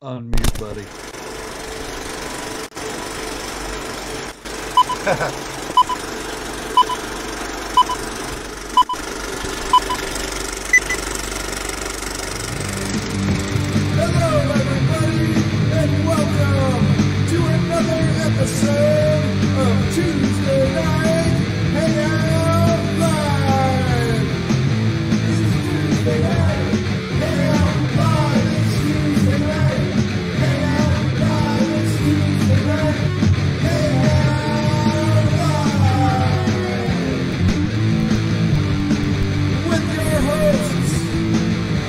Unmute, buddy. Hello, everybody, and welcome to another episode of Tuesday Night Hangout Live. It's Tuesday Night Hangout Live. It's Tuesday Night Hangout Live. It's Tuesday Night Hangout Live. With your hosts,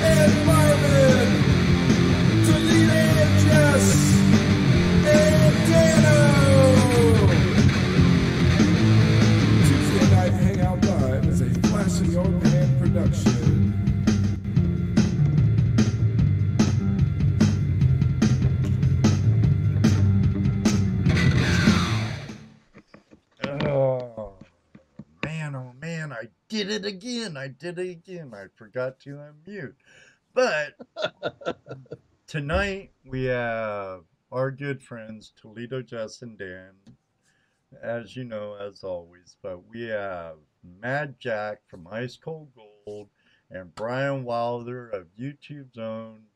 Ed Marvin, Toledo and Jess, and Dano. Tuesday Night Hangout Live is a Flashy On Hand production. Oh man, I did it again. I forgot to unmute. But tonight we have our good friends Toledo, Jess, and Dan, as you know, as always. But we have Mad Jack from Ice Cold Gold and Bryan Wilder of YouTube's own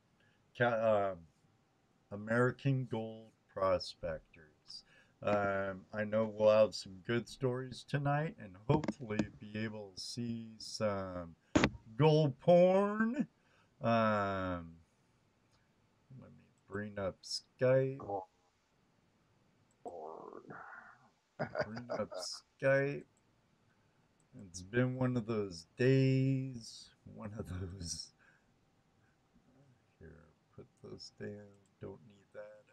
American Gold Prospectors. I know we'll have some good stories tonight and hopefully be able to see some gold porn. Let me bring up Skype. It's been one of those days. Here, put those down. Don't need that.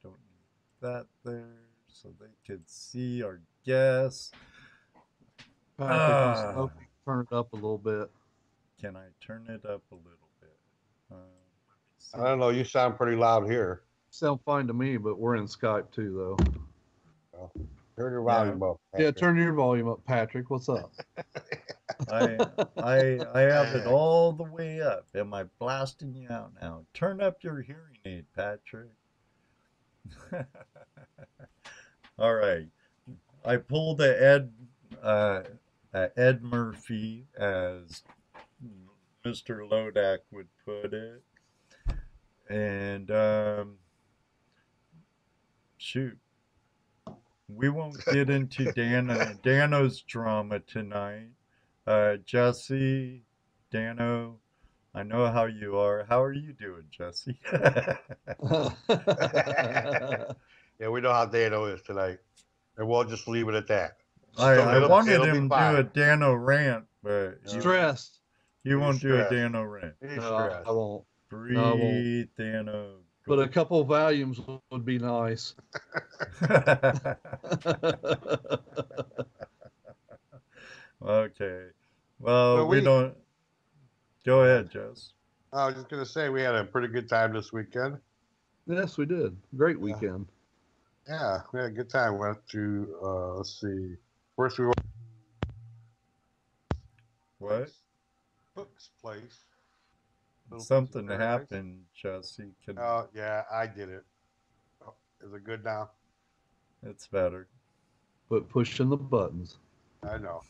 Don't need that there. So they could see our guests. Patrick, turn it up a little bit. Can I turn it up a little bit? I don't know. You sound pretty loud here. Sound fine to me, but we're in Skype too, though. Well, turn your volume up. Yeah, turn your volume up, Patrick. What's up? I have it all the way up. Am I blasting you out now? Turn up your hearing aid, Patrick. All right. I pulled a Ed Murphy, as Mr. Lodak would put it. And shoot. We won't get into Dano's drama tonight. Jesse, Dano, I know how you are. How are you doing, Jesse? Yeah, we know how Dano is tonight. And we'll just leave it at that. I wanted him to do a Dano rant, but Stressed. you won't do a Dano rant. No, I won't. Breathe, Dano. But a couple volumes would be nice. Okay. Well, we don't. Go ahead, Jess. I was just going to say we had a pretty good time this weekend. Yes, we did. Great weekend. Yeah, we had a good time. We went to, let's see. First we went. What? Cook's place. Something happened, Jesse. Oh, yeah, I did it. Oh, is it good now? It's better. But pushing the buttons. I know.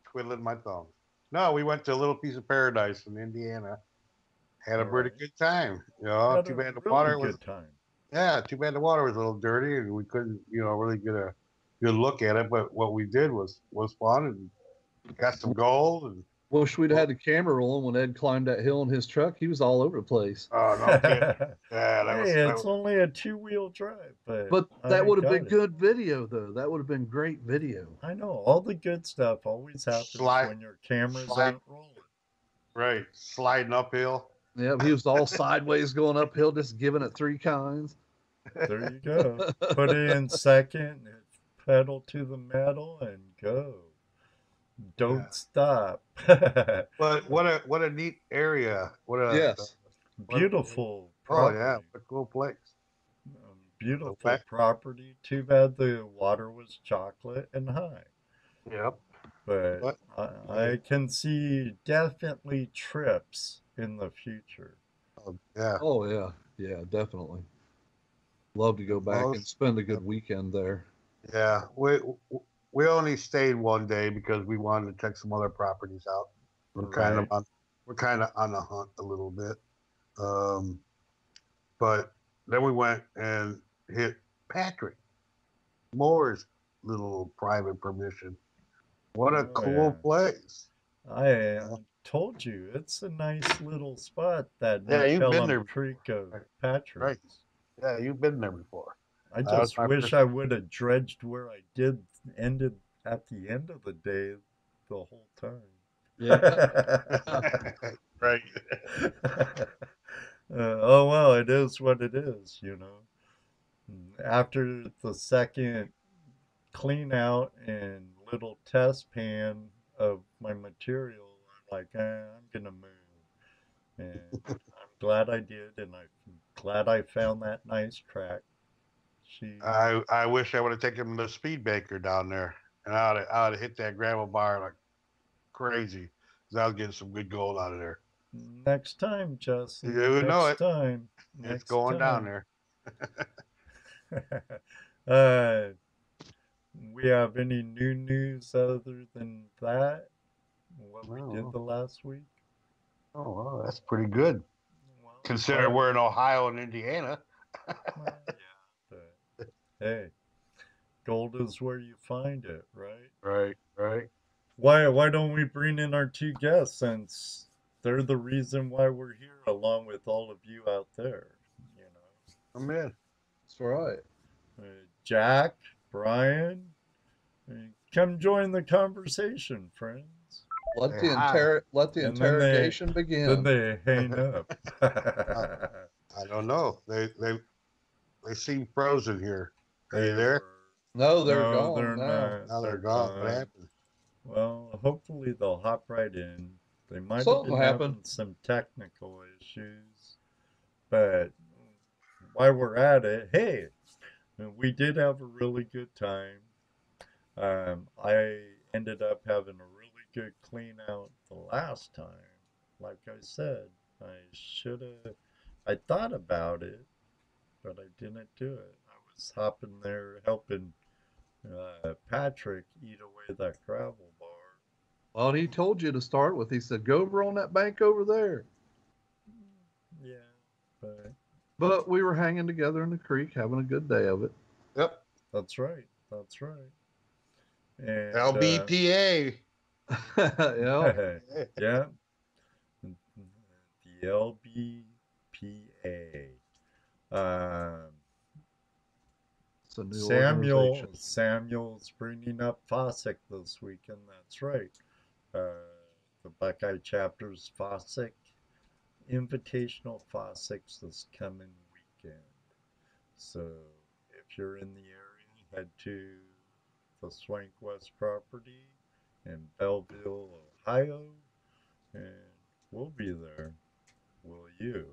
Twiddling my thumbs. No, we went to a little piece of paradise in Indiana. Had a pretty good time. You know, too bad the water was. Good time. Yeah, too bad the water was a little dirty and we couldn't, really get a good look at it. But what we did was fun and got some gold. And wish we'd had the camera rolling when Ed climbed that hill in his truck. He was all over the place. Oh no, yeah, it's only a 2-wheel drive, but that would have been good video, though. That would have been great video. I know all the good stuff always happens when your cameras aren't rolling. Right, sliding uphill. Yeah, he was all sideways going uphill, just giving it 3 kinds. There you go. Put it in second, pedal to the metal, and go. Don't stop. But what a neat area. Beautiful property. Oh yeah, a cool place. Beautiful property. Too bad the water was chocolate and high. Yep. But I can see definitely trips in the future. Yeah. Oh yeah, yeah, definitely. Love to go back and spend a good weekend there. Yeah. We only stayed one day because we wanted to check some other properties out. Right. We're kind of on the hunt a little bit. But then we went and hit Patrick Moore's little private permission. What a Oh, cool yeah. place. I told you, it's a nice little spot, that Yeah, you've been Pelham there Creek of before. Right. Patrons. Yeah, you've been there before. I That was just my wish first. I would have dredged where I did, ended at the end of the day the whole time. Yeah. Right. Oh well, it is what it is, you know. After the second clean out and little test pan of my material, I'm like, I'm gonna move. And I'm glad I did, and I'm glad I found that nice track. She, I wish I would have taken the speed baker down there, and I would have hit that gravel bar like crazy. 'Cause I was getting some good gold out of there. next time, Justin, You know next it. time, It's next going down time. there. uh, we have any new news other than that? What we did Oh, the last week? well, that's pretty good. Well, Consider we're in Ohio and Indiana. well, yeah, but hey, gold is where you find it, right? Right, right. Why don't we bring in our two guests, since they're the reason why we're here, along with all of you out there, you know? I'm in. That's right. Jack, Bryan, come join the conversation, friends. Let Hey, the hi. And interrogation then begin. they hang up. I don't know. They seem frozen here. Are They you there? were, No, they're no, gone they're now. not. Now they're They're gone. What gone. happened? Well, hopefully they'll hop right in. They might have Something been happened. having some technical issues, but while we're at it, hey, we did have a really good time. I ended up having a really good clean out the last time. Like I said, I should have, I thought about it, but I didn't do it. I was hopping there helping Patrick eat away that gravel bar. Well, he told you to start with. He said, "Go over on that bank over there." Yeah, but But we were hanging together in the creek, having a good day of it. Yep. that's right. That's right. And LBPA. Yeah, yeah, the LBPA. it's a new organization. Samuel's bringing up Fossick this weekend. That's right. The Buckeye chapter's Fossick Invitational Fossick's this coming weekend. So if you're in the area, head to the Swank West property in Belleville, Ohio, and we'll be there. Will you?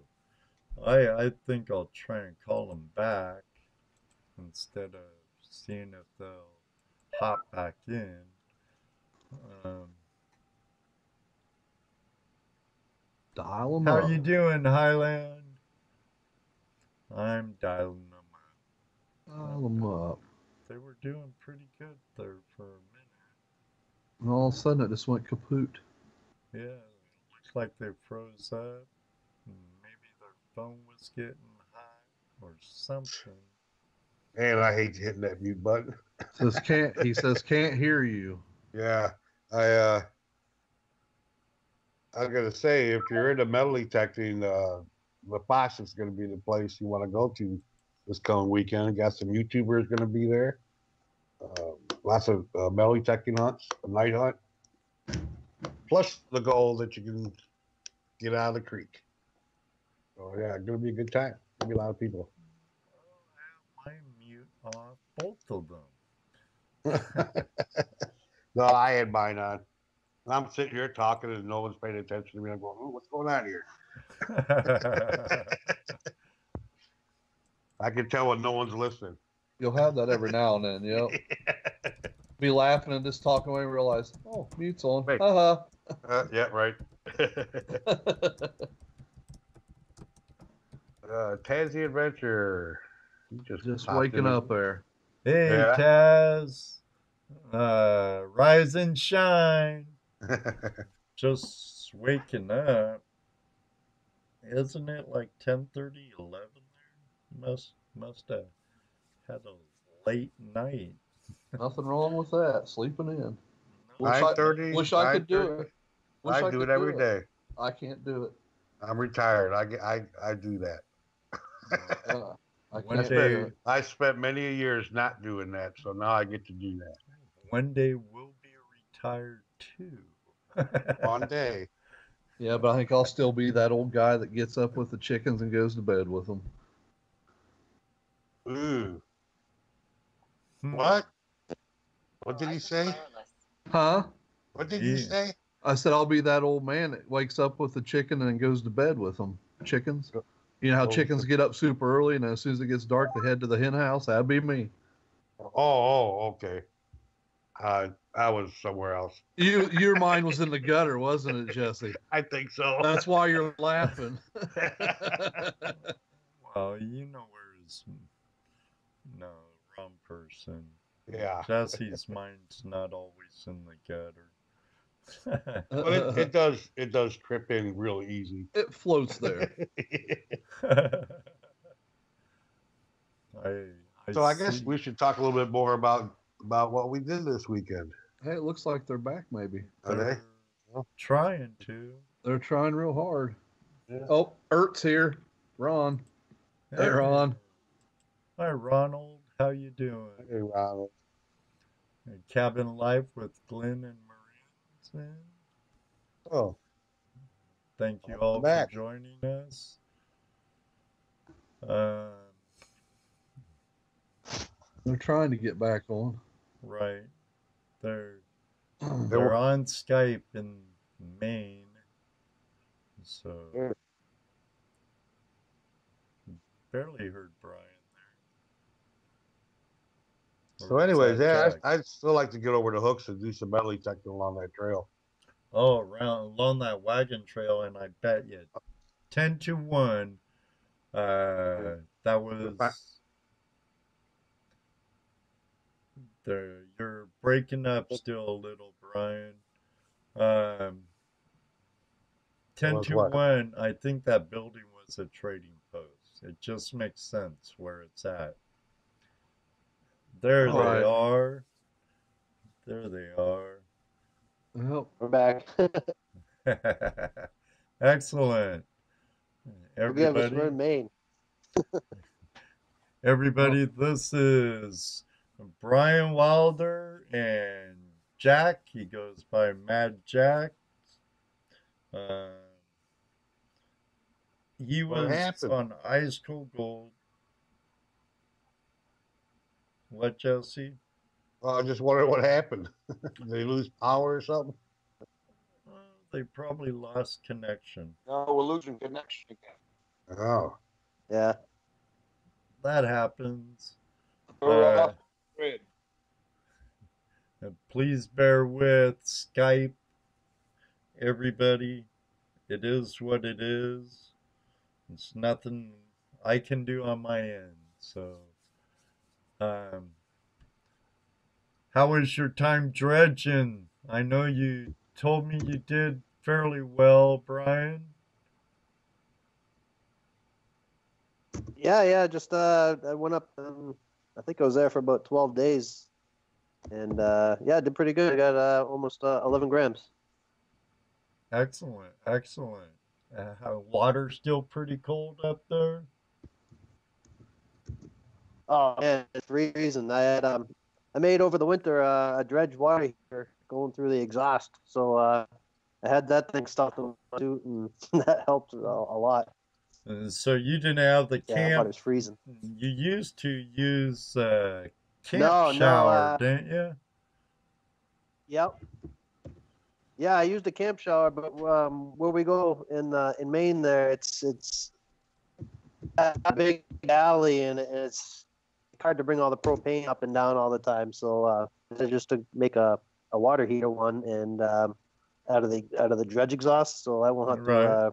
I think I'll try and call them back instead of seeing if they'll hop back in. Um, Dial them how up. you doing, Highland? I'm dialing them up. Dial them up. They were doing pretty good there for a minute. And all of a sudden, it just went kaput. Yeah, it looks like they froze up. Maybe their phone was getting hot or something. Man, I hate hitting that mute button. He says can't hear you. Yeah. I gotta say, if you're into metal detecting, the Fossick's gonna be the place you want to go to this coming weekend. Got some YouTubers gonna be there. Lots of metal detecting hunts, a night hunt, plus the goal that you can get out of the creek. So yeah, gonna be a good time. Gonna be a lot of people. I mute off both of them. No, I had mine on. And I'm sitting here talking and no one's paying attention to me. I'm going, oh, what's going on here? I can tell when no one's listening. You'll have that every now and then. Yep. Be laughing and just talking away and realize, oh, mute's on. Wait. Haha. Yeah, right. Tansy Adventure. He Just popped waking in up there. Hey, Yeah. Taz. Rise and shine. Just waking up. Isn't it like 10:30, 11 there? Must have had a late night. Nothing wrong with that. Sleeping in. Wish 9:30. Wish I could do it. Wish I do it every day. I can't do it. I'm retired. I do that. I One can't day- do it. I spent many years not doing that, so now I get to do that. One day we'll be retired too. One day. Yeah, but I think I'll still be that old guy that gets up with the chickens and goes to bed with them. Ooh. Hmm. What? What did he say? Huh? What did he say? I said I'll be that old man that wakes up with the chicken and goes to bed with them. Chickens. You know how chickens get up super early, and as soon as it gets dark, they head to the hen house? That'd be me. Oh, okay. I was somewhere else. Your mind was in the gutter, wasn't it, Jesse? I think so. That's why you're laughing. Well, you know where's no wrong person. Yeah. Jesse's mind's not always in the gutter. But it does trip in real easy. It floats there. So I guess we should talk a little bit more about what we did this weekend. Hey, it looks like they're back, maybe. Are they? Trying to. They're trying real hard. Yeah. Oh, Ert's here. Ron. Hey, Ron. Hi, Ronald. How you doing? Hey, Ronald. Cabin Life with Glenn and Maria. Oh, Thank you all for back. joining us. They're trying to get back on. Right. They're on Skype in Maine. So barely heard Bryan there. So anyways, yeah, I'd still like to get over to Hooks and do some metal detecting along that trail. Oh, along that wagon trail, and I bet you 10-1. That was you're breaking up still a little, Bryan. 10-1. I think that building was a trading post. It just makes sense where it's at. There they are. There they are. Well, we're back. Excellent. Everybody, we're in Maine. everybody, this is Bryan Wilder and Jack. He goes by Mad Jack. He was on Ice Cold Gold. What, Jesse? Well, I just wondered what happened. Did they lose power or something? They probably lost connection. No, we're losing connection again. Oh. Yeah. That happens. We're off grid. Please bear with Skype, everybody. It is what it is. It's nothing I can do on my end. So, how was your time dredging? I know you told me you did fairly well, Bryan. Yeah. Just I went up. I think I was there for about 12 days, and I did pretty good. I got almost 11 grams. Excellent. Water still pretty cold up there? Oh man, it's the reason I had I made over the winter a dredge water heater going through the exhaust, so I had that thing stuffed in my suit, and that helped a lot. So you didn't have the Yeah, I thought camp. it was freezing. You used to use camp shower, didn't you? Yep. Yeah, I used a camp shower, but where we go in Maine, there it's a big alley, and it's hard to bring all the propane up and down all the time. So just to make a water heater one, and out of the dredge exhaust, so I won't have to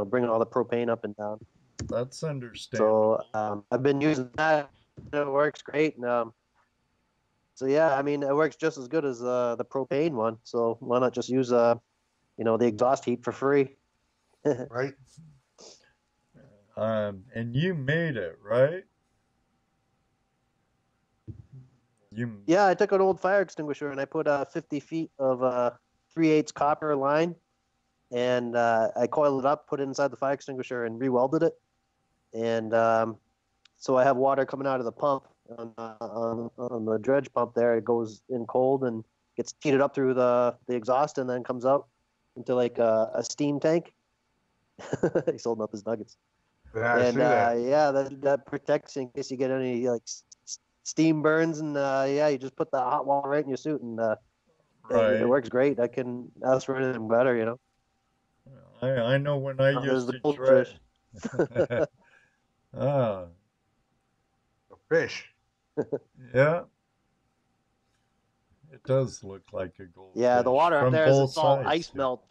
bring all the propane up and down. That's understandable. So I've been using that. It works great. And, so yeah, I mean, it works just as good as the propane one. So why not just use the exhaust heat for free? Right? And you made it, right? You Yeah, I took an old fire extinguisher and I put 50 feet of 3/8 copper line, and I coiled it up, put it inside the fire extinguisher, and re-welded it. And so I have water coming out of the pump on the dredge pump there. It goes in cold and gets heated up through the exhaust, and then comes out into like a steam tank. He's holding up his nuggets. Yeah, I And see that. yeah, that protects you in case you get any like steam burns. And yeah, you just put the hot water right in your suit, and it right. works great. I can ask for anything better, you know. I know when I There's used the to goldfish. Ah, A fish. yeah. It does look like a goldfish. Yeah, the water up from there is both it's all sides, ice too. melt.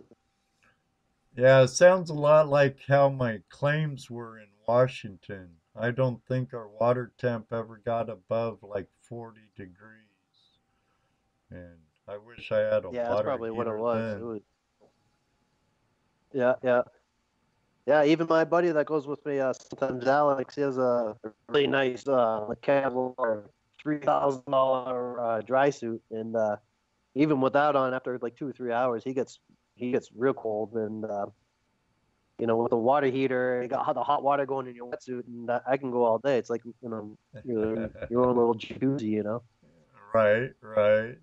Yeah, it sounds a lot like how my claims were in Washington. I don't think our water temp ever got above like 40 degrees. And I wish I had a Yeah, that's water probably what it heater was. then. It was. Yeah. Even my buddy that goes with me, sometimes Alex, he has a really nice Kevlar $3,000 dry suit, and even with that on, after like 2 or 3 hours, he gets real cold. And with the water heater, you got the hot water going in your wetsuit, and I can go all day. It's like your own little jacuzzi, you know. Right, right.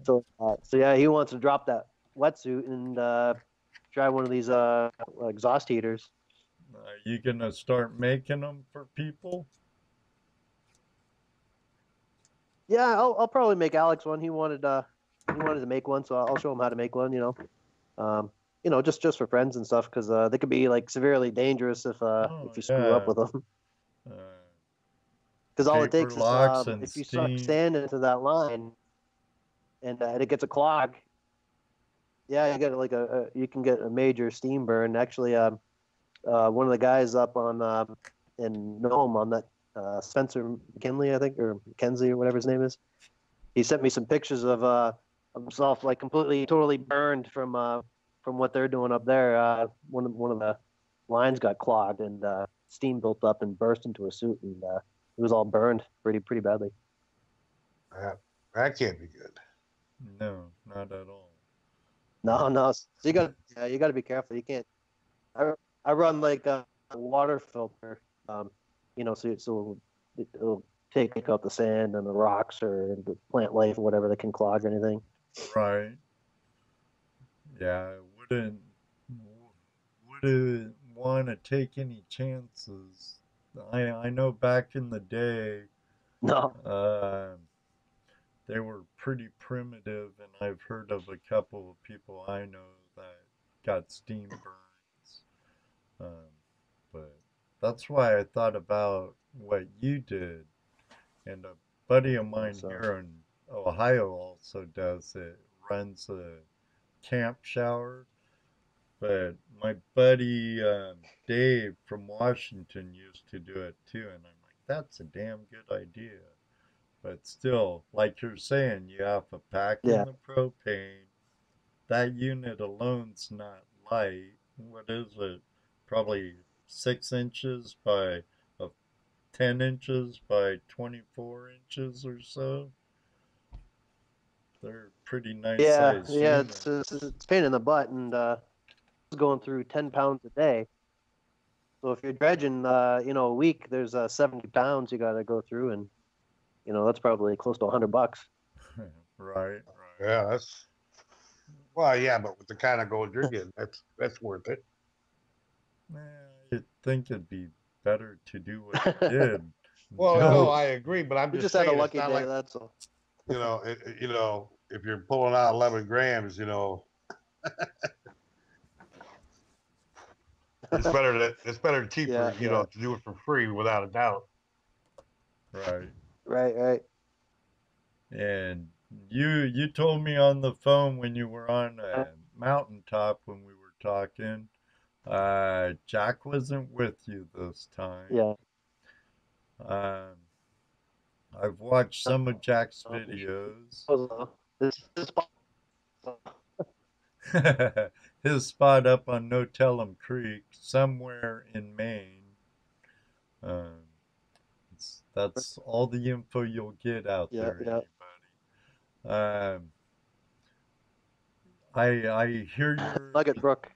So yeah, he wants to drop that wetsuit and try one of these exhaust heaters. You gonna start making them for people? Yeah, I'll probably make Alex one. He wanted to make one, so I'll show him how to make one. Just for friends and stuff, because they could be like severely dangerous if you screw up yeah. with them. Uh, Because all it paper takes is locks and if you suck steam. sand into that line, and it gets a clog. Yeah, you get like you can get a major steam burn. Actually, one of the guys up on in Nome on that Spencer McKinley, I think, or McKenzie, or whatever his name is. He sent me some pictures of himself like completely, totally burned from what they're doing up there. One of the lines got clogged, and steam built up and burst into a suit, and it was all burned pretty badly. That can't be good. No, not at all. No. So you got to be careful. You can't. I run like a water filter, so it'll take out the sand and the rocks or the plant life or whatever that can clog or anything. Right. Yeah, I wouldn't want to take any chances. I know back in the day, No. they were pretty primitive, and I've heard of a couple of people I know that got steam burns. But that's why I thought about what you did. And a buddy of mine here in Ohio also does it, runs a camp shower. But my buddy Dave from Washington used to do it too. And I'm like, that's a damn good idea. But still, like you're saying, you have to pack in the propane. That unit alone's not light. What is it? Probably 6 inches by 10 inches by 24 inches or so. They're pretty nice sized units. It's a pain in the butt, and going through 10 pounds a day. So if you're dredging, a week, there's 70 pounds you got to go through, and that's probably close to $100. Right. Yeah, but with the kind of gold you're getting, that's worth it. You'd think it'd be better to do what you did. Well, no, I agree, but I'm just saying had a lucky it's not day. like, That's all. If you're pulling out 11 grams, it's better cheaper, to do it for free without a doubt. Right. And you told me on the phone when you were on a mountaintop when we were talking Jack wasn't with you this time. Yeah. Um, I've watched some of Jack's videos. This His spot up on No Tell 'em Creek, somewhere in Maine. That's all the info you'll get out there, anybody. I hear Nugget Brook.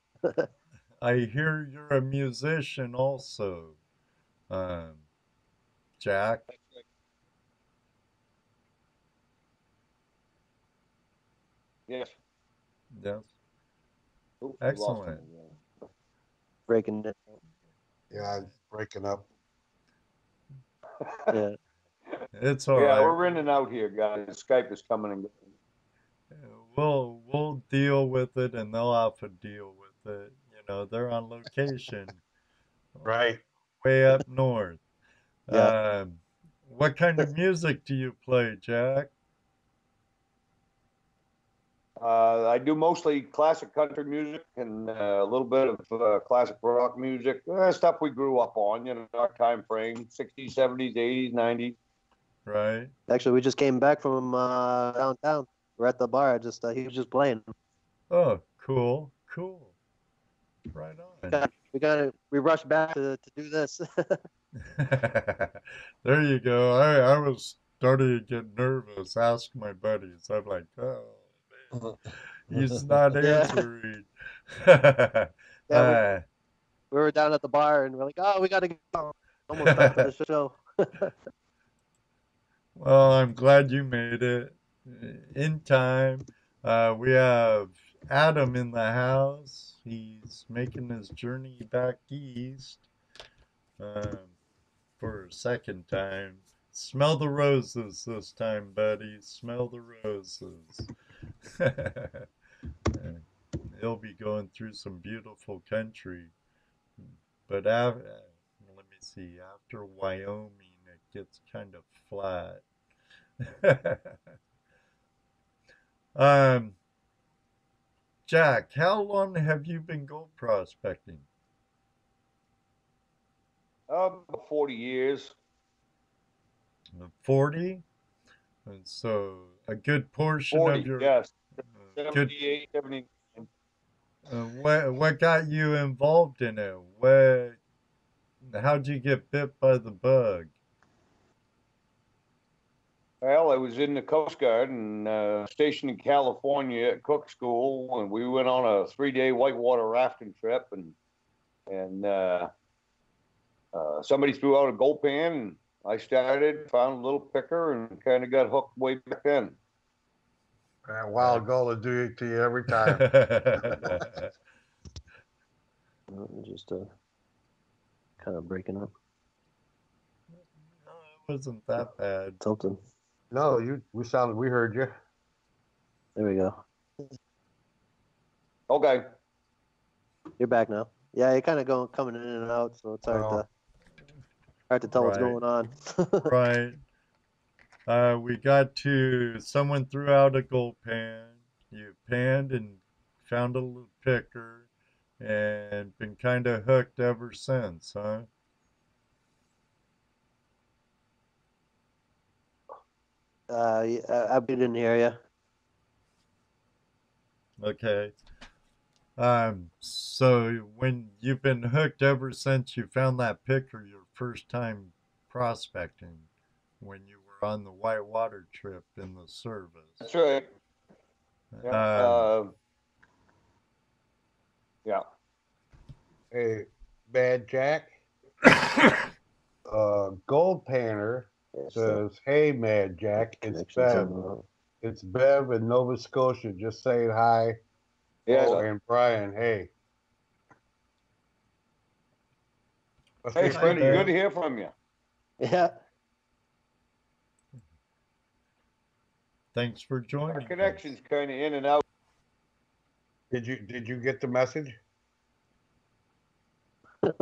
I hear you're a musician also, Jack. Yes. Yes. Oops, Excellent. Breaking it. Yeah, breaking up. Yeah. It's all Yeah, right. we're in and out here, guys. Skype is coming and going. We'll deal with it, and they'll have to deal with it. You know, they're on location, Right. way up north. Yeah. What kind of music do you play, Jack? I do mostly classic country music and a little bit of classic rock music, stuff we grew up on, you know, our time frame, 60s, 70s, 80s, 90s. Right. Actually, we just came back from downtown. We're at the bar. He was just playing. Oh, cool. Right on. We rushed back to do this. There you go. I was starting to get nervous. Ask my buddies. I'm like, oh, man, he's not Yeah. answering. Yeah, we were down at the bar and we're like, oh, we got to go. Almost time for the show. Well, I'm glad you made it in time. We have Adam in the house. He's making his journey back east for a second time. Smell the roses this time, buddy. Smell the roses. He'll be going through some beautiful country. But let me see, after Wyoming, it gets kind of flat. Jack, how long have you been gold prospecting? 40 years. 40? And so a good portion 40, of your yes. good 78, 79. what got you involved in it? How'd you get bit by the bug? Well, I was in the Coast Guard and stationed in California at Cook School, and we went on a 3-day whitewater rafting trip, and somebody threw out a gold pan, and I started, found a little picker, and kind of got hooked way back then. That wild goal will do it to you every time. Just kind of breaking up. No, it wasn't that bad. Something. No, we heard you. There we go. Okay. You're back now. Yeah, you're kind of coming in and out, so it's hard to tell what's Right. going on. Right. We got to, someone threw out a gold pan. You panned and found a little picker and been kind of hooked ever since, huh? I didn't hear you. Okay. So when you've been hooked ever since you found that picker your first time prospecting, when you were on the whitewater trip in the service. That's right. Yeah. Hey, Bad Jack. Gold Panner says, "Hey, Mad Jack, it's Bev. It's Bev in Nova Scotia. Just saying hi. Yeah. Oh, and Bryan, hey." Hey, Freddie, good to hear from you. Yeah. Thanks for joining. Our connection's kind of in and out. Did you get the message? Yeah.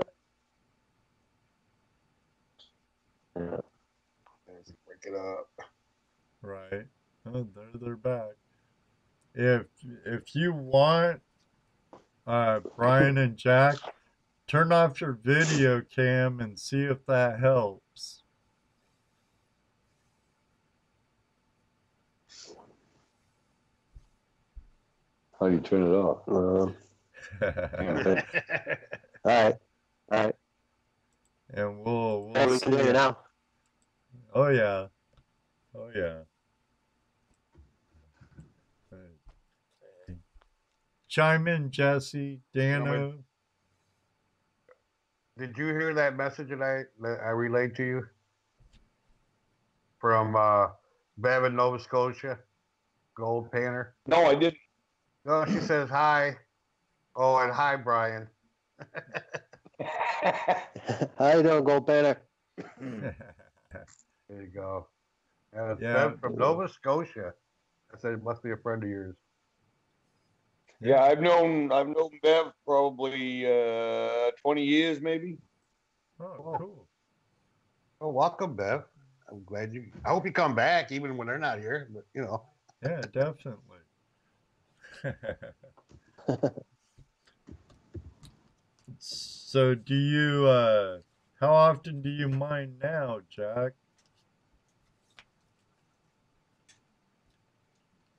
Let's break it up. Right. Oh, they're back. If you want, Bryan and Jack, turn off your video cam and see if that helps. How do you turn it off? All right. And we'll Hey, we see. can hear you now. Oh yeah. Oh yeah. Chime in, Jesse, Dano. Did you hear that message that I relayed to you from Bev in Nova Scotia, Gold Painter? No, I didn't. No, she says hi. Oh, and hi, Bryan. How you doing, Gold Banner? There you go. And it's Yeah. Bev from Nova Scotia. I said it must be a friend of yours. Yeah, I've known Bev probably 20 years, maybe. Oh, cool. Oh, welcome, Bev. I'm glad you. I hope you come back, even when they're not here. But you know. Yeah, definitely. So do you how often do you mine now, Jack?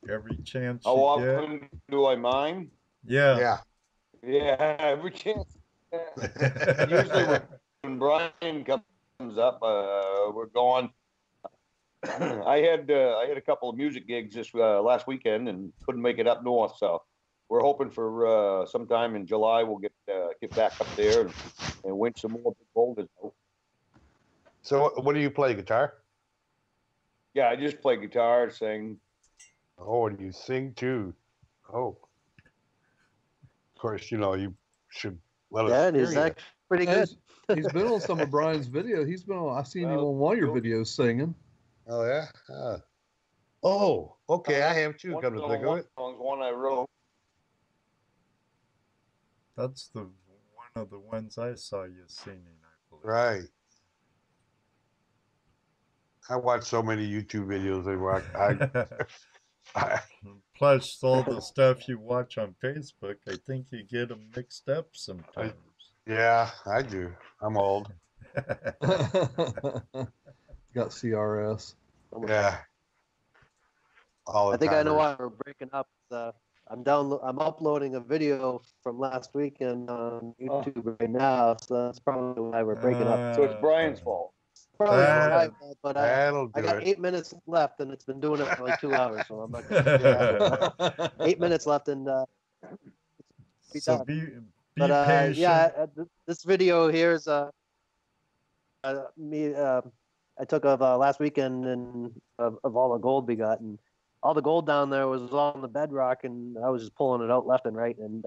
Every chance How you get? often do I mine? Yeah. Yeah, every chance. Usually when Bryan comes up, we're going. I had a couple of music gigs this last weekend and couldn't make it up north, so we're hoping for sometime in July we'll get back up there and win some more big boulders. So, what do you play? Guitar? Yeah, I just play guitar, sing. Oh, and you sing too. Oh, of course, you know you should let us. Yeah, and he's hear you. actually pretty good. He's been on some of Bryan's videos. I've seen him on one of your videos singing. Oh yeah. Oh, okay. I have too. Come to think of it. One I wrote. That's one of the ones I saw you singing, I believe. Right. I watch so many YouTube videos. Plus, all the stuff you watch on Facebook, I think you get them mixed up sometimes. Yeah, I do. I'm old. Got CRS. Yeah. I think I know why we're breaking up. I'm uploading a video from last weekend on YouTube right now, so that's probably why we're breaking up. So it's Bryan's fault. Probably my fault, but I do got it. 8 minutes left, and it's been doing it for like 2 hours, so I'm not gonna 8 minutes left, and So be but patient. yeah, this video here is me. I took of last weekend and of all the gold we got, and all the gold down there was on the bedrock, and I was just pulling it out left and right, and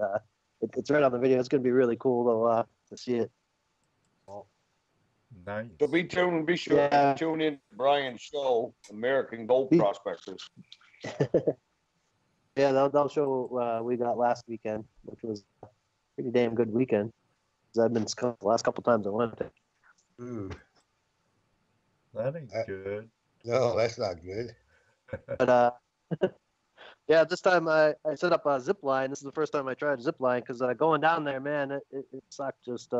it's right on the video. It's gonna be really cool to see it. Nice. So be sure to tune in to Bryan's show, American Gold Prospectors. Yeah, they'll show we got last weekend, which was a pretty damn good weekend. I've been the last couple times I went. Ooh. That ain't good. No, that's not good. But yeah, this time I set up a zip line. This is the first time I tried a zip line because going down there, man, it sucked. Just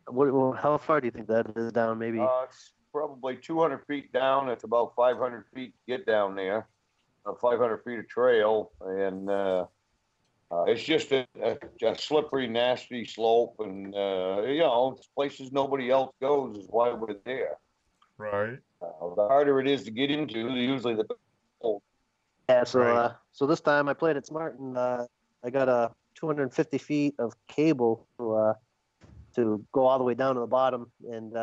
how far do you think that is down? Maybe It's probably 200 feet down. It's about 500 feet to get down there. 500 feet of trail, and it's just a slippery, nasty slope, and it's places nobody else goes is why we're there. Right. The harder it is to get into, usually the better. yeah. So Right. So this time I played it smart, and I got a 250 feet of cable to go all the way down to the bottom, and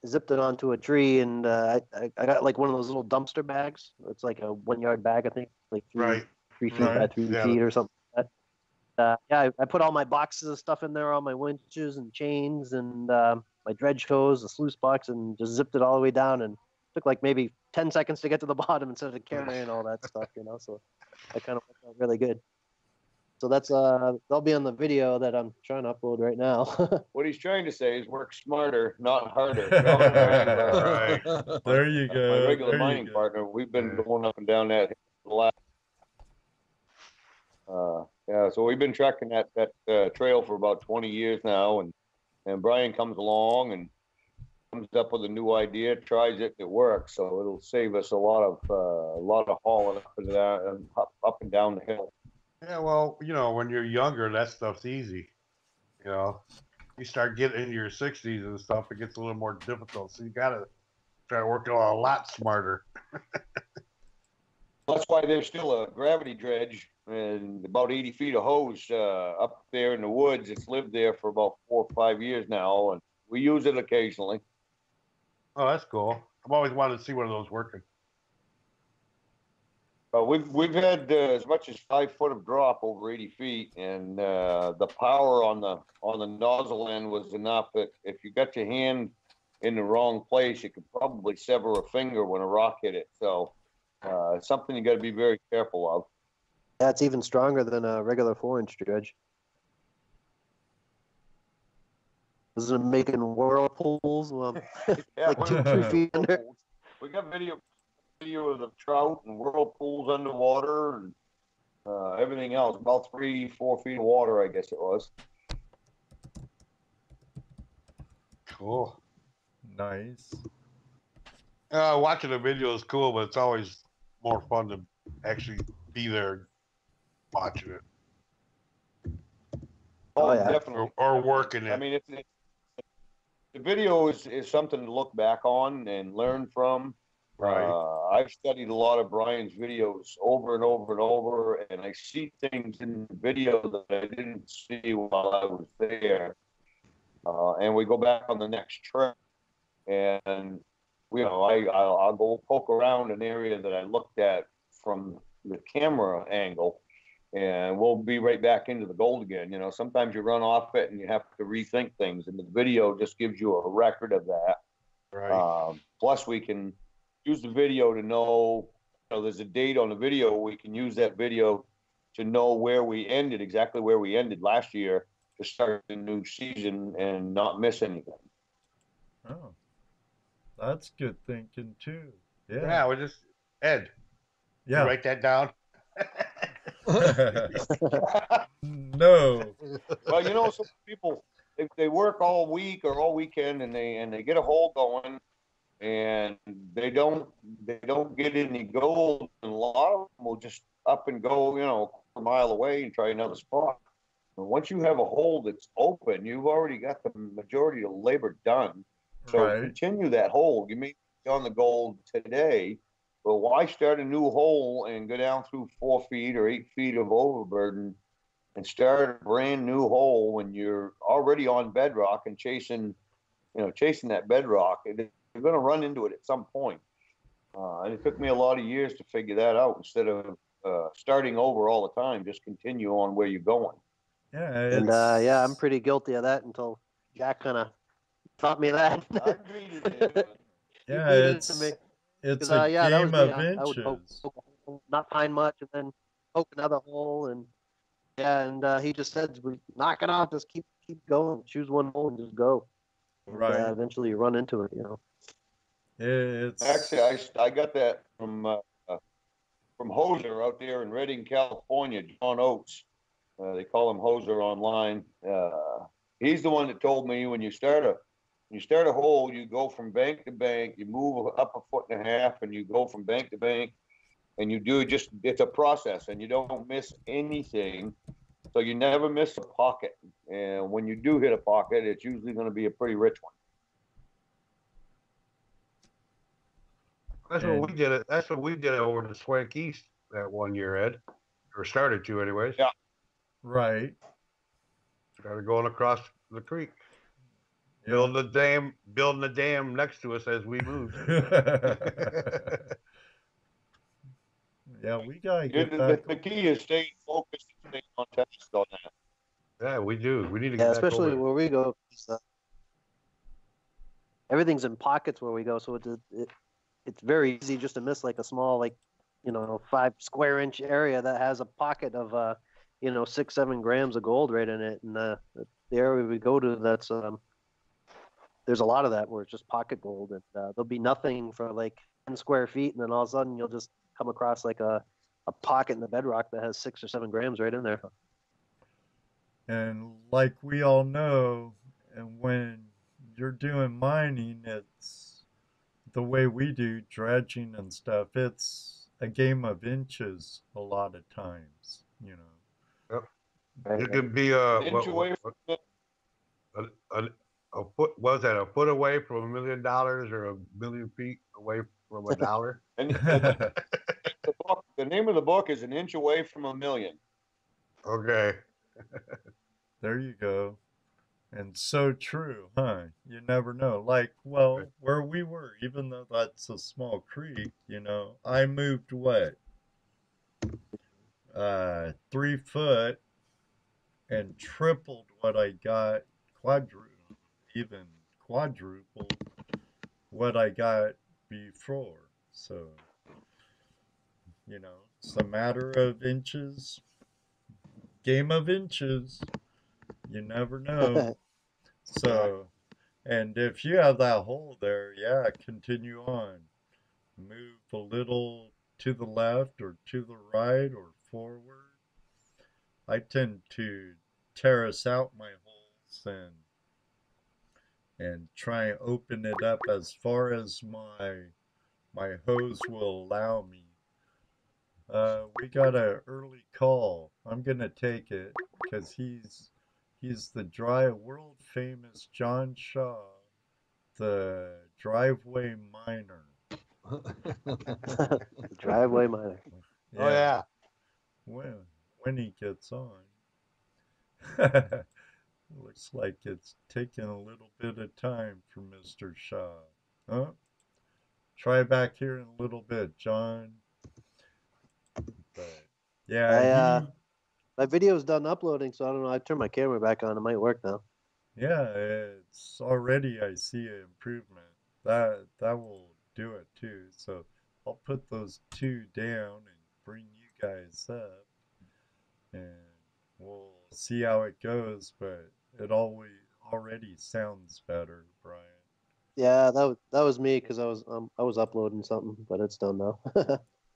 zipped it onto a tree, and I got like one of those little dumpster bags. It's like a 1 yard bag, I think, like three feet by 3 feet or something like that. I put all my boxes of stuff in there, all my winches and chains and my dredge hose, the sluice box, and just zipped it all the way down, and took like maybe 10 seconds to get to the bottom instead of carrying all that stuff, so that kind of worked out really good. So that's that'll be on the video that I'm trying to upload right now. What he's trying to say is work smarter, not harder. Right. There you go. My regular There you mining go. partner, we've been going up and down that Yeah, so we've been tracking that trail for about 20 years now, and Bryan comes along and comes up with a new idea, tries it, it works. So it'll save us a lot of hauling up and down the hill. Yeah, well, when you're younger, that stuff's easy. You start getting into your 60s and stuff, it gets a little more difficult. So you gotta try working a lot smarter. That's why there's still a gravity dredge and about 80 feet of hose up there in the woods. It's lived there for about 4 or 5 years now, and we use it occasionally. Oh, that's cool. I've always wanted to see one of those working. We've had as much as 5 foot of drop over 80 feet, and the power on the nozzle end was enough that if you got your hand in the wrong place, you could probably sever a finger when a rock hit it. So it's something you got to be very careful of. That's even stronger than a regular 4-inch dredge. Isn't it making whirlpools? Yeah, like 2-3 feet under. We got video of the trout and whirlpools underwater and everything else. About 3-4 feet of water, I guess it was. Cool. Nice. Watching the video is cool, but it's always more fun to actually be there watching it. Oh, yeah. Definitely. Or working it. I mean, the video is something to look back on and learn from. Right. I've studied a lot of Bryan's videos over and over and over, and I see things in the video that I didn't see while I was there. And we go back on the next trip, and I'll go poke around an area that I looked at from the camera angle, and we'll be right back into the gold again. Sometimes you run off it and you have to rethink things, and the video just gives you a record of that. Right. Plus, we can use the video to know, there's a date on the video. We can use that video to know exactly where we ended last year to start the new season and not miss anything. Oh, that's good thinking too. Yeah. Yeah, we're just Ed. Yeah. You write that down. No. Well, some people they work all week or all weekend and they get a hole going and they don't get any gold, and a lot of them will just up and go, a quarter mile away and try another spot. And once you have a hole that's open, you've already got the majority of the labor done. So Right. continue that hole. You may be on the gold today, but why start a new hole and go down through 4 feet or 8 feet of overburden and start a brand new hole when you're already on bedrock and chasing that bedrock? You're going to run into it at some point. And it took me a lot of years to figure that out. Instead of starting over all the time, just continue on where you're going. Yeah. And I'm pretty guilty of that until Jack kind of taught me that. I agree to it. Yeah, beat it it's to me. it's 'Cause, a that was game me. of I would inches. poke, not find much, and then poke another hole, and he just said, "Knock it off. Just keep going. Choose one hole and just go." And, Right. eventually, you run into it. It's Actually, I got that from Hoser out there in Redding, California, John Oates. They call him Hoser online. He's the one that told me when you start a hole, you go from bank to bank, you move up 1.5 feet, and you go from bank to bank, and you do it's a process, and you don't miss anything. So you never miss a pocket. And when you do hit a pocket, it's usually going to be a pretty rich one. That's what we did. That's what we did over the Swank East that one year, Ed, or started to, anyways. Yeah. right. Started going across the creek, Yeah. building the dam next to us as we moved. Yeah, we gotta get The back. key is staying focused and staying on task on that. Yeah, we do. We need to get Yeah, back especially over where we go. Everything's in pockets where we go, so it's very easy just to miss like a small 5 square inch area that has a pocket of 6-7 grams of gold right in it, and the area we go to, that's there's a lot of that where it's just pocket gold, and there'll be nothing for like 10 square feet, and then all of a sudden you'll just come across like a pocket in the bedrock that has 6 or 7 grams right in there. And like we all know, and when you're doing mining, it's the way we do dredging and stuff. It's a game of inches a lot of times, you know. Yep. You can be An inch away from the, a foot. Was that a foot away from $1 million or a million feet away from a dollar? and the name of the book is An Inch Away from a Million. Okay. There you go. And so true, huh? You never know. Like, well, where we were, even though that's a small creek, you know, I moved what? 3 foot and tripled what I got, even quadrupled what I got before. So, you know, it's a matter of inches, game of inches. You never know. So, and if you have that hole there, yeah, continue on. Move a little to the left or to the right or forward. I tend to terrace out my holes and try and open it up as far as my hose will allow me. We got an early call. I'm gonna take it because he's the world famous John Shaw, the driveway miner. Driveway miner. Yeah. Oh yeah. When he gets on. Looks like it's taking a little bit of time for Mr. Shaw. Huh? Try back here in a little bit, John. But yeah, My video's done uploading, so I don't know. I turned my camera back on. It might work now. yeah, it's already I see an improvement. That will do it too. So I'll put those two down and bring you guys up, and we'll see how it goes. But it already sounds better, Brian. Yeah, that was me because I was uploading something, but it's done now.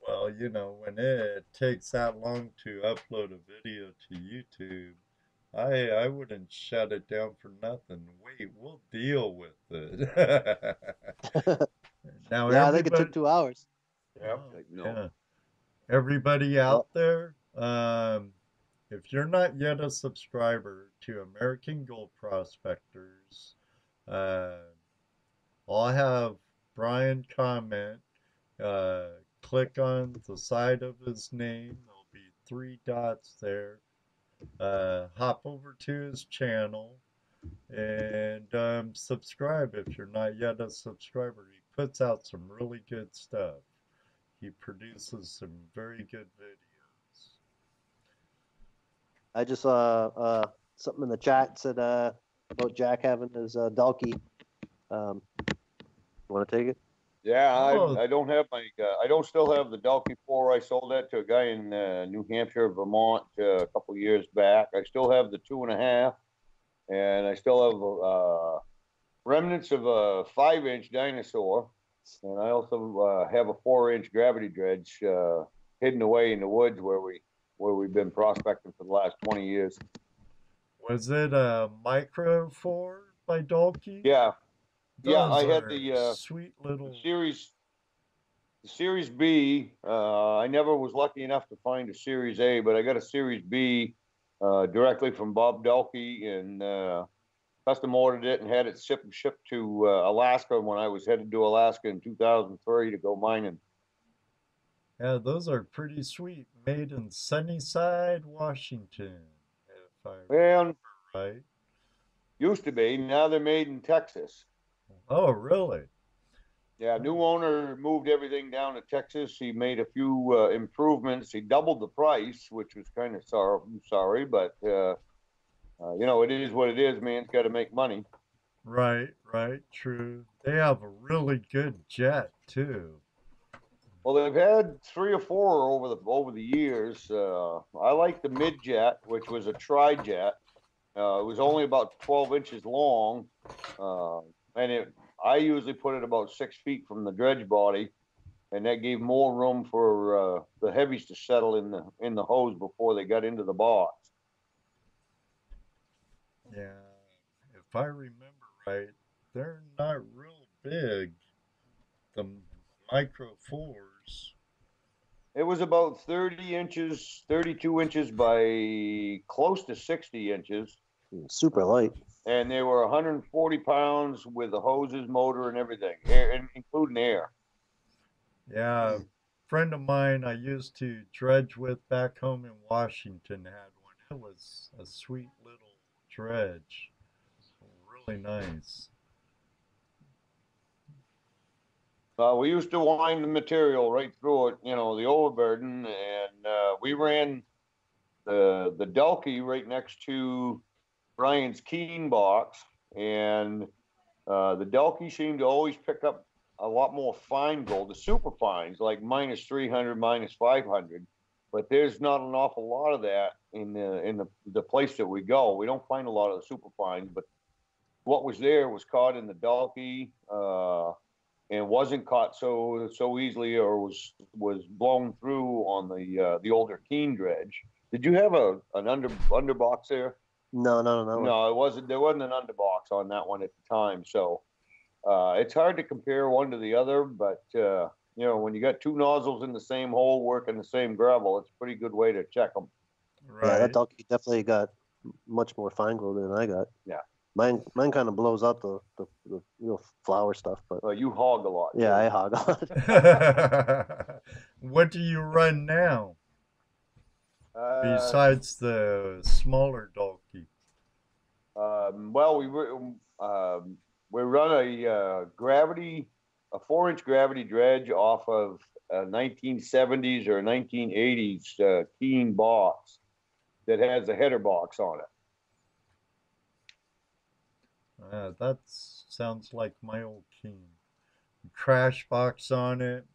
Well, you know, when it takes that long to upload a video to YouTube, I wouldn't shut it down for nothing. Wait, we'll deal with it. Now Yeah, I think it everybody, took 2 hours. Yep. oh, Like, no. yeah, everybody out Well, there, if you're not yet a subscriber to American Gold Prospectors, uh, I'll have Brian comment. Click on the side of his name. There'll be 3 dots there. Hop over to his channel and subscribe if you're not yet a subscriber. He puts out some really good stuff. He produces some very good videos. I just saw something in the chat said about Jack having his Dalkey. Want to take it? Yeah, Oh. I don't have I don't still have the Dalkey 4. I sold that to a guy in New Hampshire, Vermont a couple years back. I still have the 2.5, and I still have remnants of a 5-inch dinosaur, and I also have a 4-inch gravity dredge hidden away in the woods where we've been prospecting for the last 20 years. Was it a Micro 4 by Dalkey? Yeah. Yeah, Those I had are the sweet little. Series B. I never was lucky enough to find a Series A, but I got a Series B directly from Bob Dalkey and custom ordered it and had it shipped to Alaska when I was headed to Alaska in 2003 to go mining. Yeah, those are pretty sweet. Made in Sunnyside, Washington, if I remember right. Used to be. Now they're made in Texas. Oh, really? Yeah, new owner moved everything down to Texas. He made a few improvements. He doubled the price, which was kind of sorry, but you know, it is what it is. Man's got to make money. Right, true. They have a really good jet too. Well, they've had 3 or 4 over the years. I like the mid jet, which was a tri-jet. It was only about 12 inches long, and I usually put it about 6 feet from the dredge body, and that gave more room for the heavies to settle in the hose before they got into the box. Yeah, if I remember right, they're not real big. The micro fours. It was about 30 inches, 32 inches by close to 60 inches. Super light. And they were 140 pounds with the hoses, motor, and everything, air, including air. Yeah, a friend of mine I used to dredge with back home in Washington had one. It was a sweet little dredge. Really nice. We used to wind the material right through it, the overburden, and we ran the Delkey right next to Bryan's keen box, and the Delkey seemed to always pick up a lot more fine gold, the super fines, like minus 300, minus 500. But there's not an awful lot of that in the place that we go. We don't find a lot of the super fines, but what was there was caught in the Delkey, and wasn't caught so easily, or was blown through on the older keen dredge. Did you have an underbox there? No. No, it wasn't. There wasn't an underbox on that one at the time. So it's hard to compare one to the other. But when you got two nozzles in the same hole working the same gravel, it's a pretty good way to check them. Right. Yeah, that Delkey definitely got much more fine gold than I got. Yeah. Mine kind of blows out the flower stuff, but You hog a lot. yeah, I hog a lot. What do you run now? Besides the smaller Delkey? Well, we run a 4-inch gravity dredge off of a 1970s or 1980s keen box that has a header box on it. That sounds like my old keen. Crash box on it.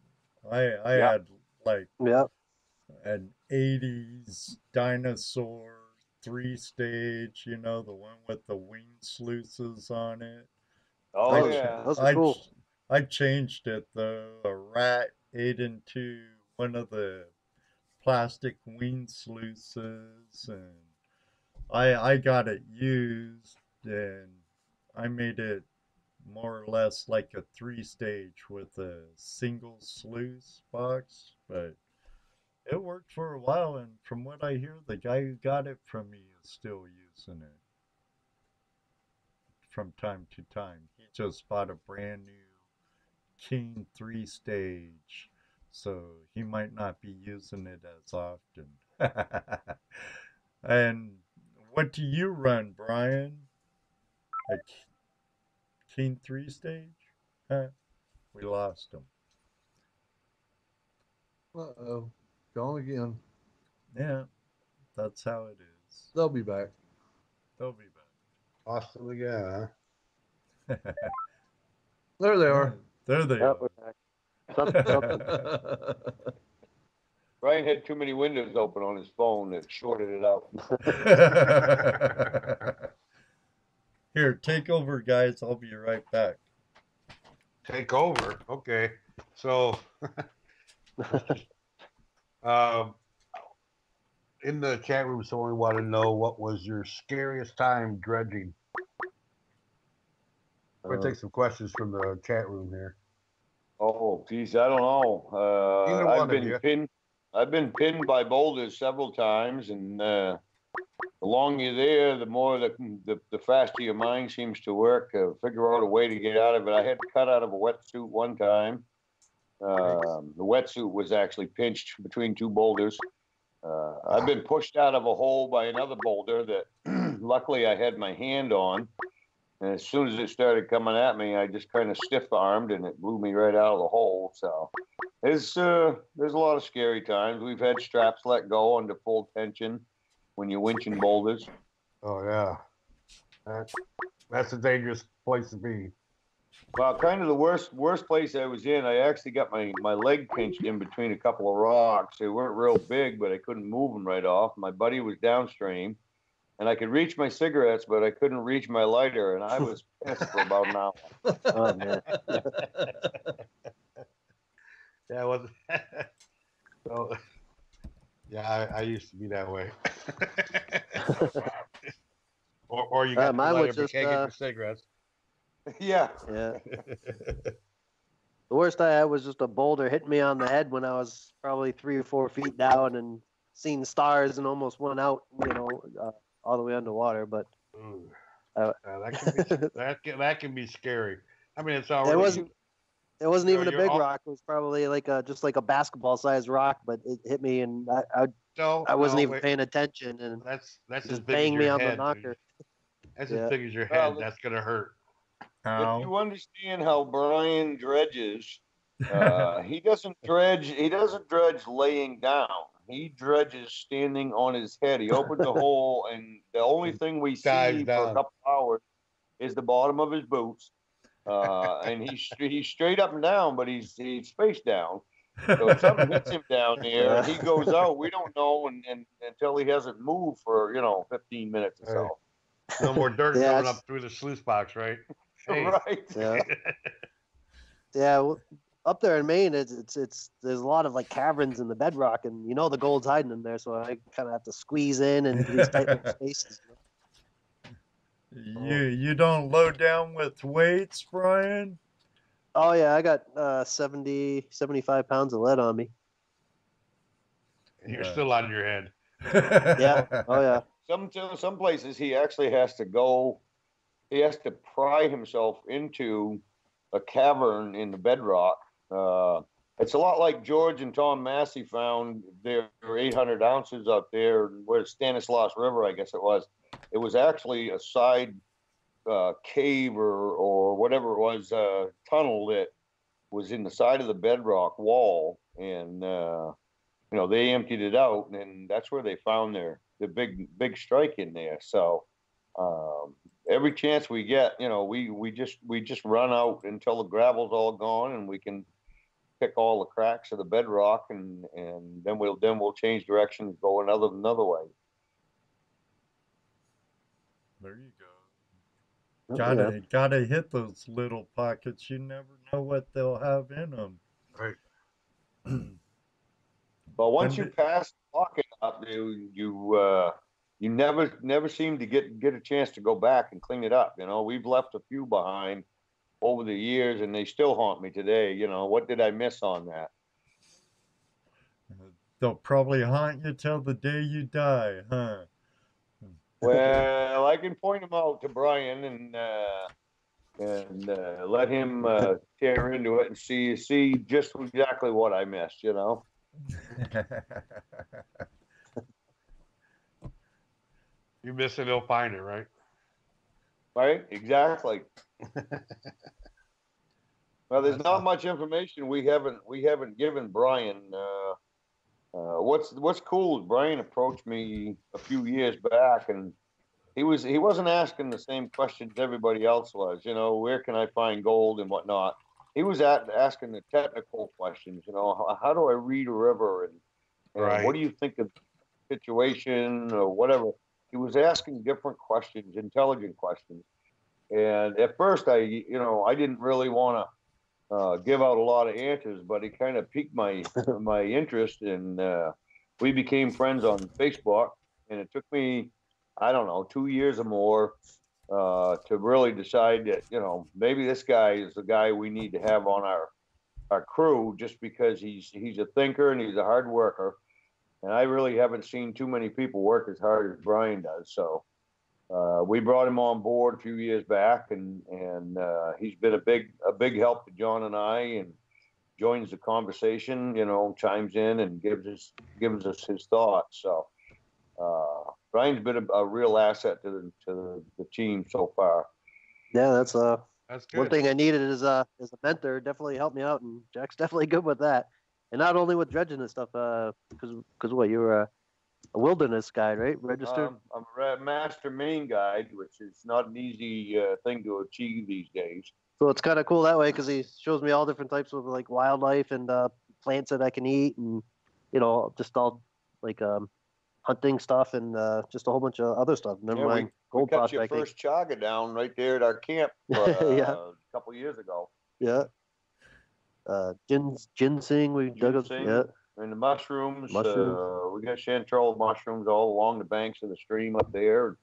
I had like an 80s dinosaur 3-stage, the one with the wing sluices on it. Oh, those are cool. I changed it though. A rat ate into one of the plastic wing sluices, and I got it used, and I made it more or less like a 3-stage with a single sluice box, but it worked for a while, and from what I hear, the guy who got it from me is still using it from time to time. He just bought a brand new King 3-stage, so he might not be using it as often. And what do you run, Bryan? A King 3-stage? Huh? We lost him. Uh-oh. Gone again. Yeah, that's how it is. They'll be back. They'll be back. Lost them again, huh? There they are. There they are. Something. Bryan had too many windows open on his phone that shorted it out. Here, take over, guys. I'll be right back. Take over. Okay. So, in the chat room, someone wanted to know what was your scariest time dredging. We'll take some questions from the chat room here. Oh, geez, I don't know. Either one of you. I've been pinned by boulders several times, and the longer you're there, the more the faster your mind seems to work. Figure out a way to get out of it. I had to cut out of a wetsuit one time. The wetsuit was actually pinched between two boulders. I've been pushed out of a hole by another boulder that luckily I had my hand on. And as soon as it started coming at me, I just kind of stiff-armed, and it blew me right out of the hole. So there's a lot of scary times. We've had straps let go under full tension when you're winching boulders. Oh, yeah. That's a dangerous place to be. Well, kind of the worst place I was in, I actually got my leg pinched in between a couple of rocks. They weren't real big, but I couldn't move them right off. My buddy was downstream, and I could reach my cigarettes, but I couldn't reach my lighter, and I was pissed for about an hour. Oh, man. Yeah, well, so, yeah, I used to be that way. Or you got to mine light was up a just, keg in your cigarettes. Yeah. Yeah. The worst I had was just a boulder hitting me on the head when I was probably 3 or 4 feet down and seen stars and almost went out, all the way underwater. But Ooh. Uh, that can be scary. I mean, it's it already. wasn't even a you're big all- rock. It was probably just like a basketball sized rock, but it hit me and I wasn't even paying attention, and That's as just big as banged me your on the head. knocker. That's Yeah. as big as your Well, head. That's gonna hurt. If you understand how Bryan dredges, he doesn't dredge. He doesn't dredge laying down. He dredges standing on his head. He opens a hole, and the only thing we Dives see for down. a couple hours is the bottom of his boots. And he's straight up and down, but he's face down. So if something hits him down there, he goes out. We don't know, and until he hasn't moved for 15 minutes or so. No more dirt Yeah, going it's- up through the sluice box, right? Hey. Right. Yeah. Yeah, well, up there in Maine, it's there's a lot of like caverns in the bedrock, and the gold's hiding in there, so I kind of have to squeeze in into these tight little spaces. You don't low down with weights, Bryan? Oh yeah, I got 70, 75 pounds of lead on me. You're still on your head. Yeah. Oh yeah. Some places he actually has to go. He has to pry himself into a cavern in the bedrock. It's a lot like George and Tom Massey found their 800 ounces up there where Stanislaus River, I guess it was. It was actually a side cave or whatever it was, tunnel that was in the side of the bedrock wall, and they emptied it out, and that's where they found the big strike in there. So every chance we get, we just run out until the gravel's all gone, and we can pick all the cracks of the bedrock, and then we'll change direction and go another way. There you go. Yeah. Gotta hit those little pockets. You never know what they'll have in them. Right. But once you pass the pocket up, you never seem to get a chance to go back and clean it up. We've left a few behind over the years, and they still haunt me today. What did I miss on that? They'll probably haunt you till the day you die, huh? Well, I can point them out to Bryan and let him tear into it and see just exactly what I missed. You miss it, he'll find it, right? Right? Exactly. Well, there's not much information we haven't given Bryan. What's cool is Bryan approached me a few years back, and he wasn't asking the same questions everybody else was. Where can I find gold and whatnot. He was asking the technical questions. How do I read a river, and Right. what do you think of the situation or whatever. He was asking different questions, intelligent questions. And at first, I didn't really want to give out a lot of answers, but it kind of piqued my interest, and we became friends on Facebook. And it took me, I don't know, 2 years or more to really decide that maybe this guy is the guy we need to have on our crew, just because he's a thinker and he's a hard worker. And I really haven't seen too many people work as hard as Bryan does. So we brought him on board a few years back, and he's been a big help to John and I, and joins the conversation, chimes in and gives us his thoughts. So Bryan's been a real asset to the team so far. Yeah, that's That's good. one thing I needed is a mentor. Definitely helped me out, and Jack's definitely good with that. And not only with dredging and stuff, because what, you were a wilderness guide, right? Registered. I'm a master Maine guide, which is not an easy thing to achieve these days. So it's kind of cool that way, because he shows me all different types of like wildlife and plants that I can eat, and just all like hunting stuff and just a whole bunch of other stuff. Never mind we gold cut your prospecting. first chaga down right there at our camp Yeah. a couple years ago. Yeah. Ginseng we dug up. Ginseng. Yeah. And the mushrooms, Mushrooms. we got chanterelle mushrooms all along the banks of the stream up there.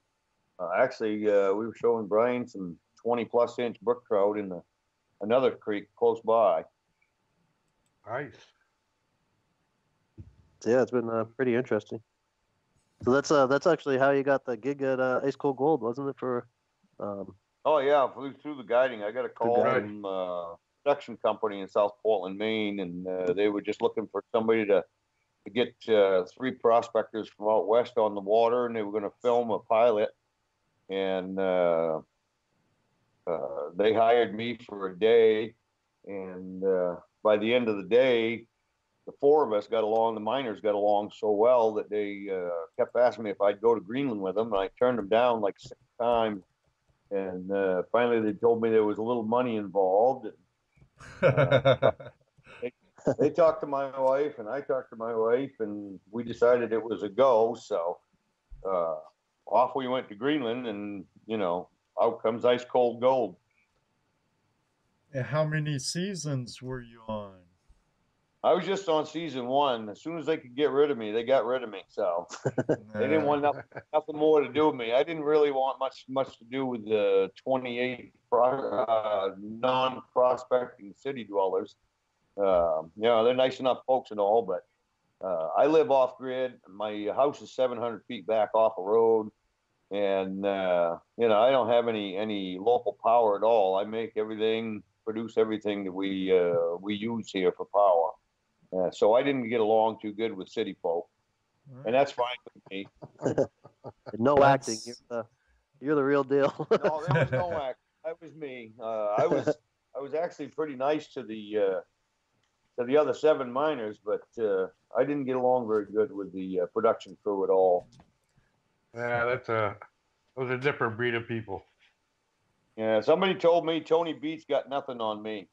Actually, we were showing Bryan some 20+ inch brook trout in another creek close by. Nice. Yeah, it's been pretty interesting. So that's actually how you got the gig at Ice Cold Gold, wasn't it? For Oh yeah, through the guiding. I got a call guiding. from production company in South Portland, Maine, and they were just looking for somebody to get 3 prospectors from out west on the water, and they were going to film a pilot. And they hired me for a day, and by the end of the day, the 4 of us got along. The miners got along so well that they kept asking me if I'd go to Greenland with them, and I turned them down like 6 times. And finally, they told me there was a little money involved. They talked to my wife, and I talked to my wife, and we decided it was a go. So off we went to Greenland, and out comes Ice Cold Gold. How many seasons were you on? I was just on season 1. As soon as they could get rid of me, they got rid of me. So they didn't want nothing more to do with me. I didn't really want much to do with the 28 non-prospecting city dwellers. They're nice enough folks and all, but I live off grid. My house is 700 feet back off a road, and I don't have any local power at all. I make everything, produce everything that we use here for power. So I didn't get along too good with city folk, and that's fine with me. no acting. You're the real deal. No, there was no acting. That was me. I was actually pretty nice to the other 7 miners, but I didn't get along very good with the production crew at all. Yeah, those are different breed of people. Yeah, somebody told me Tony Beats got nothing on me.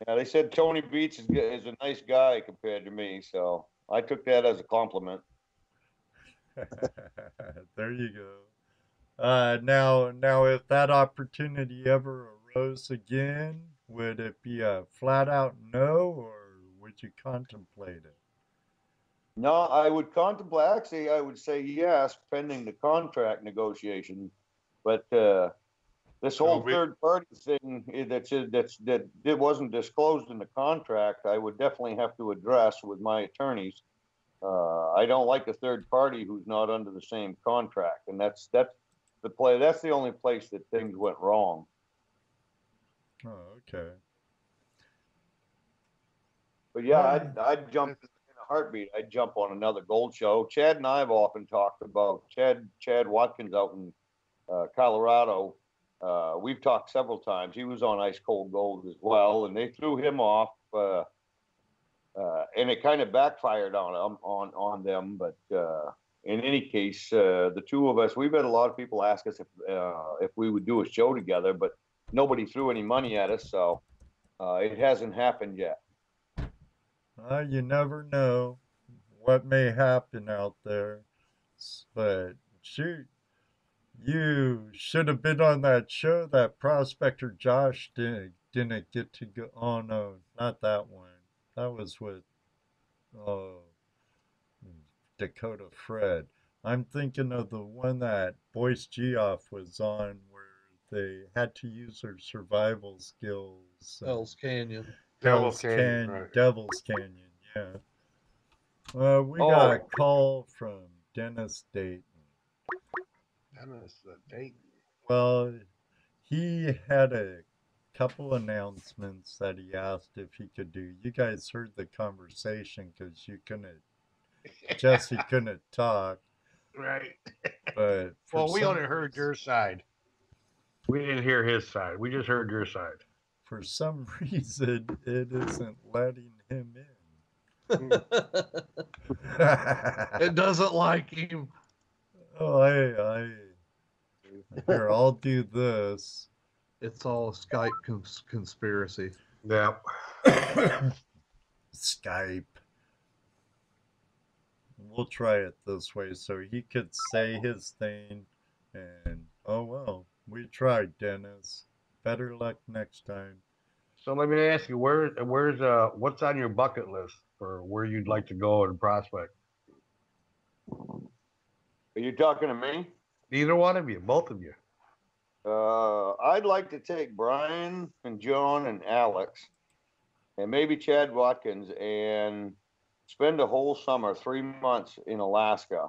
Yeah, they said Tony Beats is a nice guy compared to me, so I took that as a compliment. There you go. Now, if that opportunity ever arose again, would it be a flat out no, or would you contemplate it? No, I would contemplate. Actually, I would say yes, pending the contract negotiation. But this whole third party thing that wasn't disclosed in the contract, I would definitely have to address with my attorneys. I don't like a third party who's not under the same contract, and that's the play. That's the only place that things went wrong. Oh, okay. But yeah, I'd jump in a heartbeat. I'd jump on another gold show. Chad and I have often talked about Chad Watkins out in Colorado. We've talked several times. He was on Ice Cold Gold as well, and they threw him off, and it kind of backfired on them. But in any case, the 2 of us, we've had a lot of people ask us if we would do a show together, but nobody threw any money at us, so it hasn't happened yet. You never know what may happen out there, but shoot, you should have been on that show that Prospector Josh didn't get to go. Oh no, not that one. That was with Dakota Fred. I'm thinking of the one that Boyce Geoff was on, where they had to use their survival skills. Hell's Canyon. Devil's Canyon, yeah. We got a call from Dennis Dayton. Dennis Dayton. Well, he had a couple announcements that he asked if he could do. You guys heard the conversation because Jesse couldn't talk. Right. But well, we only heard your side. We didn't hear his side. We just heard your side. For some reason, it isn't letting him in. It doesn't like him. Oh, here, I'll do this. It's all a Skype conspiracy. Yeah. Skype. We'll try it this way so he could say his thing, and oh well, we tried, Dennis. Better luck next time. So let me ask you, where's what's on your bucket list? for where you'd like to go and prospect? Are you talking to me? Neither one of you, both of you. I'd like to take Bryan and John and Alex and maybe Chad Watkins and spend a whole summer, 3 months in Alaska.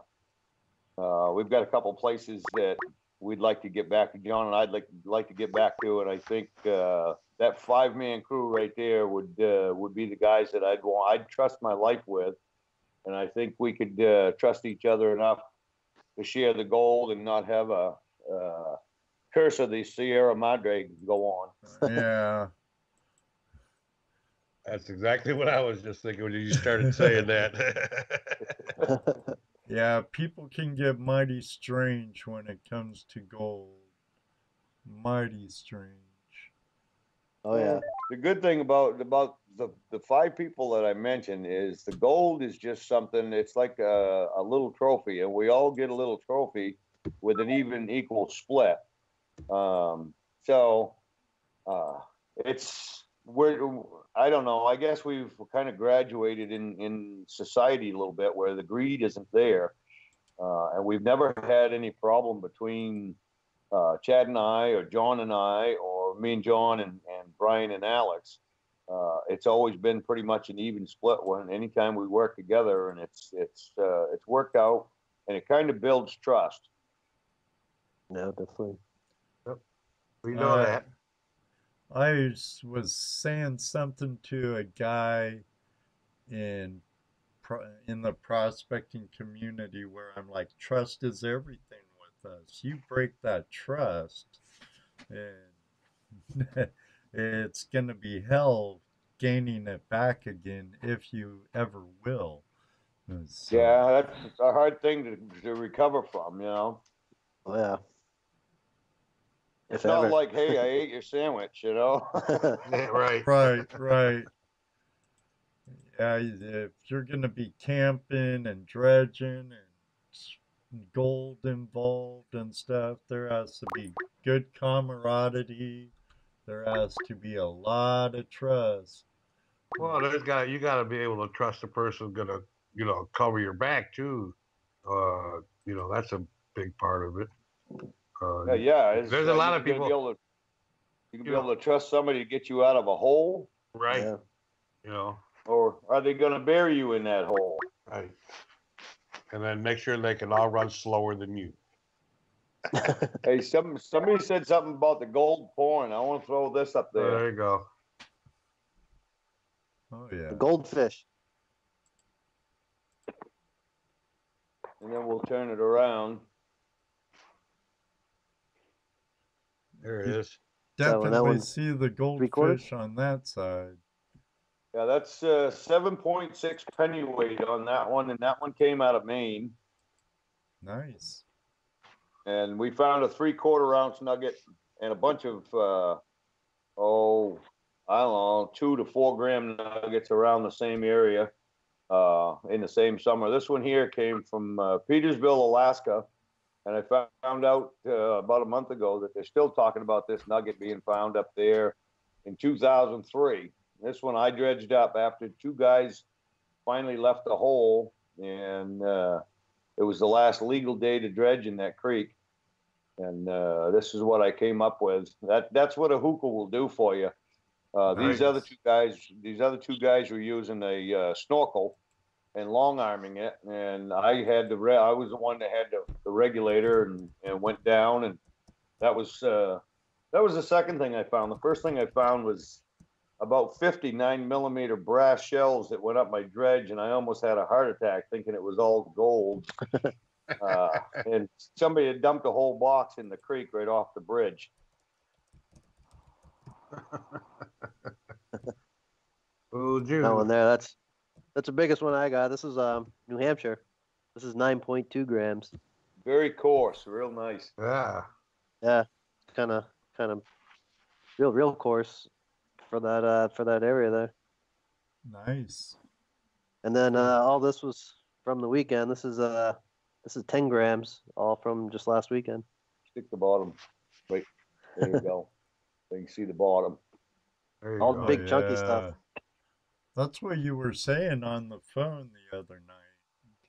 We've got a couple places that we'd like to get back to. John and I'd like to get back to, and I think that 5-man crew right there would be the guys that I'd trust my life with, and I think we could trust each other enough to share the gold and not have a curse of the Sierra Madre go on. Yeah. That's exactly what I was just thinking when you started saying that. Yeah, people can get mighty strange when it comes to gold. Mighty strange. Oh yeah. The good thing about the 5 people that I mentioned is the gold is just something. It's like a little trophy, and we all get a little trophy with an even equal split. I don't know. I guess we've kind of graduated in society a little bit where the greed isn't there, and we've never had any problem between Chad and I, or John and I, or me and John and Bryan and Alex. It's always been pretty much an even split when anytime we work together, and it's worked out, and it kind of builds trust. No, definitely. We know that. I was saying something to a guy in the prospecting community where I'm like, trust is everything with us. You break that trust, and it's going to be hell gaining it back again if you ever will. So, Yeah, that's a hard thing to recover from, you know. Oh yeah. It's If not ever. like, hey, I ate your sandwich, you know. Yeah, right. right. Yeah, if you're going to be camping and dredging and gold involved and stuff, there has to be good camaraderie. There has to be a lot of trust. Well, you got to be able to trust the person gonna, cover your back too. That's a big part of it. Yeah, there's a lot of people. You can be able to trust somebody to get you out of a hole, Right? Yeah. Or are they going to bury you in that hole? Right. And then make sure they can all run slower than you. Hey, somebody said something about the gold porn. I want to throw this up there. There you go. Oh yeah. The goldfish. And then we'll turn it around. There it is. Definitely see the goldfish on that side. Yeah, that's 7.6 pennyweight on that one, and that one came out of Maine. Nice. And we found a 3/4 ounce nugget and a bunch of I don't know, 2 to 4 gram nuggets around the same area in the same summer. This one here came from Petersville, Alaska, and I found out about a month ago that they're still talking about this nugget being found up there in 2003. This one I dredged up after 2 guys finally left the hole, and it was the last legal day to dredge in that creek. And this is what I came up with. That's what a hookah will do for you. Nice. These other two guys were using a snorkel and long arming it, and I was the one that had the regulator and went down, and that was the second thing I found. The first thing I found was about 59 millimeter brass shells that went up my dredge, and I almost had a heart attack thinking it was all gold. And somebody had dumped a whole box in the creek right off the bridge. Oh, June. That one there, that's the biggest one I got. This is New Hampshire. This is 9.2 grams. Very coarse, real nice. Yeah. Yeah, kind of real coarse for that area there. Nice. And then all this was from the weekend. This is 10 grams, all from just last weekend. Stick the bottom. Wait, there you go. So you can see the bottom. There you All go. big chunky stuff. That's what you were saying on the phone the other night.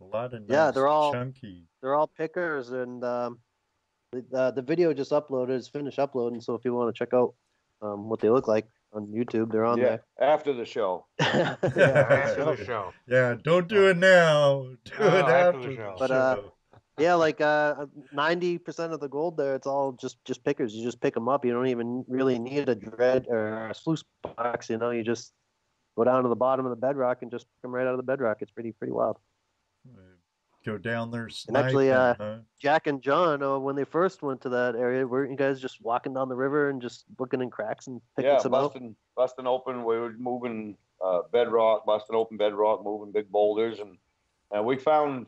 A lot of Yeah, nice they're all chunky. they're all pickers, and the video just uploaded. It's finished uploading. So if you want to check out what they look like on YouTube, they're on Yeah, after the show. there. After the show. Yeah, don't do it now. Do No, it after after the the show. But, show. Yeah, like 90% of the gold there, it's all just pickers. You just pick them up. You don't even really need a dredge or a sluice box. You know, you just go down to the bottom of the bedrock and just pick them right out of the bedrock. It's pretty wild. Go down there And sniping, actually, huh? Jack and John, when they first went to that area, weren't you guys just walking down the river and just looking in cracks and picking some out? busting open. We were moving bedrock, busting open bedrock, moving big boulders, and we found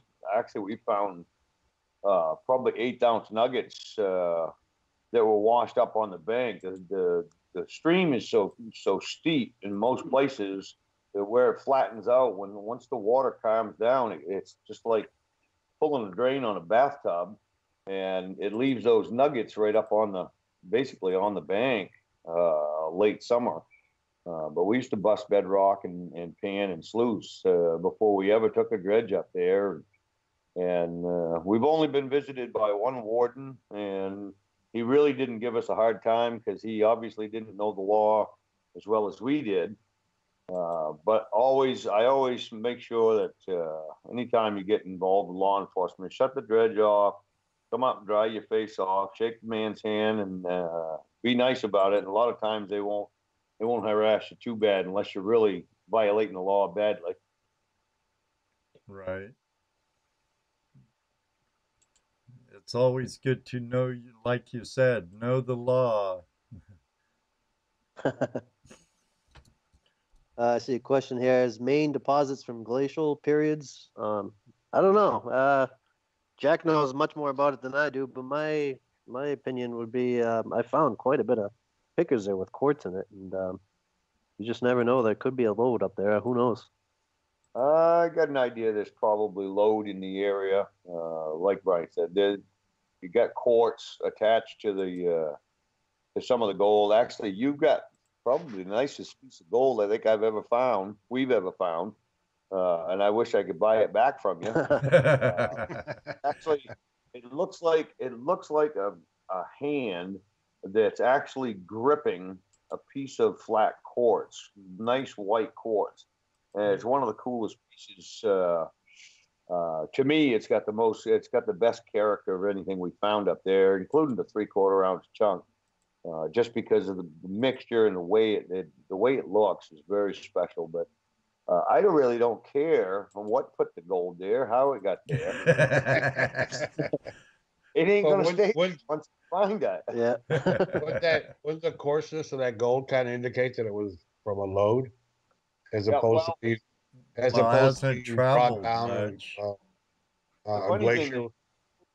probably 8-ounce nuggets that were washed up on the bank. The stream is so steep in most places that where it flattens out, once the water calms down, it's just like pulling a drain on a bathtub, and it leaves those nuggets right up basically on the bank late summer. But we used to bust bedrock and pan and sluice before we ever took a dredge up there. And we've only been visited by one warden, and he really didn't give us a hard time because he obviously didn't know the law as well as we did. But I always make sure that anytime you get involved with law enforcement, shut the dredge off, come up and dry your face off, shake the man's hand, and be nice about it. And a lot of times they won't harass you too bad unless you're really violating the law badly. Right. It's always good to know, like you said, know the law. I see a question here. Is Maine deposits from glacial periods? I don't know. Jack knows much more about it than I do, but my opinion would be I found quite a bit of pickers there with quartz in it, and you just never know. There could be a lode up there. Who knows? I got an idea there's probably lode in the area. Like Bryan said, you got quartz attached to some of the gold. Actually, you've got probably the nicest piece of gold I think we've ever found. And I wish I could buy it back from you. Actually, it looks like a hand that's actually gripping a piece of flat quartz, nice white quartz. And it's one of the coolest pieces. To me, it's got the best character of anything we found up there, including the 3/4 ounce chunk. Just because of the mixture and the way it looks is very special. But I really don't care what put the gold there, how it got there. It ain't gonna stay once you find that. Yeah. Wouldn't the coarseness of that gold kind of indicate that it was from a lode, as opposed to being brought down much. The funny glacier? thing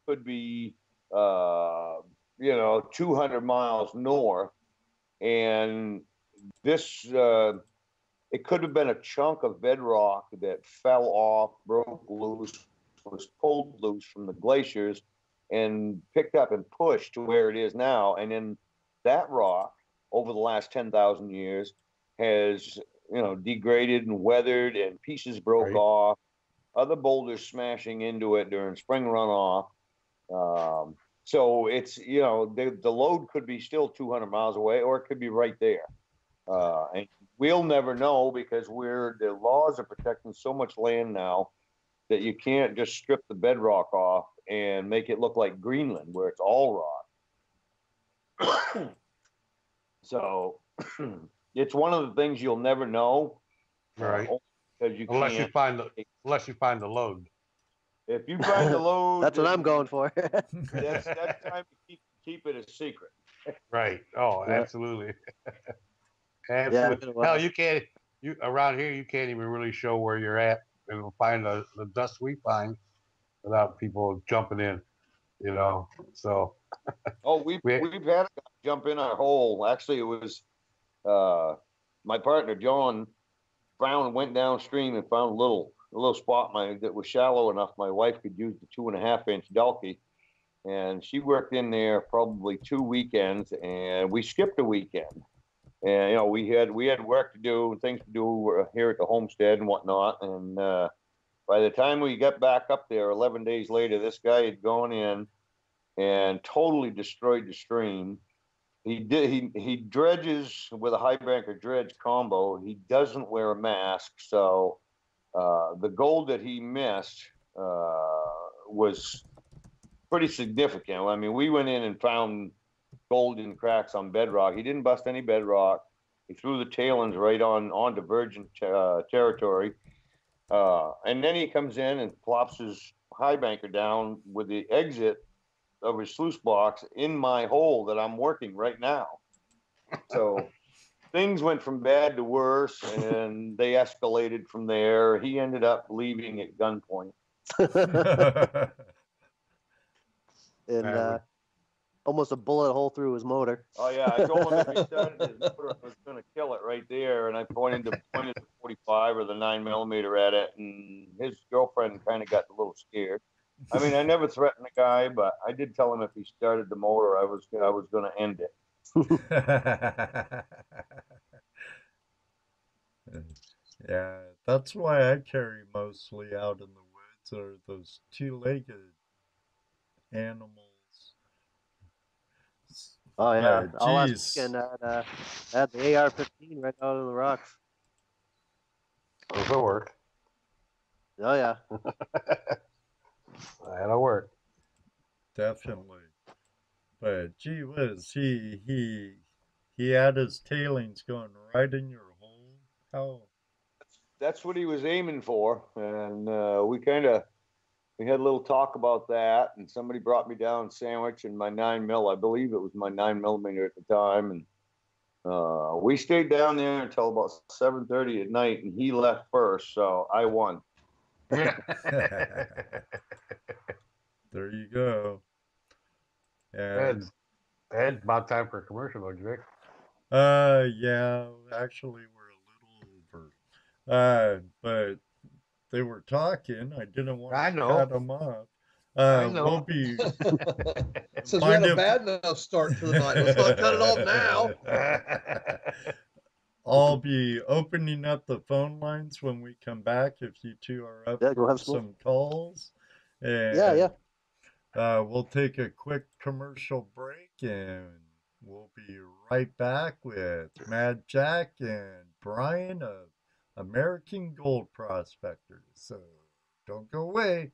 could be 200 miles north, and this it could have been a chunk of bedrock that fell off, broke loose, was pulled loose from the glaciers and picked up and pushed to where it is now. And then that rock over the last 10,000 years has degraded and weathered, and pieces broke off, other boulders smashing into it during spring runoff. So it's, the load could be still 200 miles away, or it could be right there. And we'll never know because the laws are protecting so much land now that you can't just strip the bedrock off and make it look like Greenland where it's all rock. So it's one of the things you'll never know. Right. Unless you find the load. If you find the load, That's what I'm going for. that's time to keep it a secret. Right. Oh, Yeah. absolutely. Absolutely. Yeah, Hell, around here you can't even really show where you're at and find the dust we find without people jumping in. So. Oh, we've had a guy jump in our hole. Actually, it was my partner John went downstream and found a little spot that was shallow enough my wife could use the 2.5-inch Delkey, and she worked in there probably 2 weekends, and we skipped a weekend. And, you know, we had work to do and things to do here at the homestead and whatnot. And by the time we got back up there 11 days later, this guy had gone in and totally destroyed the stream. He dredges with a high banker dredge combo. He doesn't wear a mask. So the gold that he missed was pretty significant. I mean, we went in and found gold in cracks on bedrock. He didn't bust any bedrock. He threw the tailings right onto virgin territory. And then he comes in and plops his high banker down with the exit of his sluice box in my hole that I'm working right now. So things went from bad to worse, and they escalated from there. He ended up leaving at gunpoint. And almost a bullet hole through his motor. Oh yeah, I told him if he started his motor, I was going to kill it right there. And I pointed the 45 or the 9mm at it, and his girlfriend kind of got a little scared. I mean, I never threatened the guy, but I did tell him if he started the motor, I was going to end it. Yeah, that's why I carry mostly out in the woods are those two-legged animals. Oh yeah, all last Geez. weekend I had the AR-15 right out of the rocks. That'll work. Oh yeah. That'll work. Definitely. But gee whiz, he had his tailings going right in your hole. How? That's what he was aiming for, and we had a little talk about that. And somebody brought me down a sandwich and my 9mm. I believe it was my 9mm at the time, and we stayed down there until about 7:30 at night, and he left first, so I won. There you go. And It's about time for a commercial, don't you think? yeah, actually we're a little over. But they were talking. I didn't want I to know. cut them off. I know. We'll be Since we had a bad enough start to the night, let's not cut it off now. I'll be opening up the phone lines when we come back if you two are up Yeah, go for have some calls. And Yeah. we'll take a quick commercial break and we'll be right back with Mad Jack and Bryan of American Gold Prospectors. So don't go away.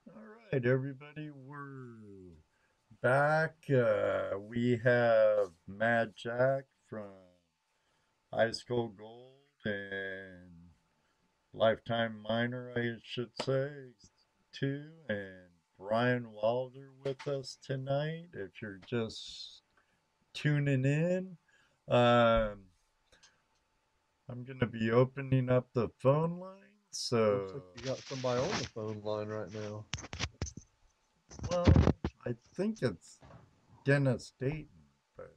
All right, everybody, we're back. We have Mad Jack from Ice Cold Gold and Lifetime Miner, I should say, too, and Bryan Wilder with us tonight. If you're just tuning in, I'm going to be opening up the phone line. So Looks like you got somebody on the phone line right now. well, I think it's Dennis Dayton, but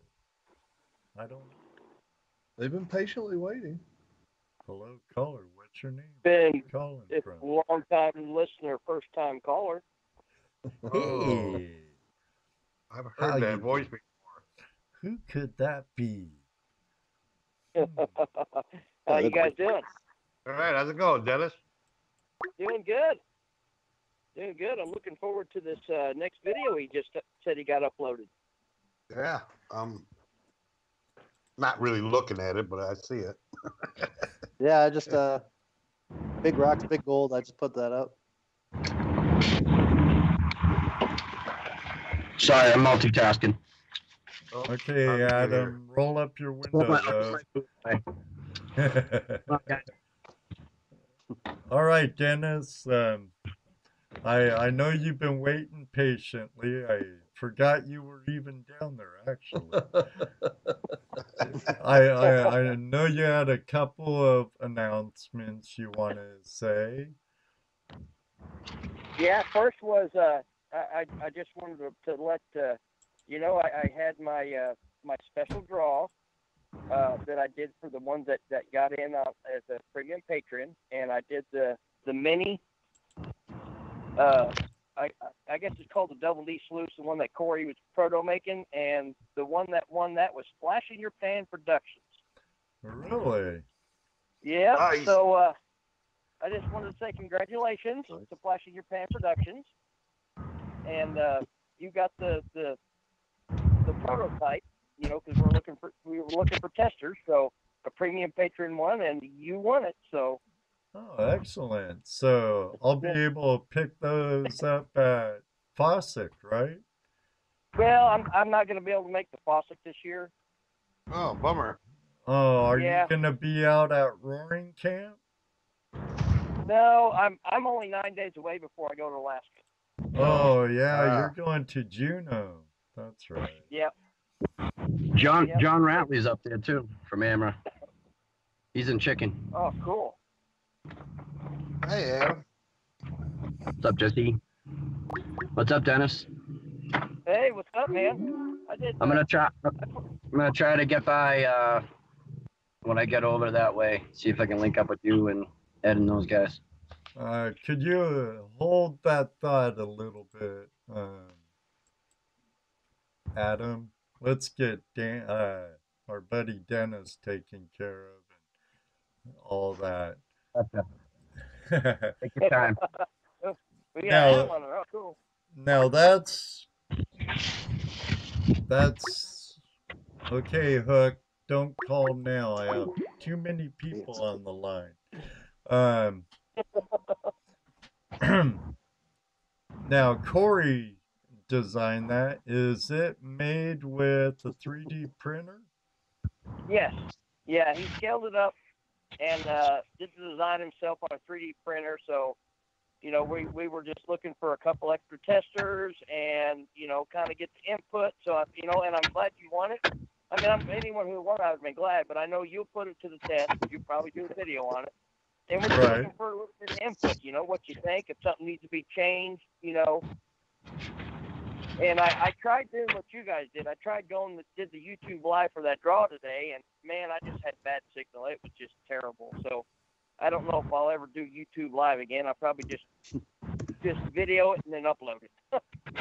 I don't know. They've been patiently waiting. Hello, caller. What's your name? Ben, Where you calling it's from? a long time listener, first time caller. Hey, I've How heard you that voice doing? before. who could that be? How you guys doing? All right, how's it going, Dennis? Doing good. Doing good. I'm looking forward to this next video he just said he got uploaded. Yeah, I'm not really looking at it, but I see it. Yeah, I just big rocks, big gold. I just put that up. Sorry, I'm multitasking. Okay, Adam, roll up your window, though. All right, Dennis. I know you've been waiting patiently. I forgot you were even down there, actually. I know you had a couple of announcements you want to say. Yeah, first was I just wanted to let you know I had my my special draw that I did for the ones that got in as a premium patron, and I did the mini. I guess it's called the Double D Sluice, the one that Corey was proto making, and the one that won that was Flash in Your Pan Productions. Really? Yeah. Nice. So I just wanted to say congratulations to Flash in Your Pan Productions, and you got the prototype. You know, because we were looking for testers, so a premium patron won, and you won it. So. Oh, excellent. So I'll be able to pick those up at Faucet, right? Well, I'm not going to be able to make the Faucet this year. Oh, bummer. Oh, are Yeah. you gonna be out at Roaring Camp? No, I'm only 9 days away before I go to Alaska. Oh yeah, you're going to Juneau. That's right. Yep. John Ratley's up there too from AMRA. He's in Chicken. Oh, cool. Hey, Adam. What's up, Jesse? What's up, Dennis? Hey, what's up, man? I'm gonna try to get by when I get over that way. See if I can link up with you and Ed and those guys. Could you hold that thought a little bit, Adam? Let's get our buddy Dennis taken care of and all that. Take your time. We got that one. Oh, cool. Now that's okay, Hook. Don't call now. I have too many people on the line. Now Corey designed that. Is it made with a 3D printer? Yes. Yeah, he scaled it up and did the design himself on a 3D printer. So, you know, we were just looking for a couple extra testers and, you know, kind of get the input. So, you know, and I'm glad you won it. I mean, anyone who won, I would be glad, but I know you'll put it to the test. You probably do a video on it. And we're just looking for a little bit of input, you know, what you think, if something needs to be changed, you know. And I tried doing what you guys did. I tried did the YouTube live for that draw today, and man, I just had bad signal. It was just terrible. So I don't know if I'll ever do YouTube live again. I'll probably just video it and then upload it.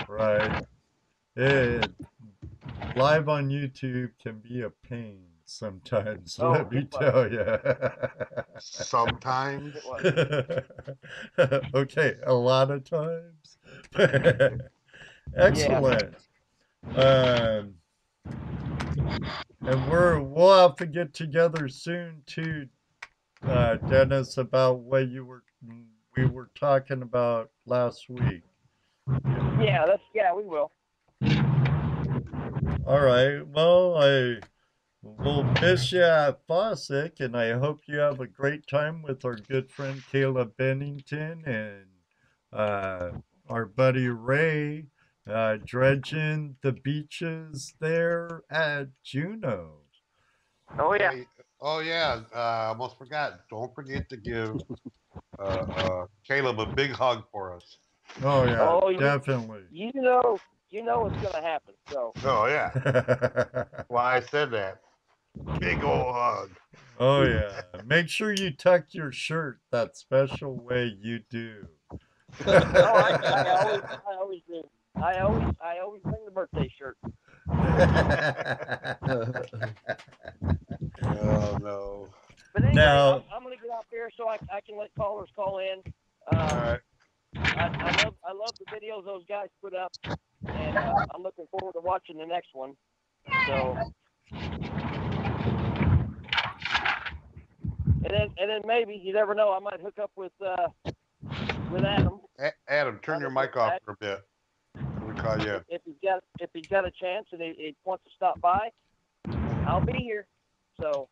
Right. Live on YouTube can be a pain sometimes, let me tell you. Sometimes. Okay, a lot of times. Excellent. Yeah. And we'll have to get together soon too, Dennis, about what we were talking about last week. Yeah, we will. All right. Well, I will miss you at Faucet, and I hope you have a great time with our good friend Caleb Bennington and our buddy Ray dredging the beaches there at Juneau. Oh, yeah. Oh, yeah. Almost forgot. Don't forget to give Caleb a big hug for us. Oh, yeah, Oh, definitely. You know what's going to happen. So. Oh, yeah. Why I said that. Big old hug. Oh, yeah. Make sure you tuck your shirt that special way you do. I always do. I always bring the birthday shirt. Oh, no. But anyway, Now, I'm going to get out there so I can let callers call in. All right. I love the videos those guys put up, and I'm looking forward to watching the next one. So, and then maybe, you never know, I might hook up with Adam. Adam, turn your mic off for a bit. Oh, yeah. if he's got a chance and he wants to stop by, I'll be here. So.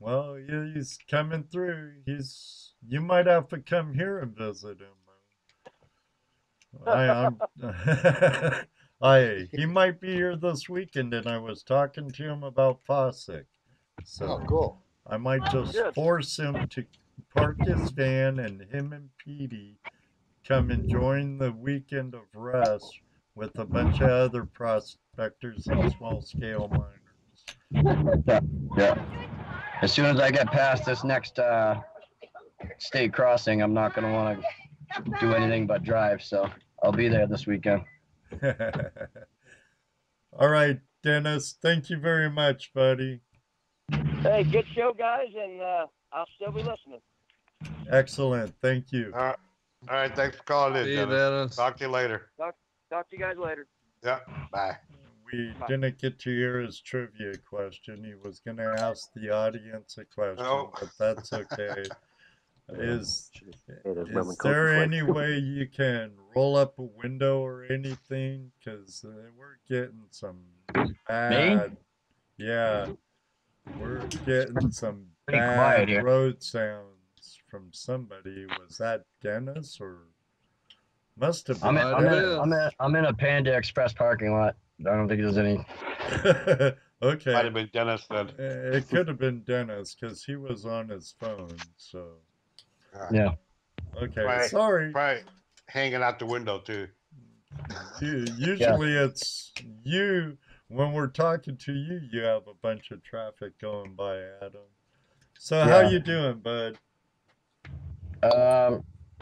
Well, he's coming through. You might have to come here and visit him. He might be here this weekend, and I was talking to him about Fossick. So Oh, cool. I might just force him to park his van and him and Petey come and join the weekend of rest with a bunch of other prospectors and small scale miners. Yeah. As soon as I get past this next state crossing, I'm not going to want to do anything but drive. So I'll be there this weekend. All right, Dennis. Thank you very much, buddy. Hey, good show, guys, and I'll still be listening. Excellent. Thank you. All right. Thanks for calling in, See you, Dennis. Dennis. Talk to you later. Talk to you guys later. Yeah. Bye. We didn't get to hear his trivia question. He was going to ask the audience a question, but that's okay. Is there any way you can roll up a window or anything? Because we're getting some bad. Yeah, we're getting some bad road sounds from somebody. Was that Dennis or must have been? I'm in a Panda Express parking lot. I don't think there's any. Okay. Might have been Dennis then. It could have been Dennis because he was on his phone. So. Yeah. Okay. Sorry. Probably hanging out the window too. Usually it's you. When we're talking to you, you have a bunch of traffic going by, Adam. So how you doing, bud?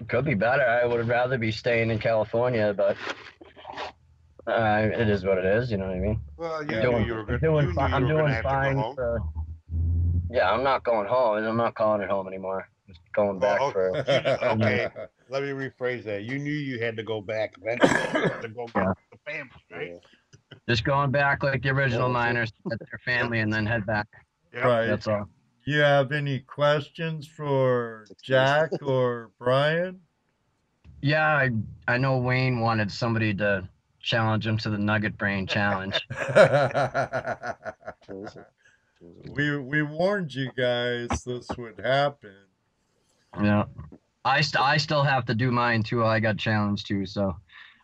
Could be better. I would rather be staying in California, but it is what it is. You know what I mean? Well, I'm doing fine. Yeah, I'm not going home, and I'm not calling it home anymore. Just going back for. Okay, let me rephrase that. You knew you had to go back eventually to go back to the family, right? Just going back like the original miners, get their family, and then head back. Yep. Right. That's all. You have any questions for Jack or Bryan? Yeah, I know Wayne wanted somebody to challenge him to the Nugget Brain Challenge. We warned you guys this would happen. Yeah, I still have to do mine too. I got challenged too, so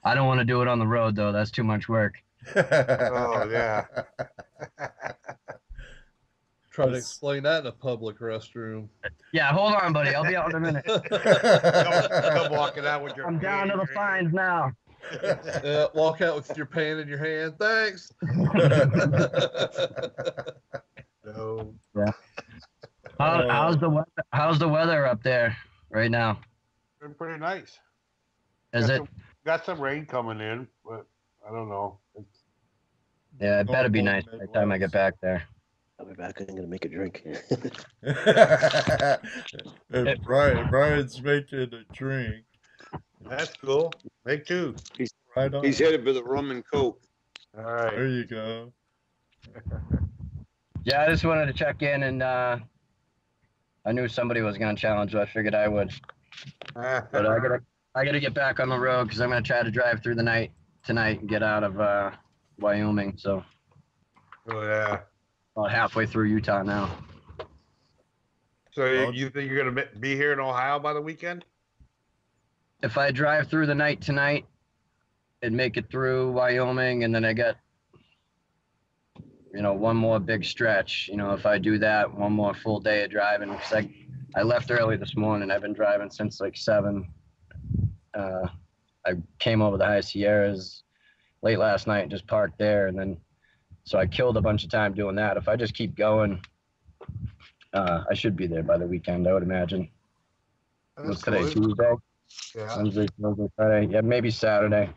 I don't want to do it on the road though. That's too much work. Oh yeah. Try to explain that in a public restroom. Yeah, hold on, buddy. I'll be out in a minute. Come walking out with your. I'm down to the fines now. Walk out with your pan in your hand. Thanks. No. Yeah. How's the weather up there right now? Been pretty nice. Got some rain coming in, but I don't know. Yeah, it better be nice by the time I get back there. I'll be back. I'm gonna make a drink. Brian's making a drink. That's cool. Make two. He's headed for the rum and coke. All right. There you go. Yeah, I just wanted to check in, and I knew somebody was gonna challenge, so I figured I would. But I gotta get back on the road because I'm gonna try to drive through the night tonight and get out of Wyoming. So. Oh yeah. About halfway through Utah now. So you think you're gonna be here in Ohio by the weekend? If I drive through the night tonight and make it through Wyoming, and then I get, one more big stretch. If I do that, one more full day of driving. Because I left early this morning. I've been driving since like 7. I came over the High Sierras late last night and just parked there, and then so I killed a bunch of time doing that. If I just keep going, I should be there by the weekend, I would imagine. What's today, Tuesday? Yeah. Wednesday, Thursday, Friday. Yeah, maybe Saturday.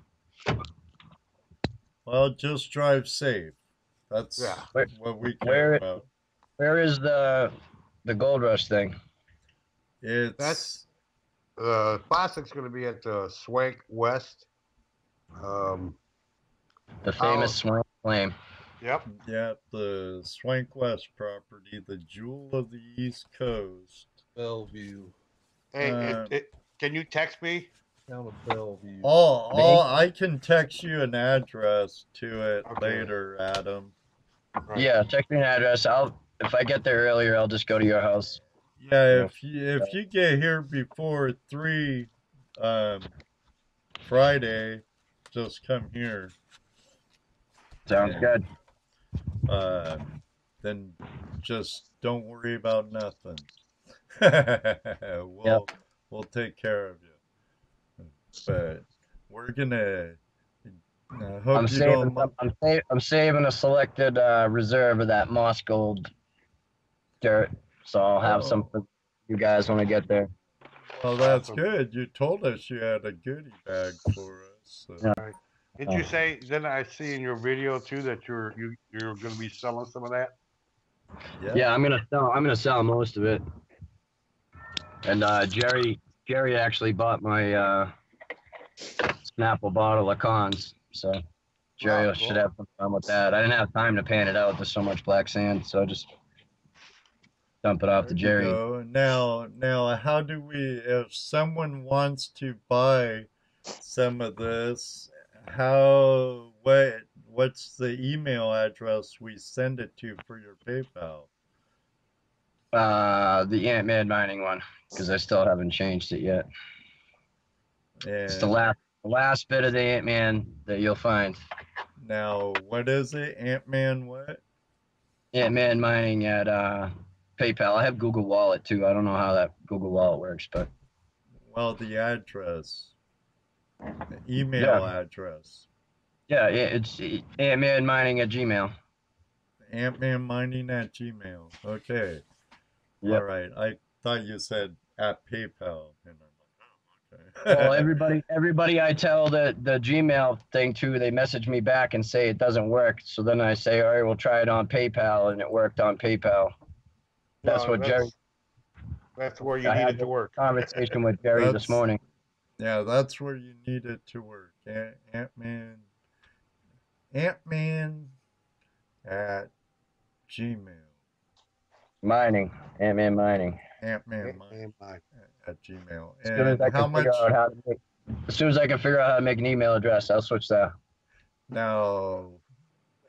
Well, just drive safe. That's what we care about. Where is the Gold Rush thing? That's Classic's going to be at the Swank West. The famous Swank Flame. Yep. Yeah, the Swank West property, the jewel of the East Coast. Bellevue. Hey, can you text me Town of Bellevue. I can text you an address to it later, Adam. Right. Yeah, text me an address. If I get there earlier, I'll just go to your house. Yeah, if you get here before 3 Friday, just come here. Sounds good. Then just don't worry about nothing. We'll take care of you. But we're gonna. I hope I'm saving a selected reserve of that moss gold dirt, so I'll have some for you guys when I get there. Well, that's good. You told us you had a goodie bag for us. So. Yeah. Right. Did you say? Then I see in your video too that you're going to be selling some of that. Yeah, I'm gonna sell most of it. And Jerry actually bought my Snapple bottle of cons, so Jerry should have some fun with that. I didn't have time to pan it out. There's so much black sand, so I just dump it off to Jerry. Now, how do we? If someone wants to buy some of this, what's the email address we send it to for your PayPal? The Ant-Man mining one, because I still haven't changed it yet. It's the last bit of the Ant-Man that you'll find. Now, what is it? Ant-Man what? Ant-Man mining at PayPal. I have Google Wallet too. I don't know how that Google Wallet works, but. Well, the address. The email address. Yeah, it's Ant-Man mining at Gmail. Ant-Man mining at Gmail. Okay. Yep. All right. I thought you said at PayPal. And I'm like, oh, okay. Well, everybody I tell the Gmail thing to, they message me back and say it doesn't work. So then I say, all right, we'll try it on PayPal, and it worked on PayPal. That's Jerry. That's where you needed to work. Conversation with Jerry this morning. Yeah, that's where you need it to work. Ant-Man at Gmail. Mining. Ant-Man mining. Ant-Man mining at Gmail. As soon as I can figure out how to make an email address, I'll switch that. Now,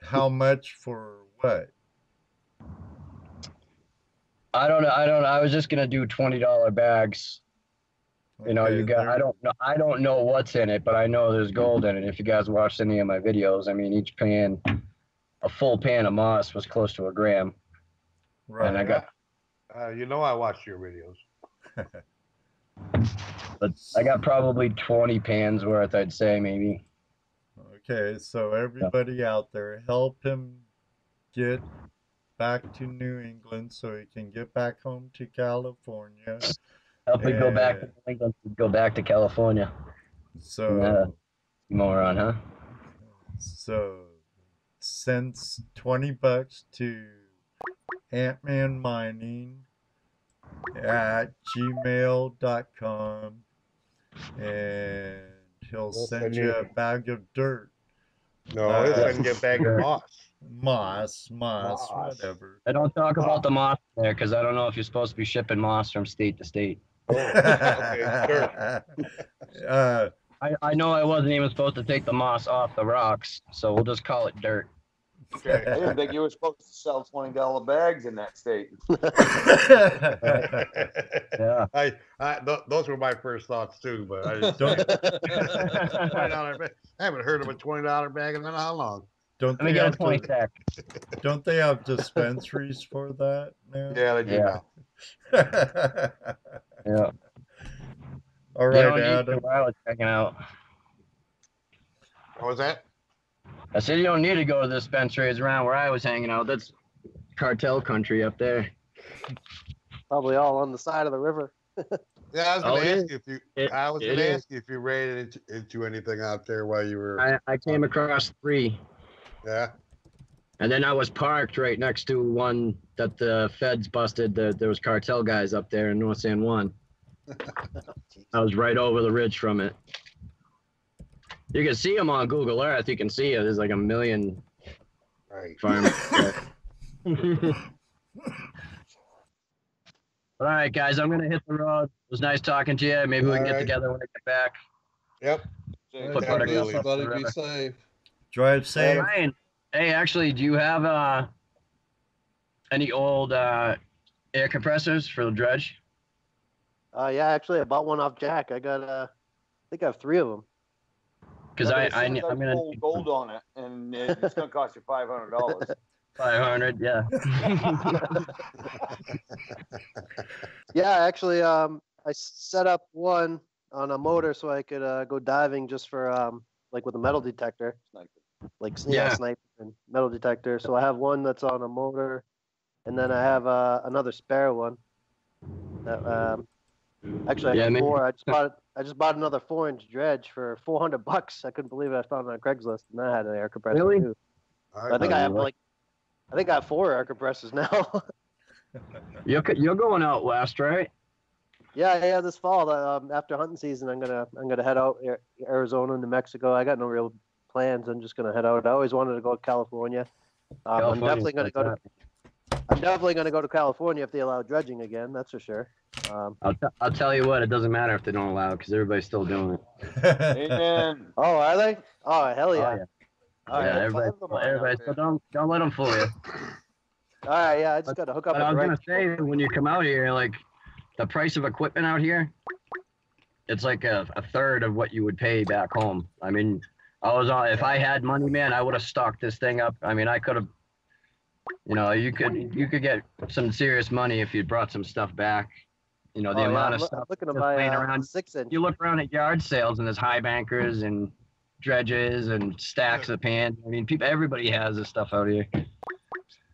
how much for what? I don't know. I was just gonna do $20 bags. You know, I don't know what's in it, but I know there's gold in it. If you guys watched any of my videos, I mean, each pan, a full pan of moss was close to a gram. Right. And I got. I watched your videos. But I got probably 20 pans worth, I'd say, maybe. Okay, so everybody out there, help him get back to New England so he can get back home to California. Help me go back to New England, go back to California. So, moron, huh? So, send $20 to Ant-Man Mining at gmail.com, and he'll send you a bag of dirt. No, he'll send you a bag of moss. Moss, whatever. I don't talk about the moss there because I don't know if you're supposed to be shipping moss from state to state. Oh, okay, sure. I know I wasn't even supposed to take the moss off the rocks, so we'll just call it dirt. Okay. I didn't think you were supposed to sell $20 bags in that state. Yeah. Those were my first thoughts too, but I just don't. I haven't heard of a $20 bag in how long. Let me get a 20 stack. Don't they have dispensaries for that now? Yeah, they do now. Yeah. All right, Adam. I was checking out. What was that? I said you don't need to go to the dispensaries around where I was hanging out. That's cartel country up there. Probably all on the side of the river. Yeah, I was going to ask you if you ran into anything out there while you were. I came across 3. Yeah. And then I was parked right next to one that the feds busted. There was cartel guys up there in North San Juan. I was right over the ridge from it. You can see them on Google Earth. You can see it. There's like a million farms. All right, guys, I'm going to hit the road. It was nice talking to you. Maybe we can get together when I get back. Yep. Safe. Hey, Put God buttercup bless you, up buddy. the Be river. safe. Drive safe. Bryan, hey, actually, do you have any old air compressors for the dredge? Yeah, actually, I bought one off Jack. I think I have 3 of them. Because Yeah, I but as soon as I'm gonna pull need gold on it, and it's gonna cost you $500. 500. Yeah. Yeah, actually, I set up one on a motor so I could go diving just for like with a metal detector, like Yeah. sniper and metal detector. So I have one that's on a motor, and then I have another spare one. That actually I Yeah, have maybe- 4. I just bought another 4-inch dredge for $400. I couldn't believe it. I found it on Craigslist, and that had an air compressor Really? too. I think I have I think I have 4 air compressors now. You're going out west, right? Yeah, this fall, after hunting season, I'm gonna head out Arizona, New Mexico. I got no real plans. I'm just gonna head out. I always wanted to go to California. I'm definitely gonna go to. I'm definitely gonna go to California if they allow dredging again. That's for sure. I'll tell you what, it doesn't matter if they don't allow it because everybody's still doing it. Amen. Oh, are they? Oh, hell yeah! Oh, yeah. All right, Yeah, everybody. So don't let them fool you. all right, yeah. I just got to hook up. But I with was the gonna right say, when you come out here, like the price of equipment out here, it's like a third of what you would pay back home. I mean, if I had money, man, I would have stocked this thing up. I mean, I could have, you could get some serious money if you brought some stuff back. The amount of stuff looking to just buy laying a around. 6-inch. You look around at yard sales and there's high bankers and dredges and stacks of pans. I mean, everybody has this stuff out here.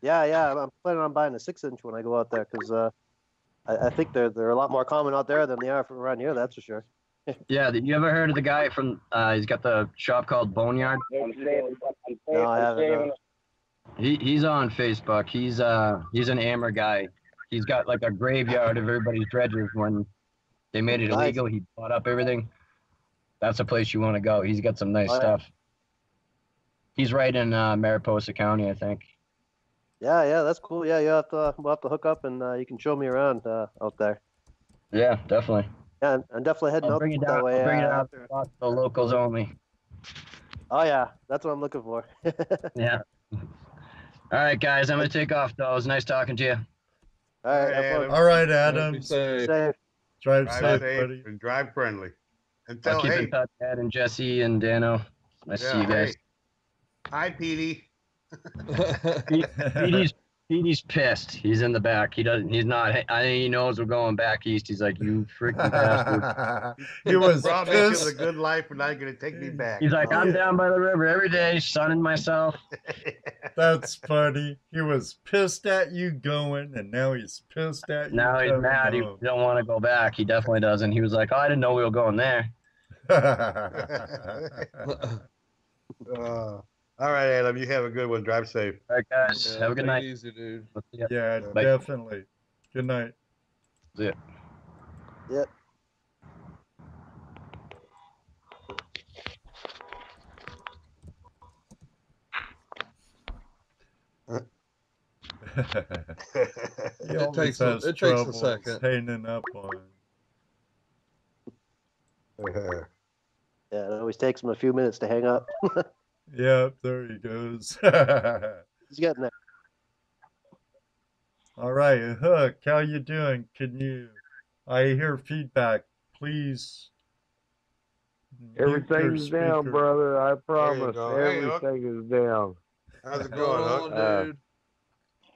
Yeah. I'm planning on buying a 6-inch when I go out there because I think they're a lot more common out there than they are from around here. That's for sure. Yeah, you ever heard of the guy from? He's got the shop called Boneyard. No, I haven't. No. He's on Facebook. He's an Amber guy. He's got like a graveyard of everybody's dredgers. When they made it Nice. illegal, he bought up everything. That's a place you want to go. He's got some nice stuff. He's right in Mariposa County, I think. Yeah, that's cool. Yeah, we'll have to hook up and you can show me around out there. Yeah, definitely. Yeah, I'm definitely heading I'll up bring it that down. way. I'll bring it out After. to the locals only. Oh yeah, that's what I'm looking for. Yeah. All right, guys, I'm gonna take off though. It was nice talking to you. All right, have fun. All right, Be Adam. safe. Safe. Drive Drive safe, safe buddy. and drive friendly. And I'll tell, keep hey, in touch, Ed and Jesse and Dano. Nice to see you guys. hey, hi, Petey. Petey's pissed. He's in the back. He's not. I think he knows we're going back east. He's like, you freaking bastard. He was Brought me to the pissed. good life, and now you're gonna take me back. He's like, I'm down by the river every day, sunning myself. That's funny. He was pissed at you going, and now he's pissed at you. Now he's coming mad. He home. don't want to go back. He definitely doesn't. He was like, oh, I didn't know we were going there. All right, Adam. You have a good one. Drive safe. All right, guys. Yeah, have a good take night. it easy, dude. We'll see ya. Yeah, Bye. definitely. Good night. See ya. Yep. He always takes has a troubles second. hanging up on. Yeah, it always takes him a few minutes to hang up. Yeah, there he goes. He's getting there. All right, Hook, how you doing? I hear feedback. Please. mute your Everything's down, speaker. brother. I promise. go. Hey, Hook. Everything is down. How's it What's going, going Hook? on, dude?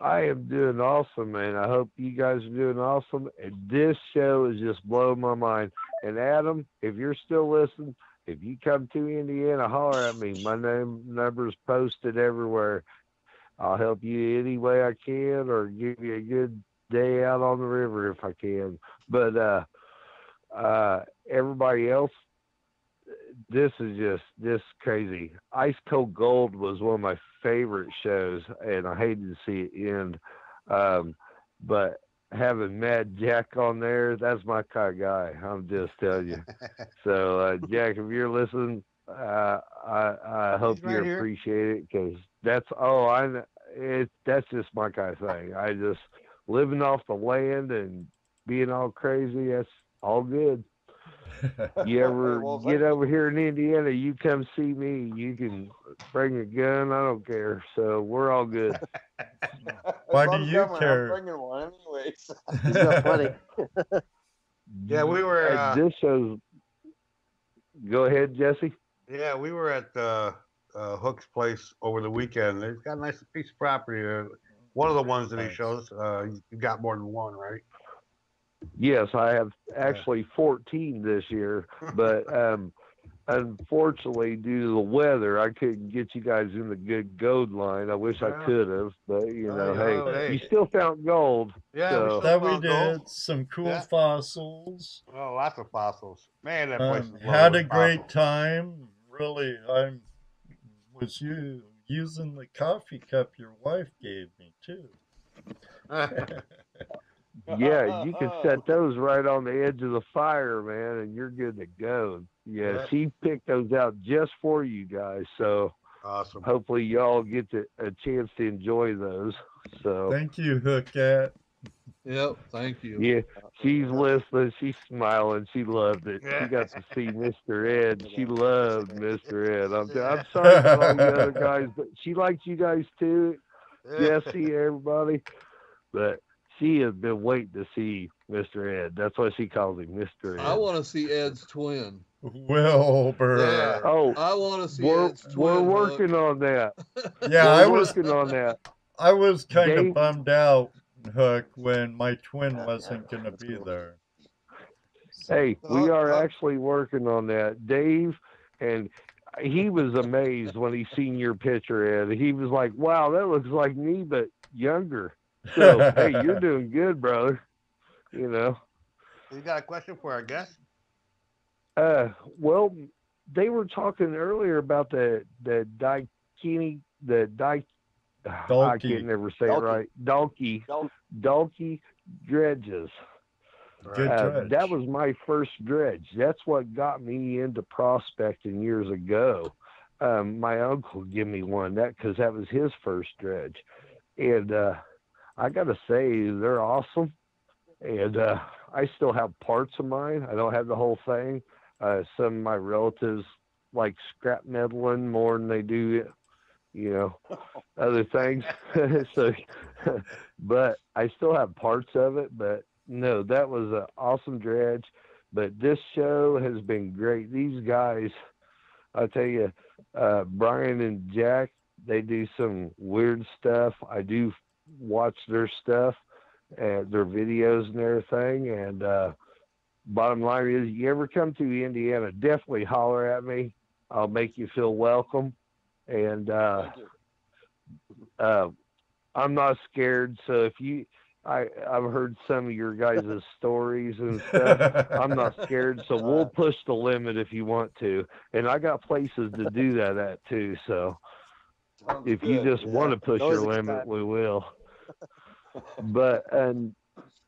I am doing awesome, man. I hope you guys are doing awesome. And this show is just blowing my mind. And Adam, if you're still listening, if you come to Indiana, holler at me. My number's posted everywhere. I'll help you any way I can, or give you a good day out on the river if I can. But everybody else, this is just crazy. Ice Cold Gold was one of my favorite shows, and I hated to see it end. But having Mad Jack on there, that's my kind of guy. I'm just telling you. So, Jack, if you're listening, I hope right you here. appreciate it, because that's just my kind of thing. I just living off the land and being all crazy. That's all good. You ever Well, get over here in Indiana, you come see me. You can bring a gun. I don't care. So we're all good. Why If do I'm you coming, care? I'm bringing one anyways. He's got plenty. Yeah, we were. At this show's. Go ahead, Jesse. Yeah, we were at Hook's place over the weekend. He's got a nice piece of property. One of the ones that he Nice. shows, you got more than one, right? Yes, I have actually 14 this year, but unfortunately, due to the weather, I couldn't get you guys in the good gold line. I wish I Yeah. could have, but Hey. you still found gold. Yeah, So- we still That we found gold. did. Some cool Yeah. fossils. Oh, lots of fossils. Man, that place is loaded Had a with great fossils. time. Really, I was using the coffee cup your wife gave me too. Yeah, you can set those right on the edge of the fire, man, and you're good to go. Yeah, Yeah. she picked those out just for you guys. So Awesome. hopefully y'all get a chance to enjoy those. So Thank you, Hookette. Yep. Thank you. yeah, she's listening. She's smiling. She loved it. She got to see Mr. Ed. She loved Mr. Ed. I'm sorry about all the other guys, but she likes you guys too, Jesse, everybody. But she has been waiting to see Mr. Ed. That's why she calls him Mr. Ed. I want to see Ed's twin. Wilbur. Yeah. Oh, I want to see Ed's twin. we're Hook. working on that. Yeah, We're working on that. I was kind Dave- of bummed out, Hook, when my twin wasn't going to be there. Hey, we Hook, are Hook. actually working on that. Dave, and he was amazed when he seen your picture, Ed. He was like, wow, that looks like me, but younger. So, hey, you're doing good, brother. You know. You got a question for our guest? Well, they were talking earlier about the Daikini, I can't never say it right. Donkey dredges. Good dredge. That was my first dredge. That's what got me into prospecting years ago. My uncle gave me one because that was his first dredge, and I got to say they're awesome. And I still have parts of mine. I don't have the whole thing. Some of my relatives like scrap metaling more than they do, other things. So, but I still have parts of it. But no, that was an awesome dredge. But this show has been great. These guys, I'll tell you, Bryan and Jack, they do some weird stuff. I do watch their stuff and their videos and everything. And bottom line is, you ever come to Indiana, definitely holler at me. I'll make you feel welcome. And I'm not scared. So if I've heard some of your guys' stories and stuff. I'm not scared. So we'll push the limit if you want to. And I got places to do that at too. So if you just want to push your limit, we will. But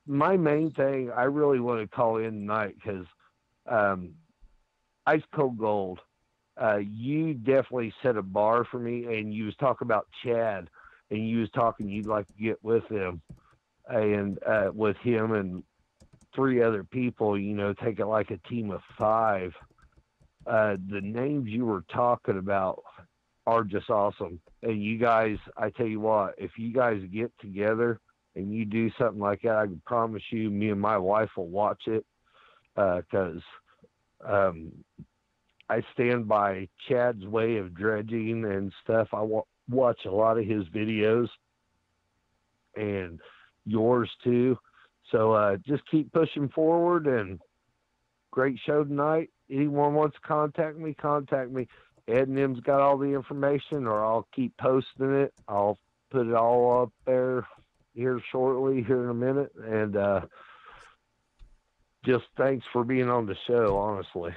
my main thing, I really want to call in tonight because Ice Cold Gold, you definitely set a bar for me. And you was talking about Chad, and you was talking you'd like to get with him, and with him and 3 other people, take it like a team of 5. The names you were talking about are just awesome. And you guys, I tell you what, if you guys get together and you do something like that, I can promise you, me and my wife will watch it, because I stand by Chad's way of dredging and stuff. I watch a lot of his videos and yours too. So just keep pushing forward, and great show tonight. Anyone wants to contact me, contact me. Ed and him's got all the information, or I'll keep posting it. I'll put it all up there here shortly, here in a minute. And just thanks for being on the show, honestly.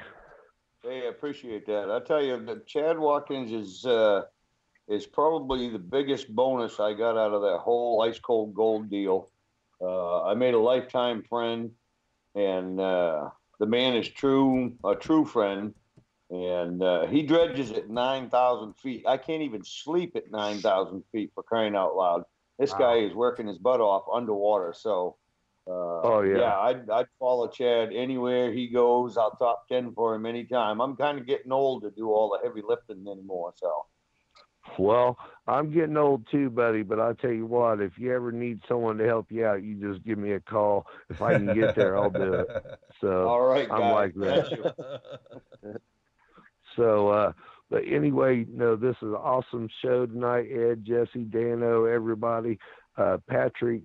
Hey, I appreciate that. I tell you, that Chad Watkins is probably the biggest bonus I got out of that whole Ice Cold Gold deal. I made a lifetime friend, and the man is a true friend. And he dredges at 9,000 feet. I can't even sleep at 9,000 feet, for crying out loud. This guy is working his butt off underwater. So Oh, yeah. Yeah, I'd follow Chad anywhere he goes. I'll top 10 for him anytime. I'm kind of getting old to do all the heavy lifting anymore, so. Well, I'm getting old too, buddy, but I tell you what, if you ever need someone to help you out, you just give me a call. If I can get there, I'll do it. So All right, I'm guys. like that. Thank you. So, but anyway, no, this is an awesome show tonight. Ed, Jesse, Dano, everybody, Patrick,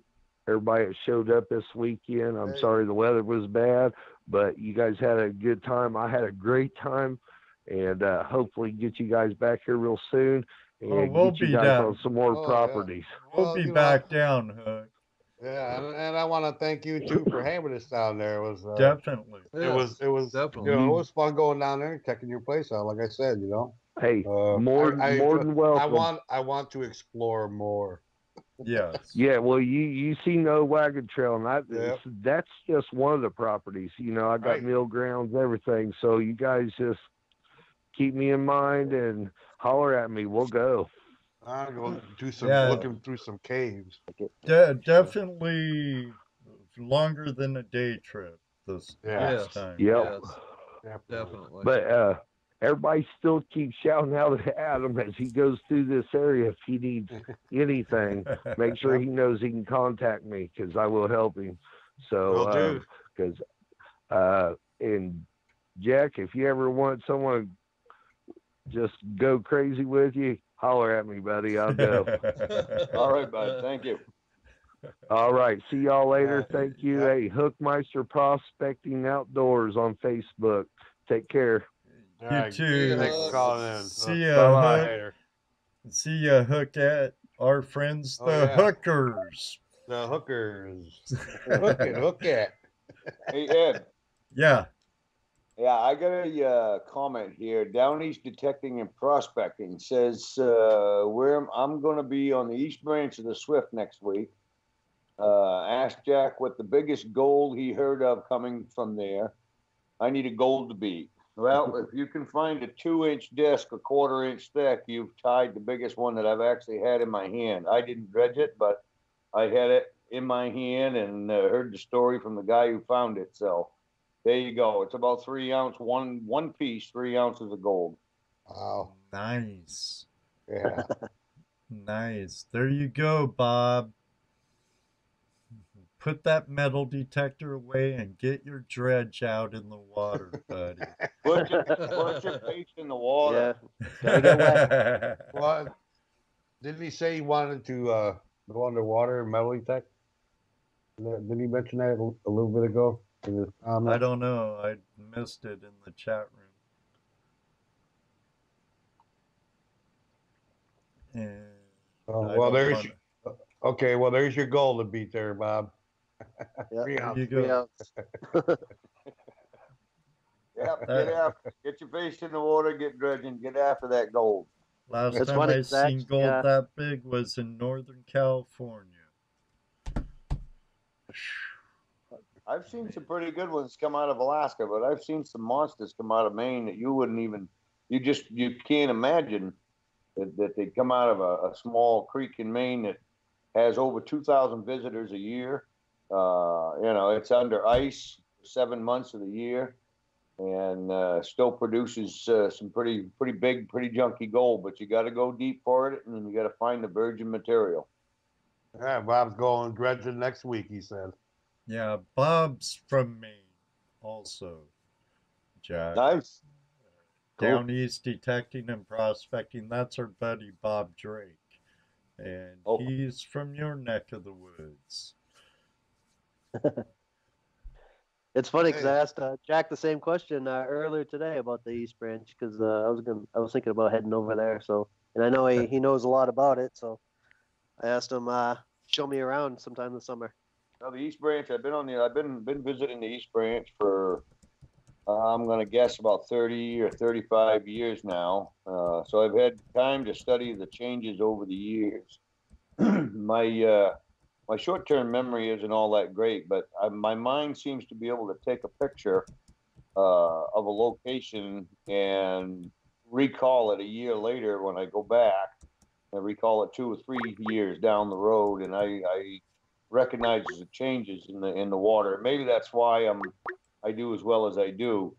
everybody that showed up this weekend. I'm sorry the weather was bad, but you guys had a good time. I had a great time, and hopefully get you guys back here real soon and we'll get you be guys down. on some more Oh, yeah. properties. We'll be back down, Hook. Yeah, and I want to thank you too for having us down there. It was Definitely. it was definitely. you know, it was fun going down there and checking your place out. Like I said, you know. Hey, more than welcome. I want to explore more. Yes. Yeah, well, you see no Wagon Trail, and that's just one of the properties. You know, I got Right. mill grounds, everything. So you guys just keep me in mind and holler at me. We'll go. I'm going to do some Yeah. looking through some caves. Definitely longer than a day trip this Yes. time. Yep. Yes, definitely. But everybody still keeps shouting out at Adam as he goes through this area. If he needs anything, make sure he knows he can contact me because I will help him. Will So, do. and Jack, if you ever want someone just go crazy with you, holler at me, buddy. I'll go. All right, bud. Thank you. All right. See y'all later. Yeah. Thank you. Yeah. Hey, Hookmeister Prospecting Outdoors on Facebook. Take care. All You right. too. Thanks for calling in. See Bye-bye. ya, Hook. See ya, Hook at our friends, the Oh, yeah. Hookers. The hookers. Hook it. Hey, Ed. Yeah. Yeah, I got a comment here. Down East Detecting and Prospecting says where I'm going to be on the East Branch of the Swift next week. Asked Jack what the biggest gold he heard of coming from there. I need a gold to beat. Well, if you can find a 2-inch disc, a 1/4-inch thick, you've tied the biggest one that I've actually had in my hand. I didn't dredge it, but I had it in my hand and heard the story from the guy who found it. So there you go. It's about 3 ounce, one piece, 3 ounces of gold. Wow. Nice. Yeah. Nice. There you go, Bob. Put that metal detector away and get your dredge out in the water, buddy. Put your face in the water. Yeah. Gotta get wet. Well, didn't he say he wanted to go underwater and metal detect? Did he mention that a little bit ago? In his comment? I don't know. I missed it in the chat room. And Oh, I well, don't there's wanna- okay. Well, there's your goal to beat there, Bob. Yeah. 3 There ounce. you 3 go. ounce. Yep, get your face in the water, get dredging, get after that gold. Last It's time funny, I Zach, seen gold yeah. that big was in Northern California. I've seen some pretty good ones come out of Alaska, but I've seen some monsters come out of Maine that you wouldn't even, you can't imagine that they come out of a small creek in Maine that has over 2,000 visitors a year. You know, it's under ice 7 months of the year, and still produces some pretty big, pretty junky gold. But you got to go deep for it, and then you got to find the virgin material. Yeah, Bob's going dredging next week. He said. Yeah, Bob's from Maine also, Jack. Nice. Down East Detecting and Prospecting, that's our buddy Bob Drake. And he's from your neck of the woods. It's funny because I asked Jack the same question earlier today about the East Branch because I was thinking about heading over there. So, and I know he knows a lot about it. So, I asked him show me around sometime this summer. Now the East Branch, I've been visiting the East Branch for I'm gonna guess about 30 or 35 years now. So I've had time to study the changes over the years. My short-term memory isn't all that great, but my mind seems to be able to take a picture of a location and recall it a year later when I go back and recall it 2 or 3 years down the road, and I recognizes the changes in the water. Maybe that's why I do as well as I do.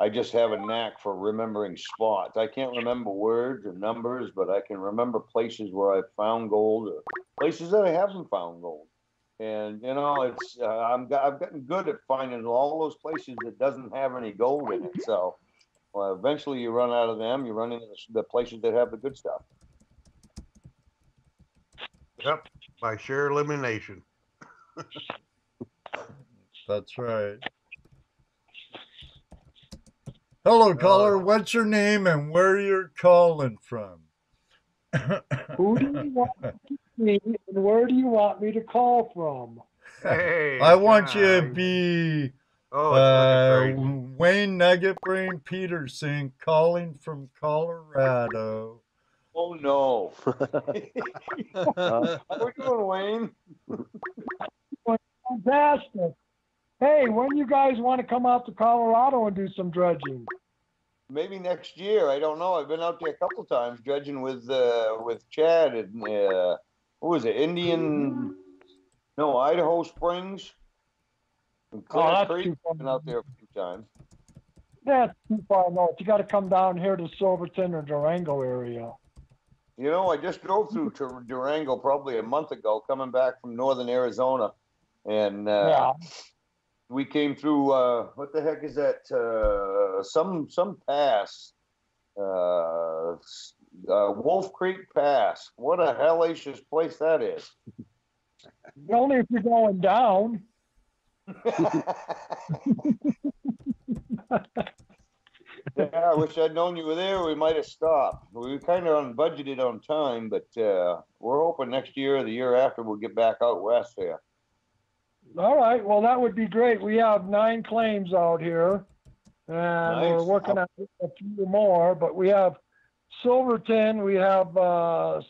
I just have a knack for remembering spots. I can't remember words or numbers, but I can remember places where I've found gold or places that I haven't found gold. And you know, it's I've gotten good at finding all those places that doesn't have any gold in it. So eventually you run out of them. You run into the places that have the good stuff. Yep, by sheer elimination. That's right. Hello, caller. What's your name and where you're calling from? Who do you want me and where do you want me to call from? Hey, I want you to John. be Oh, it's looking great. Wayne Nugget Brain Peterson calling from Colorado. Oh no! How we doing, Wayne? Fantastic. Hey, when you guys want to come out to Colorado and do some dredging? Maybe next year. I don't know. I've been out there a couple times dredging with Chad and what was it? Idaho Springs. And Klint that's Creek. too far. Been out there a few times. That's too far north. You got to come down here to Silverton or Durango area. You know, I just drove through to Durango probably a month ago, coming back from northern Arizona, and we came through. What the heck is that? Some pass, Wolf Creek Pass. What a hellacious place that is. Only if you're going down. Yeah, I wish I'd known you were there. We might have stopped. We were kind of unbudgeted on time, but we're hoping next year or the year after we'll get back out west there. All right. Well, that would be great. We have 9 claims out here, and we're working on a few more. But we have Silverton. We have, I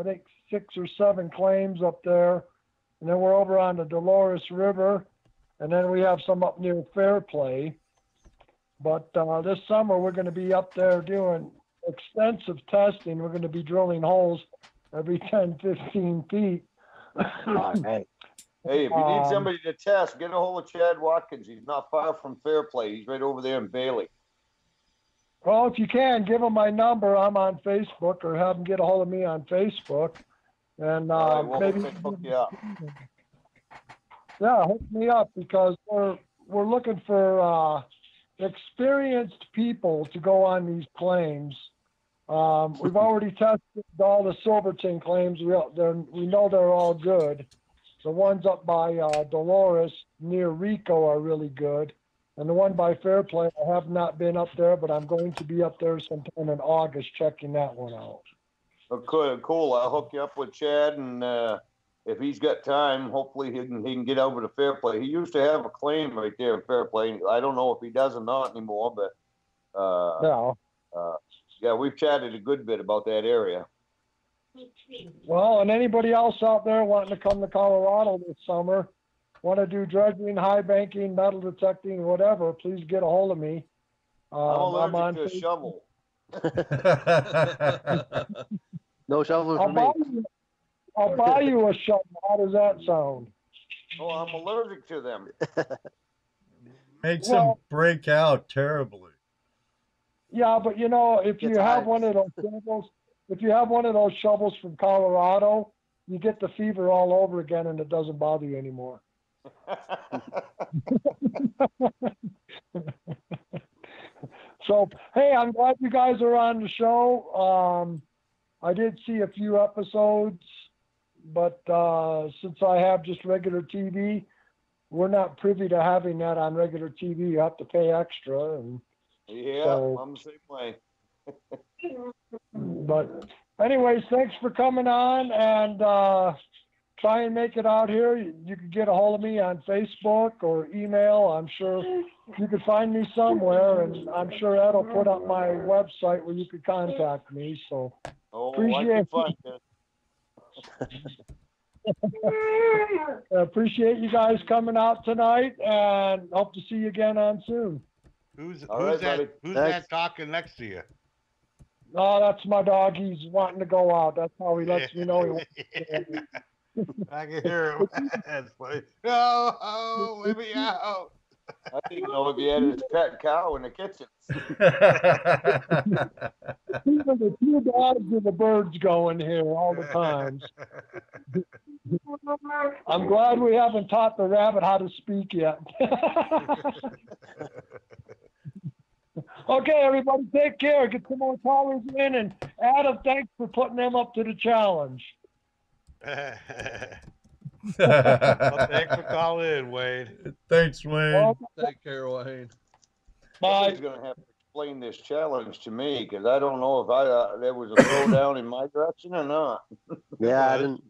think, 6 or 7 claims up there, and then we're over on the Dolores River, and then we have some up near Fairplay. But this summer, we're going to be up there doing extensive testing. We're going to be drilling holes every 10, 15 feet. Hey, if you need somebody to test, get a hold of Chad Watkins. He's not far from Fairplay. He's right over there in Bailey. Well, if you can, give him my number. I'm on Facebook, or have him get a hold of me on Facebook. And maybe hook you up. Yeah, hook me up, because we're looking for experienced people to go on these claims. We've already tested all the Silverton claims. We know they're all good. The ones up by Dolores near Rico are really good. And the one by Fairplay, I have not been up there, but I'm going to be up there sometime in August checking that one out. Okay, cool. I'll hook you up with Chad, and if he's got time, hopefully he can get over to Fairplay. He used to have a claim right there in Fairplay. I don't know if he does or not anymore, but yeah, we've chatted a good bit about that area. Well, and anybody else out there wanting to come to Colorado this summer, want to do dredging, high banking, metal detecting, whatever, please get a hold of me. I'm allergic to a shovel. No shovels for me. I'll buy you a shovel. How does that sound? Oh, I'm allergic to them. Makes them break out terribly. Yeah, but you know, if you have one of those shovels from Colorado, you get the fever all over again, and it doesn't bother you anymore. So, hey, I'm glad you guys are on the show. I did see a few episodes, but since I have just regular TV, we're not privy to having that on regular TV. You have to pay extra. And yeah, so, I'm the same way. But anyways, thanks for coming on, and try and make it out here. You can get a hold of me on Facebook or email. I'm sure you could find me somewhere, and I'm sure Ed will put up my website where you could contact me. So appreciate appreciate you guys coming out tonight, and hope to see you again on soon. Who's that talking next to you? Oh, that's my dog. He's wanting to go out. That's how he lets me know he wants to go out. I can hear him. That's funny. No, oh, let me out. I didn't know if he had his pet cow in the kitchen. Even the two dogs and the birds going here all the time. I'm glad we haven't taught the rabbit how to speak yet. Okay, everybody, take care. Get some more callers in, and Adam, thanks for putting them up to the challenge. Well, thanks for calling in, Wade. Thanks, Wayne. Take care, Wayne. Bye. He's going to have to explain this challenge to me because I don't know if there was a throwdown in my direction or not. Yeah, I didn't.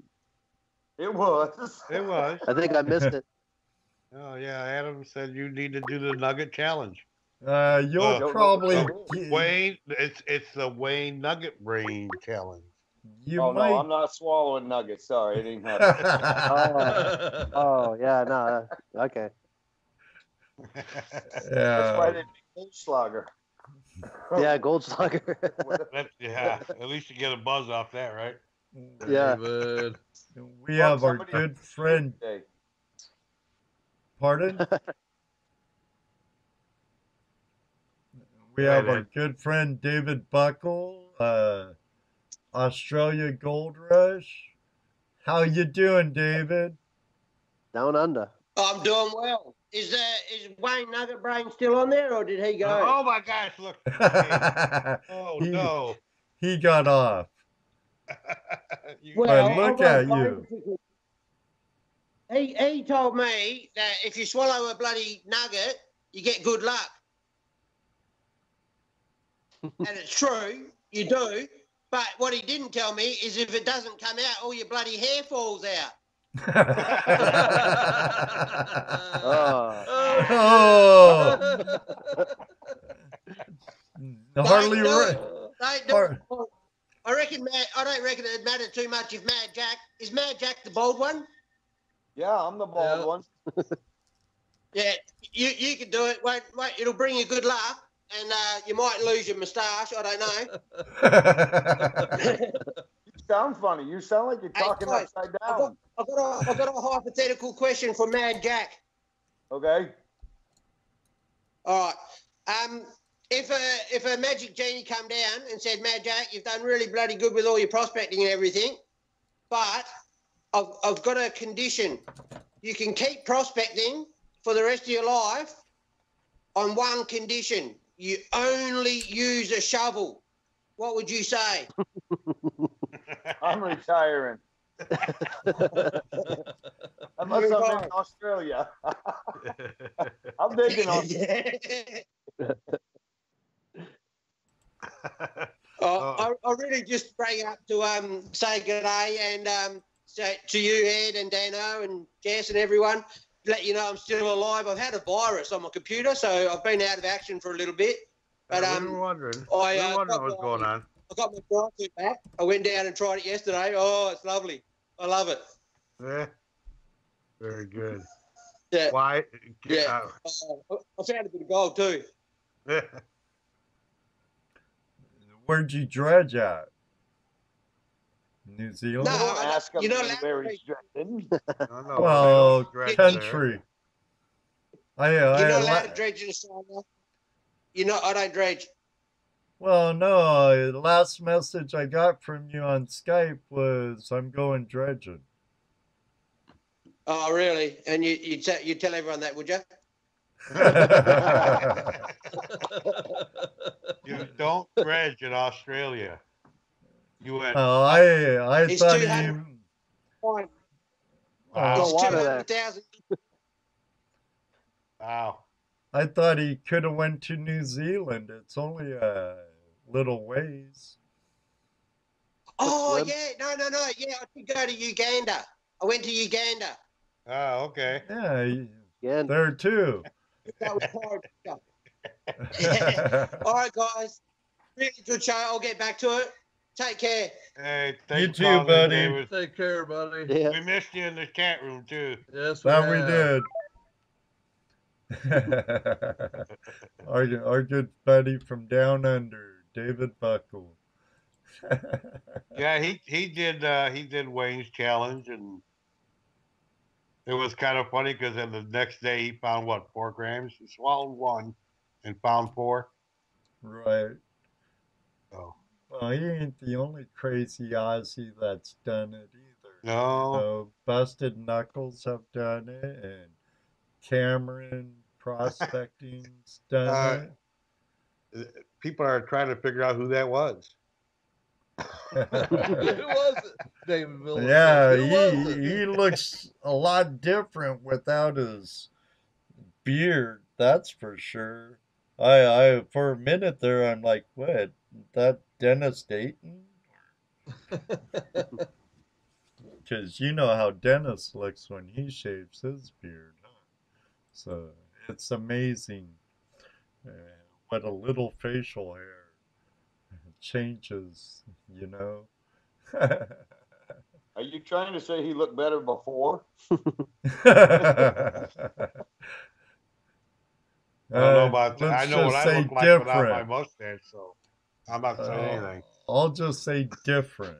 It was. It was. I think I missed it. Oh, yeah. Adam said you need to do the Nugget Challenge. You'll probably Wayne. It's the Wayne Nugget Brain Challenge. You oh might. no, I'm not swallowing nuggets. Sorry, it ain't happening. Oh, yeah, no. Okay. That's why they make Goldschlager. Yeah, Goldschlager. Yeah, at least you get a buzz off that, right? Yeah. David. We have our good friend. Pardon? We have our good friend David Buckle, Australia Gold Rush. How you doing, David? Down under. I'm doing well. Is Wayne Nugget Brain still on there, or did he go? Oh my gosh! Look. Oh no. He got off. Well, but look at you. He told me that if you swallow a bloody nugget, you get good luck. And it's true, you do. But what he didn't tell me is if it doesn't come out, all your bloody hair falls out. Oh. Hardly right. I reckon I don't reckon it'd matter too much if Mad Jack is Mad Jack the bald one. Yeah, I'm the bald one. Yeah, you can do it. Wait, it'll bring you good luck. And you might lose your moustache. I don't know. You sound funny. You sound like you're talking upside down. I've got a hypothetical question for Mad Jack. Okay. All right. If a magic genie come down and said, Mad Jack, you've done really bloody good with all your prospecting and everything, but I've got a condition. You can keep prospecting for the rest of your life on one condition. You only use a shovel. What would you say? I'm retiring. Unless I'm in Australia. I'm digging Australia. I really just bring up to say good day and say to you, Ed and Dano and Jess and everyone. Let you know I'm still alive. I've had a virus on my computer, so I've been out of action for a little bit. But we were wondering. I what's going on. I got my drive back. I went down and tried it yesterday. Oh, it's lovely. I love it. Yeah. Very good. Yeah. Why? Yeah. I found a bit of gold too. Where'd you dredge at? New Zealand? No, ask him you're not where he's dredging. Well, country. You're not allowed to dredge in Australia. I don't dredge. Well, no. The last message I got from you on Skype was, I'm going dredging. Oh, really? And you tell everyone that, would you? You don't dredge in Australia. You went. Oh, I thought you. Wow. It's 200,000. Wow. I thought he could have went to New Zealand. It's only a little ways. Oh, yeah. No. Yeah, I did go to Uganda. I went to Uganda. Oh, okay. Yeah, there too. That was hard stuff. All right, guys. Really good show. I'll get back to it. Take care. Hey, you thanks too, for calling, buddy. David. Take care, buddy. Yeah. We missed you in the chat room too. Yes, That we did. our good buddy from down under, David Buckle. Yeah, he did Wayne's challenge, and It was kind of funny because then the next day he found what, 4 grams? He swallowed 1 and found 4. Right. Oh. Well, he ain't the only crazy Aussie that's done it either. No. You know, Busted Knuckles have done it, and Cameron Prospecting's done People are trying to figure out who that was. Who was it? David Miller. Yeah, Who was it? he looks a lot different without his beard, that's for sure. I for a minute there, I'm like, what? That Dennis Dayton? Because you know how Dennis looks when he shaves his beard. Huh? So it's amazing what a little facial hair changes, you know. Are you trying to say he looked better before? I don't know about that. I Let's know what just I say look like without my different. mustache, so I'm not saying anything. I'll just say different.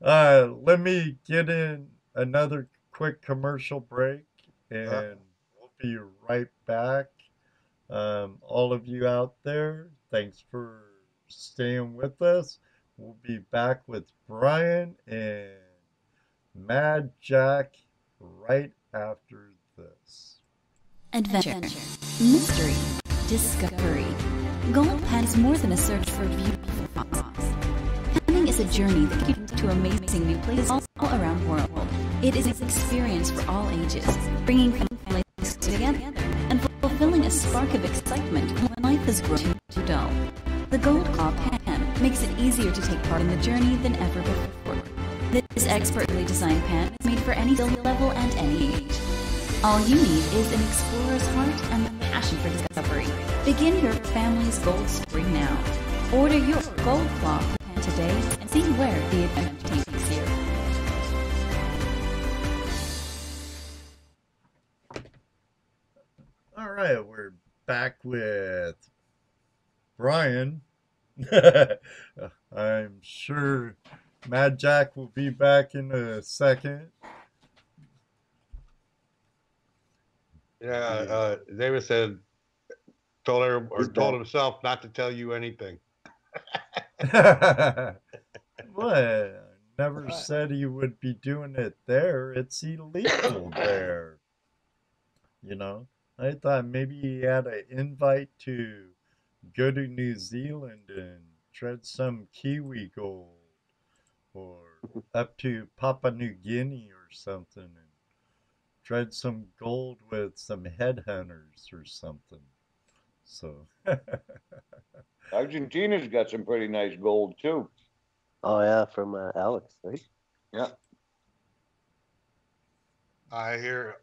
Let me get in another quick commercial break, and we'll be right back. All of you out there, thanks for staying with us. We'll be back with Bryan and Mad Jack right after this. Adventure, mystery, discovery. Gold Pan is more than a search for beautiful rocks. Panning is a journey that leads to amazing new places all around the world. It is an experience for all ages, bringing families together and fulfilling a spark of excitement when life has grown too dull. The Gold Claw Pan makes it easier to take part in the journey than ever before. This expertly designed pan is made for any skill level and any age. All you need is an explorer's heart and the passion for discovery. Begin your family's gold story now. Order your Gold Claw Pan today and see where the adventure takes you. All right, we're back with Bryan. I'm sure Mad Jack will be back in a second. Yeah, David said, told himself not to tell you anything. What? Never said he would be doing it there. It's illegal there. You know, I thought maybe he had an invite to go to New Zealand and trade some Kiwi gold, or up to Papua New Guinea or something, and trade some gold with some headhunters or something. So Argentina's got some pretty nice gold too. Oh yeah, from Alex, right? Yeah. I hear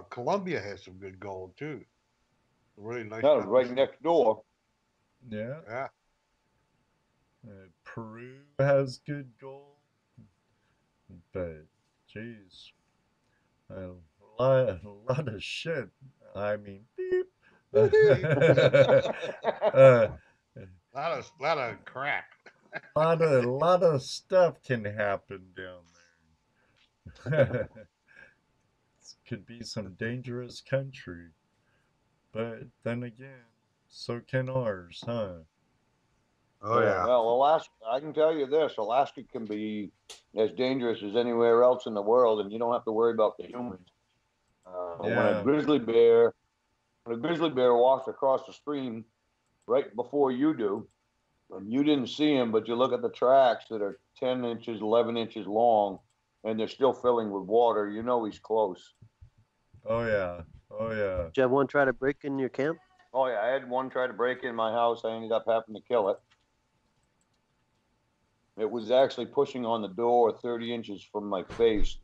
Colombia has some good gold too. Really nice. No, right next door. yeah. Yeah. Peru has good gold, but geez, a lot of shit. I mean, beep. lot of crap. lot of stuff can happen down there. It could be some dangerous country, but then again, so can ours, huh? Oh yeah. Well, Alaska, I can tell you this: Alaska can be as dangerous as anywhere else in the world, and you don't have to worry about the humans. When a grizzly bear walks across the stream right before you do, and you didn't see him, but you look at the tracks that are 10 inches, 11 inches long, and they're still filling with water, you know he's close. Oh yeah. Did you have one try to break in your camp? Oh yeah, I had one try to break in my house. I ended up having to kill it. It was actually pushing on the door 30 inches from my face.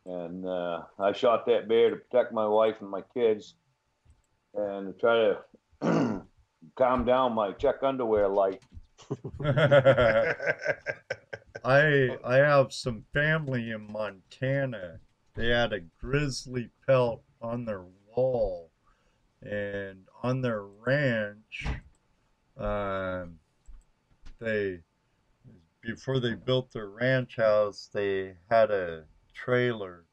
And I shot that bear to protect my wife and my kids and to try to calm down my check underwear light. I have some family in Montana. They had a grizzly pelt on their wall, and on their ranch, they before they built their ranch house, they had a trailer,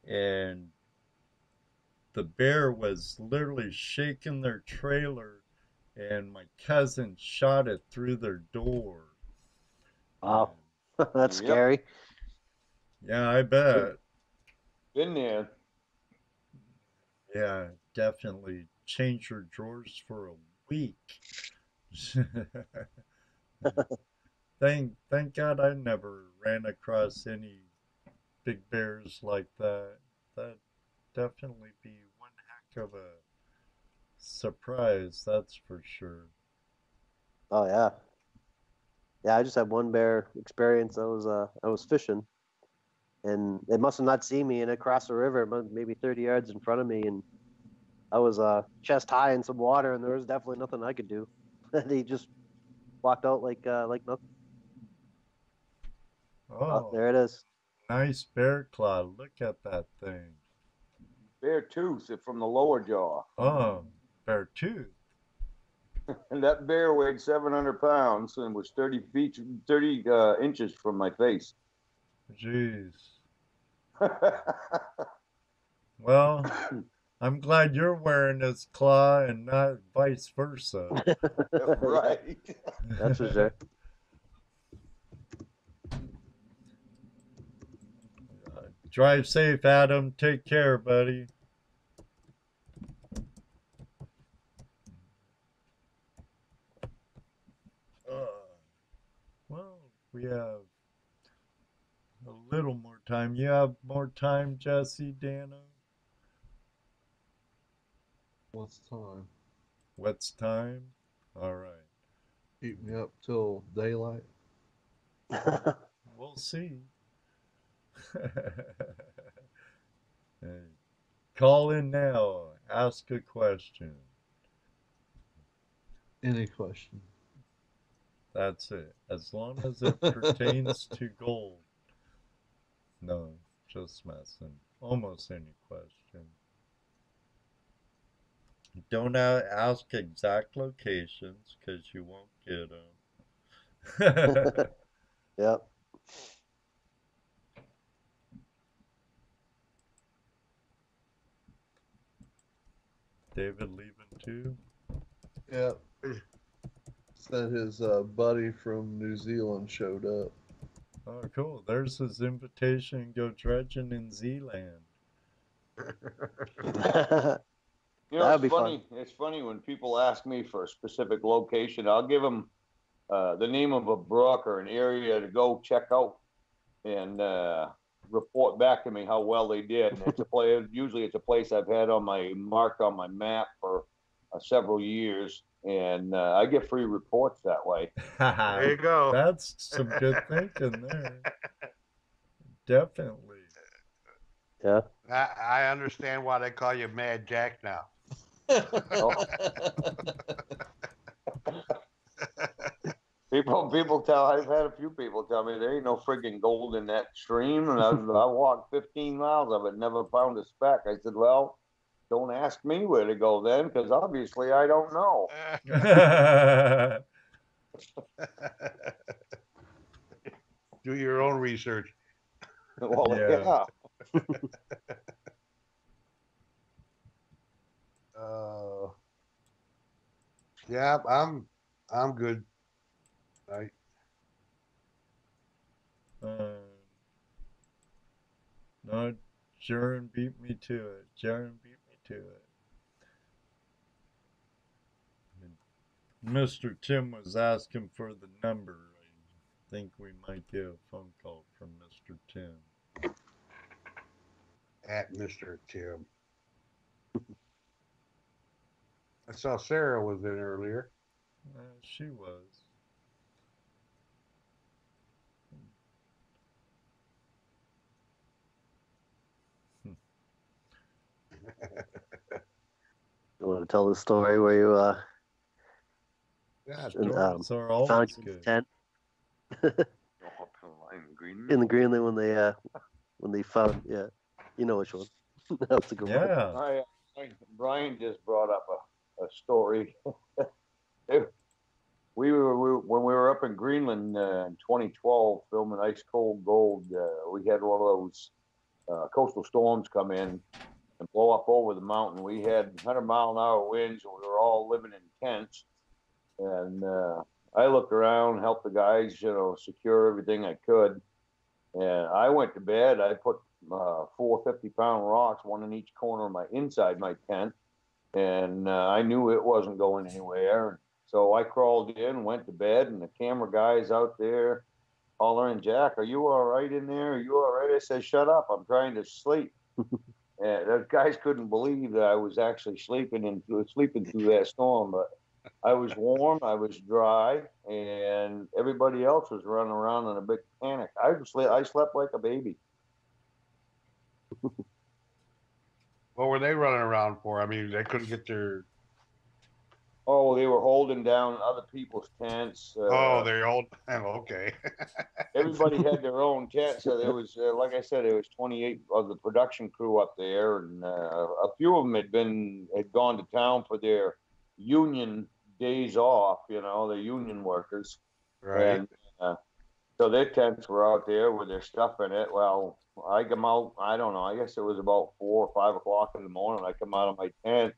and the bear was literally shaking their trailer, and my cousin shot it through their door. Wow. That's scary. Yeah, I bet. Been there. Yeah, definitely change your drawers for a week. Thank God I never ran across any big bears like that. That'd definitely be one heck of a surprise, that's for sure. Oh yeah. Yeah, I just had one bear experience. I was fishing, and it must have not seen me, and it crossed the river maybe 30 yards in front of me, and I was chest high in some water, and there was definitely nothing I could do. And he just walked out like nothing. Oh, There it is. nice bear claw. Look at that thing. Bear tooth from the lower jaw. Oh, bear tooth. And that bear weighed 700 pounds and was 30 inches from my face. Jeez. Well, I'm glad you're wearing his claw and not vice versa. Right. That's for sure. Drive safe, Adam. Take care, buddy. Well, we have a little more time. You have more time, Jesse, Dana? What's time? What's time? All right. Keep me up till daylight. We'll see. Hey, call in now. Ask a question. Any question. That's it. As long as it pertains to gold. No, just messing. Almost any question. Don't ask exact locations because you won't get them. Yep. David leaving too? Yep. Said his buddy from New Zealand showed up. Oh, cool. There's his invitation. Go dredging in Zealand. You know, it's funny. It's funny when people ask me for a specific location. I'll give them the name of a brook or an area to go check out, and report back to me how well they did. And it's a place. Usually, it's a place I've had marked on my map for several years, and I get free reports that way. There you go. That's some good thinking there. Definitely. Yeah. I understand why they call you Mad Jack now. People tell. I've had a few people tell me there ain't no friggin' gold in that stream, and I walked 15 miles of it, never found a speck. I said, well, don't ask me where to go then, because obviously I don't know. Do your own research. Well, yeah. Yeah, I'm good. Right. No, Jaron beat me to it. Jaron beat me to it. Mr. Tim was asking for the number. I think we might get a phone call from Mr. Tim. At Mr. Tim. I saw Sarah was in earlier. She was. You want to tell the story where you Yeah, stories are always found good. tent in the Greenland when they found, yeah, you know which one. That's a good one. Yeah. Brian just brought up a story. when we were up in Greenland in 2012 filming Ice Cold Gold. We had one of those coastal storms come in and blow up over the mountain. We had 100-mile-an-hour winds, and we were all living in tents. And I looked around, helped the guys, secure everything I could. And I went to bed. I put 4 50-pound rocks, one in each corner of inside my tent, and I knew it wasn't going anywhere. So I crawled in, went to bed, and the camera guy's out there hollering, "Jack, are you all right in there? Are you all right?" I said, "Shut up, I'm trying to sleep." And those guys couldn't believe that I was actually sleeping through that storm. But I was warm, I was dry, and everybody else was running around in a big panic. I slept like a baby. What were they running around for? I mean, they couldn't get their... Oh, they were holding down other people's tents. They're all... okay. Everybody had their own tent. So there was, like I said, there was 28 of the production crew up there, and a few of them had gone to town for their union days off, the union workers. Right. And so their tents were out there with their stuff in it. Well, I come out, I don't know, I guess it was about 4 or 5 o'clock in the morning. I come out of my tent,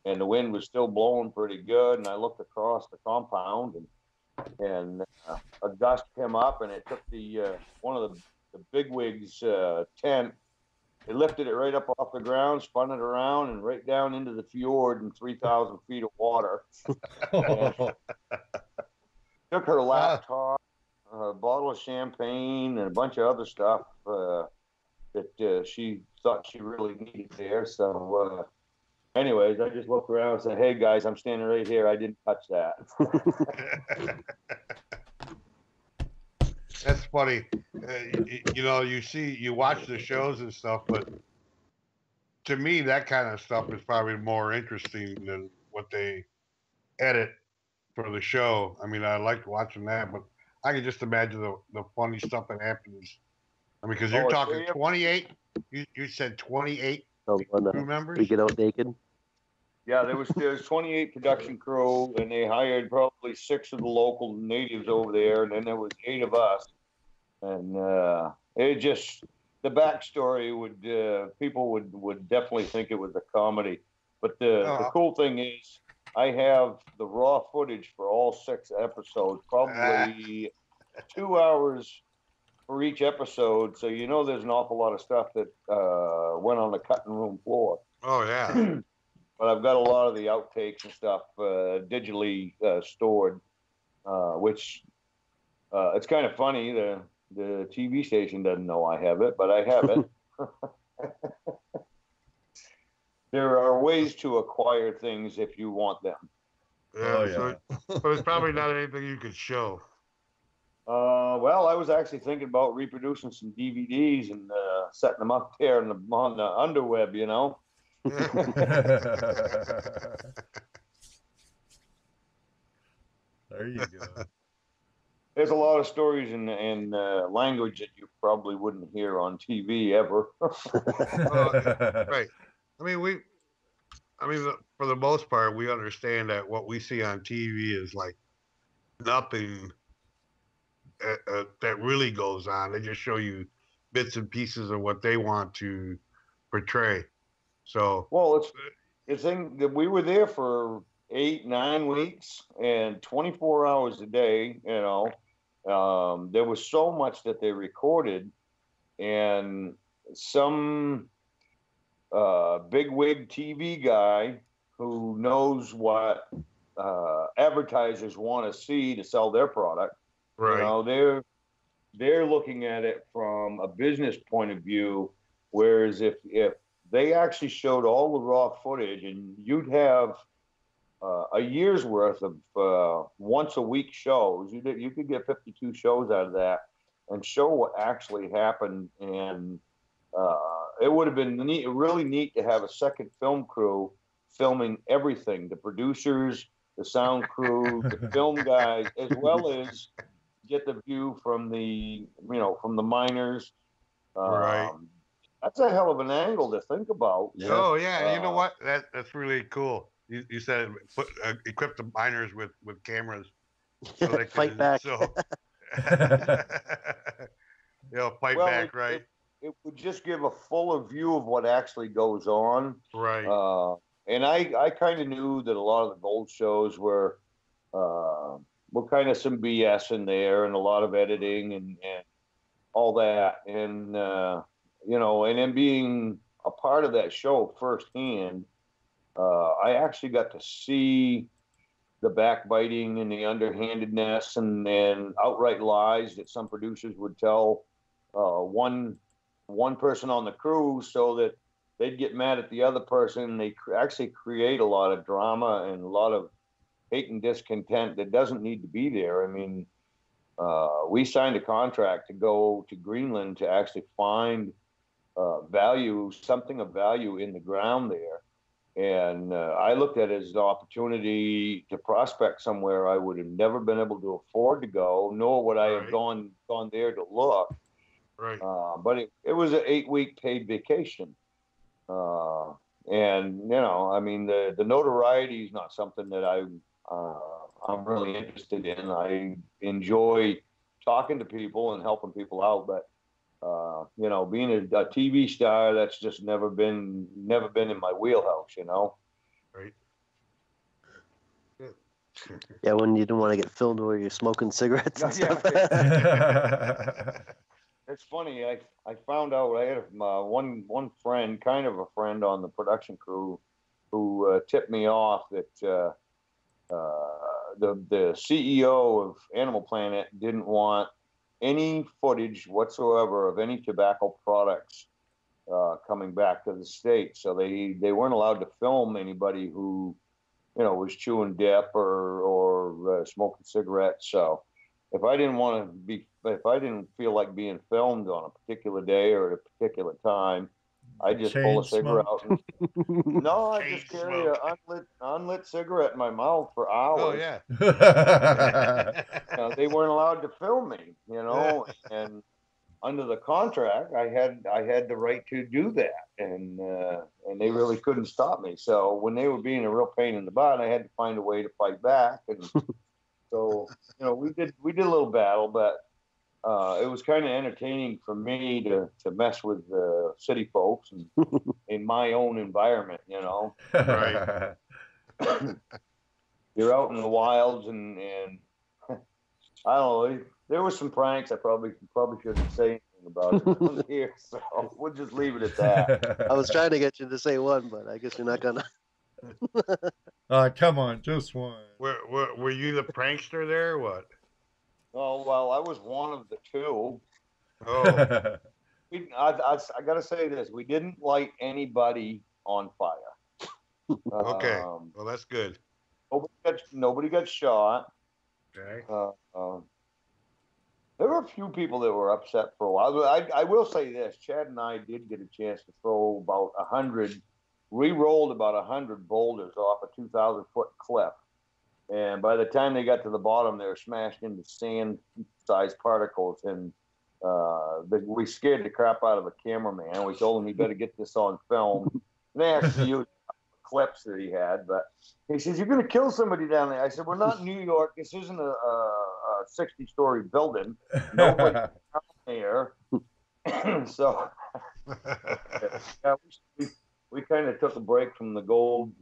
and the wind was still blowing pretty good, and I looked across the compound, and a gust came up, and it took the one of the bigwigs' tent. It lifted it right up off the ground, spun it around, and right down into the fjord in 3,000 feet of water. Took her laptop, a bottle of champagne, and a bunch of other stuff that she thought she really needed there. So anyways, I just looked around and said, "Hey guys, I'm standing right here. I didn't touch that." That's funny. You watch the shows and stuff, but to me, that kind of stuff is probably more interesting than what they edit for the show. I mean, I like watching that, but I can just imagine the funny stuff that happens. I mean, because you're talking 28. You said 28 crew members? We get out naked. Yeah, there's 28 production crew, and they hired probably 6 of the local natives over there, and then there was 8 of us. And it just, the backstory people would definitely think it was a comedy. But the cool thing is, I have the raw footage for all 6 episodes, probably 2 hours for each episode. So there's an awful lot of stuff that went on the cutting room floor. Oh, yeah. But I've got a lot of the outtakes and stuff digitally stored, which it's kind of funny. The TV station doesn't know I have it, but I have it. There are ways to acquire things if you want them. Yeah, so it's probably not anything you could show. Well, I was actually thinking about reproducing some DVDs and setting them up there on the underweb, There you go. There's a lot of stories in language that you probably wouldn't hear on TV ever. Right. I mean, for the most part, we understand that what we see on TV is like nothing that really goes on. They just show you bits and pieces of what they want to portray. So, well, it's thing that we were there for 8-9 weeks and 24 hours a day. There was so much that they recorded, and some bigwig TV guy who knows what advertisers want to see to sell their product. Right. They're looking at it from a business point of view, whereas if they actually showed all the raw footage, and you'd have a year's worth of once a week shows. You could get 52 shows out of that and show what actually happened. And it would have been really neat to have a second film crew filming everything, the producers, the sound crew, the film guys, as well as get the view from the miners. Right. That's a hell of an angle to think about. Oh yeah, you know what? That's really cool. You said equip the miners with cameras. So they Fight can- back. So, fight Well, back, right? It would just give a fuller view of what actually goes on. Right. And I kind of knew that a lot of the gold shows were kind of some BS in there and a lot of editing and all that. And, and then being a part of that show firsthand, I actually got to see the backbiting and the underhandedness and outright lies that some producers would tell one person on the crew so that they'd get mad at the other person. And they actually create a lot of drama and a lot of hate and discontent that doesn't need to be there. I mean, we signed a contract to go to Greenland to actually find something of value in the ground there. And I looked at it as an opportunity to prospect somewhere I would have never been able to afford to go, nor would I have gone there to look. Right. But it was an 8-week paid vacation. And, I mean, the notoriety is not something that I'm really interested in. I enjoy talking to people and helping people out, but being a TV star, that's just never been in my wheelhouse, Right. Yeah, when you didn't want to get filmed where you're smoking cigarettes and stuff. It's funny. I found out I had one friend, kind of a friend on the production crew, who tipped me off that the CEO of Animal Planet didn't want any footage whatsoever of any tobacco products coming back to the States. So they weren't allowed to film anybody who, was chewing dip or smoking cigarettes. So if I didn't feel like being filmed on a particular day or at a particular time, I just pull a cigarette out. No, I just carry an unlit cigarette in my mouth for hours. Oh yeah. They weren't allowed to film me, and under the contract, I had the right to do that, and they really couldn't stop me. So when they were being a real pain in the butt, I had to find a way to fight back, and so we did a little battle, but it was kind of entertaining for me to mess with city folks and in my own environment, Right. You're out in the wilds and I don't know. There were some pranks I probably shouldn't say anything about here, so we'll just leave it at that. I was trying to get you to say one, but I guess you're not gonna. Come on, just one. Were you the prankster there or what? Oh, well, I was one of the two. Oh. I got to say this. We didn't light anybody on fire. Okay. Well, that's good. Nobody got shot. Okay. There were a few people that were upset for a while. I will say this. Chad and I did get a chance to throw about 100. We rolled about 100 boulders off a 2,000-foot cliff. And by the time they got to the bottom, they were smashed into sand-sized particles. And we scared the crap out of a cameraman. We told him he better get this on film. And they actually used clips that he had. But he says, "You're going to kill somebody down there." I said, "We're not in New York. This isn't a 60-story building. Nobody down there." So yeah, we kind of took a break from the gold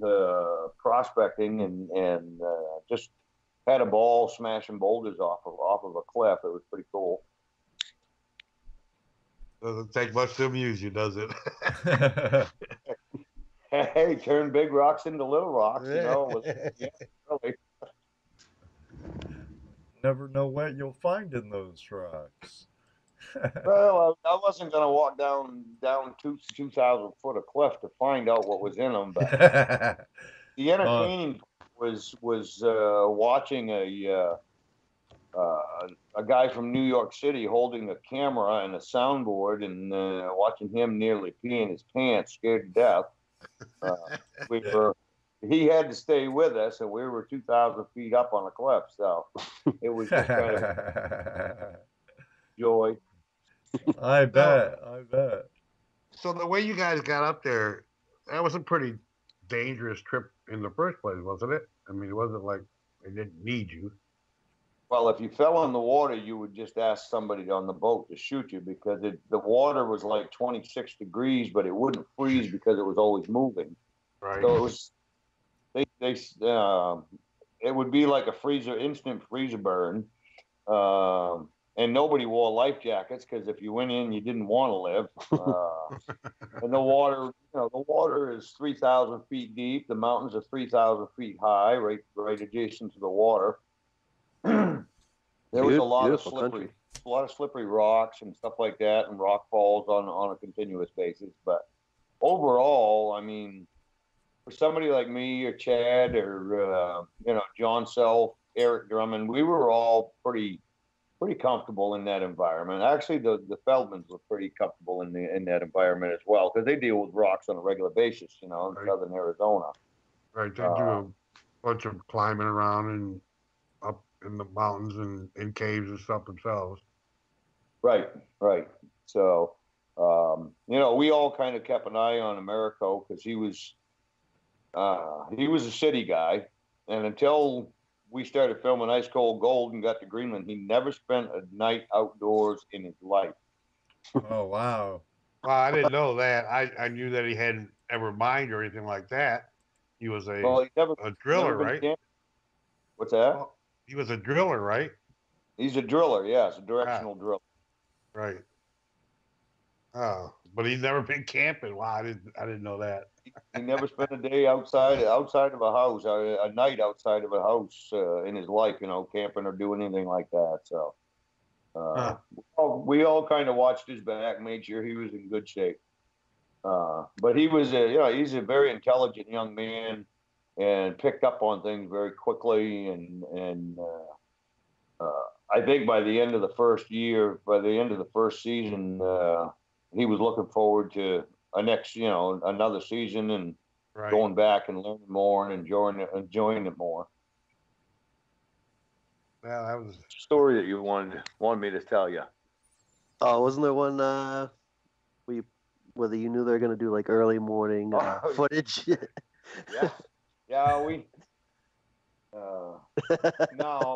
prospecting and just had a ball smashing boulders off of a cliff. It was pretty cool. Doesn't take much to amuse you, does it? Hey, turn big rocks into little rocks, really. Never know what you'll find in those rocks. Well, I wasn't going to walk down 2,000 foot of cliff to find out what was in them, but the entertaining was watching a guy from New York City holding a camera and a soundboard and watching him nearly pee in his pants, scared to death. He had to stay with us, and we were 2,000 feet up on a cliff, so it was just kind of joy. I bet. So the way you guys got up there, that was a pretty dangerous trip in the first place, wasn't it? I mean, it wasn't like they didn't need you. Well, if you fell in the water, you would just ask somebody on the boat to shoot you because the water was like 26 degrees, but it wouldn't freeze because it was always moving. Right. So it was, it would be like a instant freezer burn. And nobody wore life jackets because if you went in, you didn't want to live. And the water is 3,000 feet deep. The mountains are 3,000 feet high, right adjacent to the water. There was a lot of slippery rocks and stuff like that, and rock falls on a continuous basis. But overall, I mean, for somebody like me or Chad or John Self, Eric Drummond, we were all pretty comfortable in that environment. Actually, the Feldmans were pretty comfortable in that environment as well because they deal with rocks on a regular basis, in southern Arizona. Right, they do a bunch of climbing around and up in the mountains and in caves and stuff themselves. Right. So, we all kind of kept an eye on Americo because he was a city guy, and until we started filming Ice Cold Gold and got to Greenland, he never spent a night outdoors in his life. Oh, wow. Well, I didn't know that. I knew that he hadn't ever mined or anything like that. He was a driller, right? What's that? Well, he was a driller, right? He's a driller, yes, a directional driller. Right. Oh, but he's never been camping. Wow, I didn't know that. He never spent a day outside of a house, a night outside of a house in his life, camping or doing anything like that. So we all kind of watched his back, made sure he was in good shape. But he was he's a very intelligent young man and picked up on things very quickly. And I think by the end of the first season, he was looking forward to another season and going back and learning more and enjoying it more. Well, that was a story that you wanted me to tell you. Oh, wasn't there one whether you knew they were going to do like early morning footage? Yeah, we. No,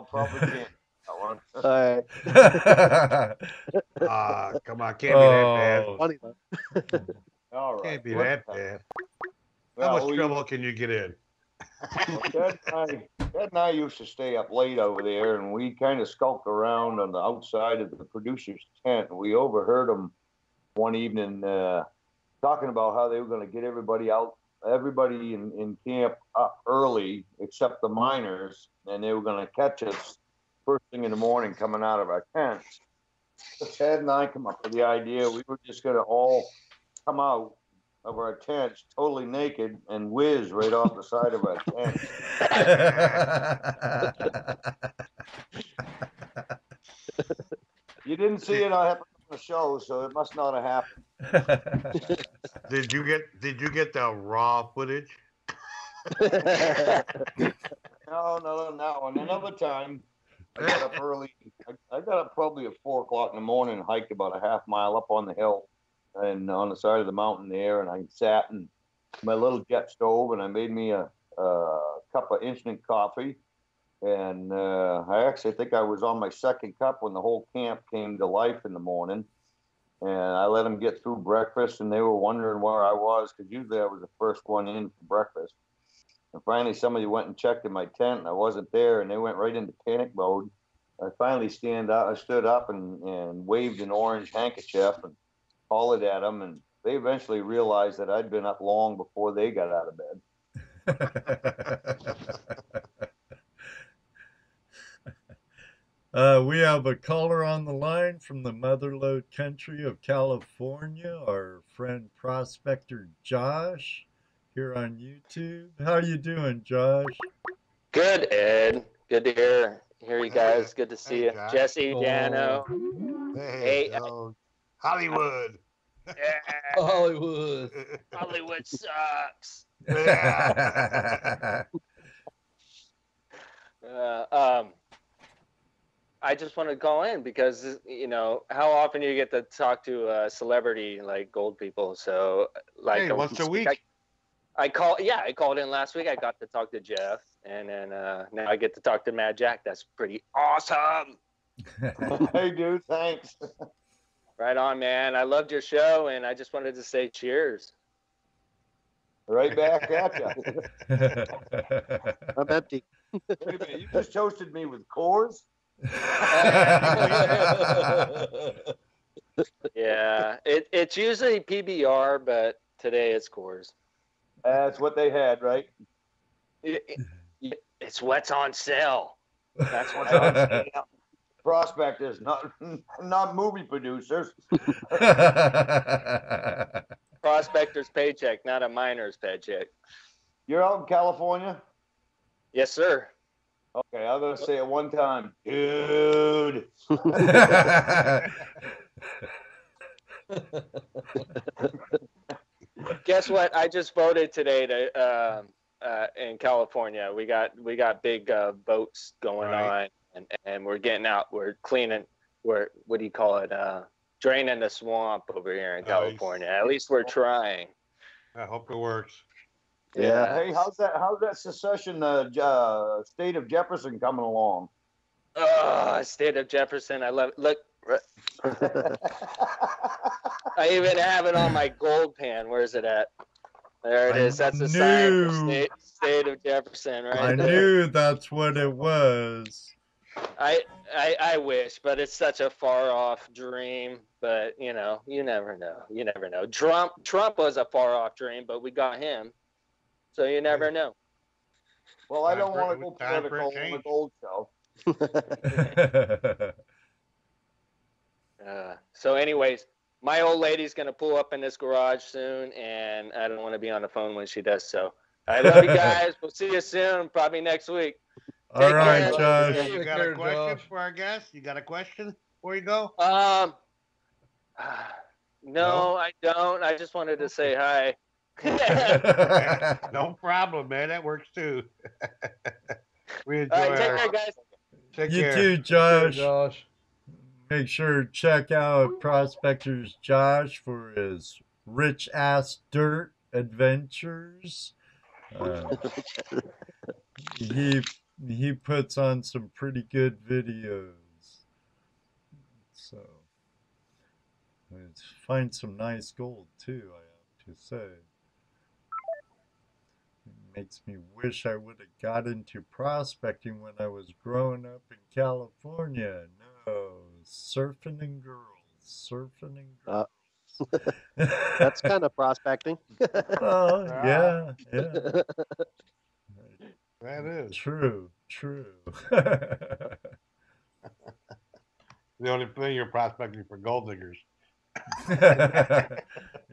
probably can't. That one. All right. Come on, can't be that bad. Funny though. All right. Can't be that bad. Well, how much trouble can you get in? Ted and I used to stay up late over there, and we kind of skulked around on the outside of the producer's tent. And we overheard them one evening talking about how they were going to get everybody in camp up early except the miners, and they were going to catch us first thing in the morning coming out of our tents. So Ted and I come up with the idea we were just going to all come out of our tents totally naked and whiz right off the side of our tent. You didn't see it happen on the show, so it must not have happened. Did you get the raw footage? No. And another time, I got up early. I got up probably at 4 o'clock in the morning and hiked about a half mile up on the hill and on the side of the mountain there. And I sat in my little jet stove and I made me a cup of instant coffee. And I actually think I was on my second cup when the whole camp came to life in the morning. And I let them get through breakfast, and they were wondering where I was because usually I was the first one in for breakfast. And finally, somebody went and checked in my tent, and I wasn't there, and they went right into panic mode. I finally stood up and waved an orange handkerchief and hollered at them, and they eventually realized that I'd been up long before they got out of bed. We have a caller on the line from the motherlode country of California, our friend Prospector Josh here on YouTube. How are you doing, Josh? Good, Ed. Good to hear you guys. Good to see you. Josh. Jesse, Dano. Hey, Hollywood. Hollywood. Hollywood sucks. I just want to call in because, how often you get to talk to a celebrity like gold people. So, like once a week. I called in last week. I got to talk to Jeff, and then now I get to talk to Mad Jack. That's pretty awesome. Hey, dude, thanks. Right on, man. I loved your show, and I just wanted to say cheers. Right back at you. I'm empty. Wait a minute, you just toasted me with Coors? Yeah, it's usually PBR, but today it's Coors. That's what they had, right? It's what's on sale. That's what's on sale. Prospectors, not movie producers. Prospector's paycheck, not a miner's paycheck. You're out in California? Yes, sir. Okay, I'm gonna say it one time, dude. Guess what? I just voted today to in California. We got big boats going on, and we're getting out. We're cleaning. What do you call it? Draining the swamp over here in California. At least we're trying. I hope it works. Yeah. Hey, how's that secession state of Jefferson coming along? State of Jefferson. I love it. Look. I even have it on my gold pan. Where's it at? There it is. That's the sign for state of Jefferson, right? I knew that's what it was. I wish, but it's such a far off dream. But you never know. You never know. Trump was a far off dream, but we got him. So you never know. Well, I don't want to go political on the gold show. So anyways, my old lady's going to pull up in this garage soon, and I don't want to be on the phone when she does so. I love you guys. We'll see you soon, probably next week. All right, Josh. You got a question for our guest? You got a question before you go? No, I don't. I just wanted to say hi. No problem, man. That works too. We enjoy All right, take care, guys. Take You care. too, Josh. Josh. Make sure to check out Prospectors Josh for his rich ass dirt adventures. He puts on some pretty good videos. So find some nice gold too, I have to say. It makes me wish I would have got into prospecting when I was growing up in California. No, surfing and girls. That's kind of prospecting. Oh, yeah. That is. True. The only thing you're prospecting for gold diggers.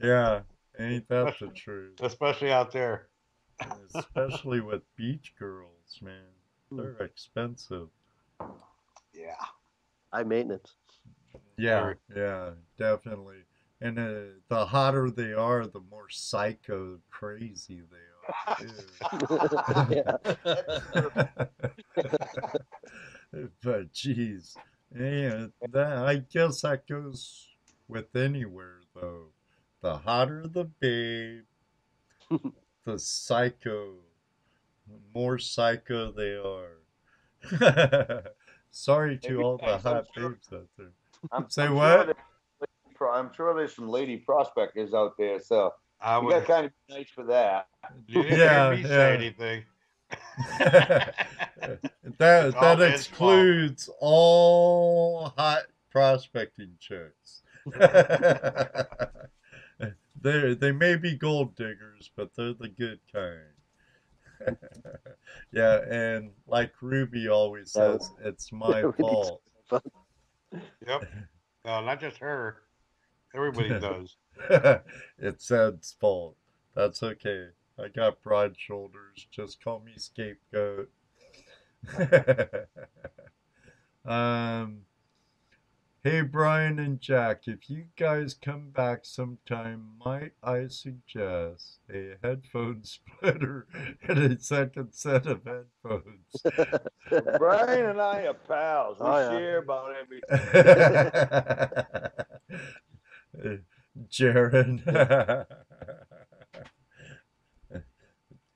Yeah, ain't that the truth? Especially out there. Especially with beach girls, man. They're expensive. Yeah. High maintenance. Yeah, definitely. And the hotter they are, the more psycho crazy they are, too. But geez, yeah, I guess that goes with anywhere, though. The hotter the babe, the more psycho they are. Sorry to all the hot babes out there. Say what? I'm sure there's some lady prospectors out there, so I you got to kind of be nice for that. You didn't hear me say anything. That excludes all hot prospecting chicks. They may be gold diggers, but they're the good kind. Yeah, and like Ruby always says, it's my fault. Yep. No, not just her. Everybody does. It's Ed's fault. That's okay. I got broad shoulders. Just call me scapegoat. Hey, Bryan and Jack, if you guys come back sometime, might I suggest a headphone splitter and a second set of headphones? Bryan and I are pals. We share about everything. Jared.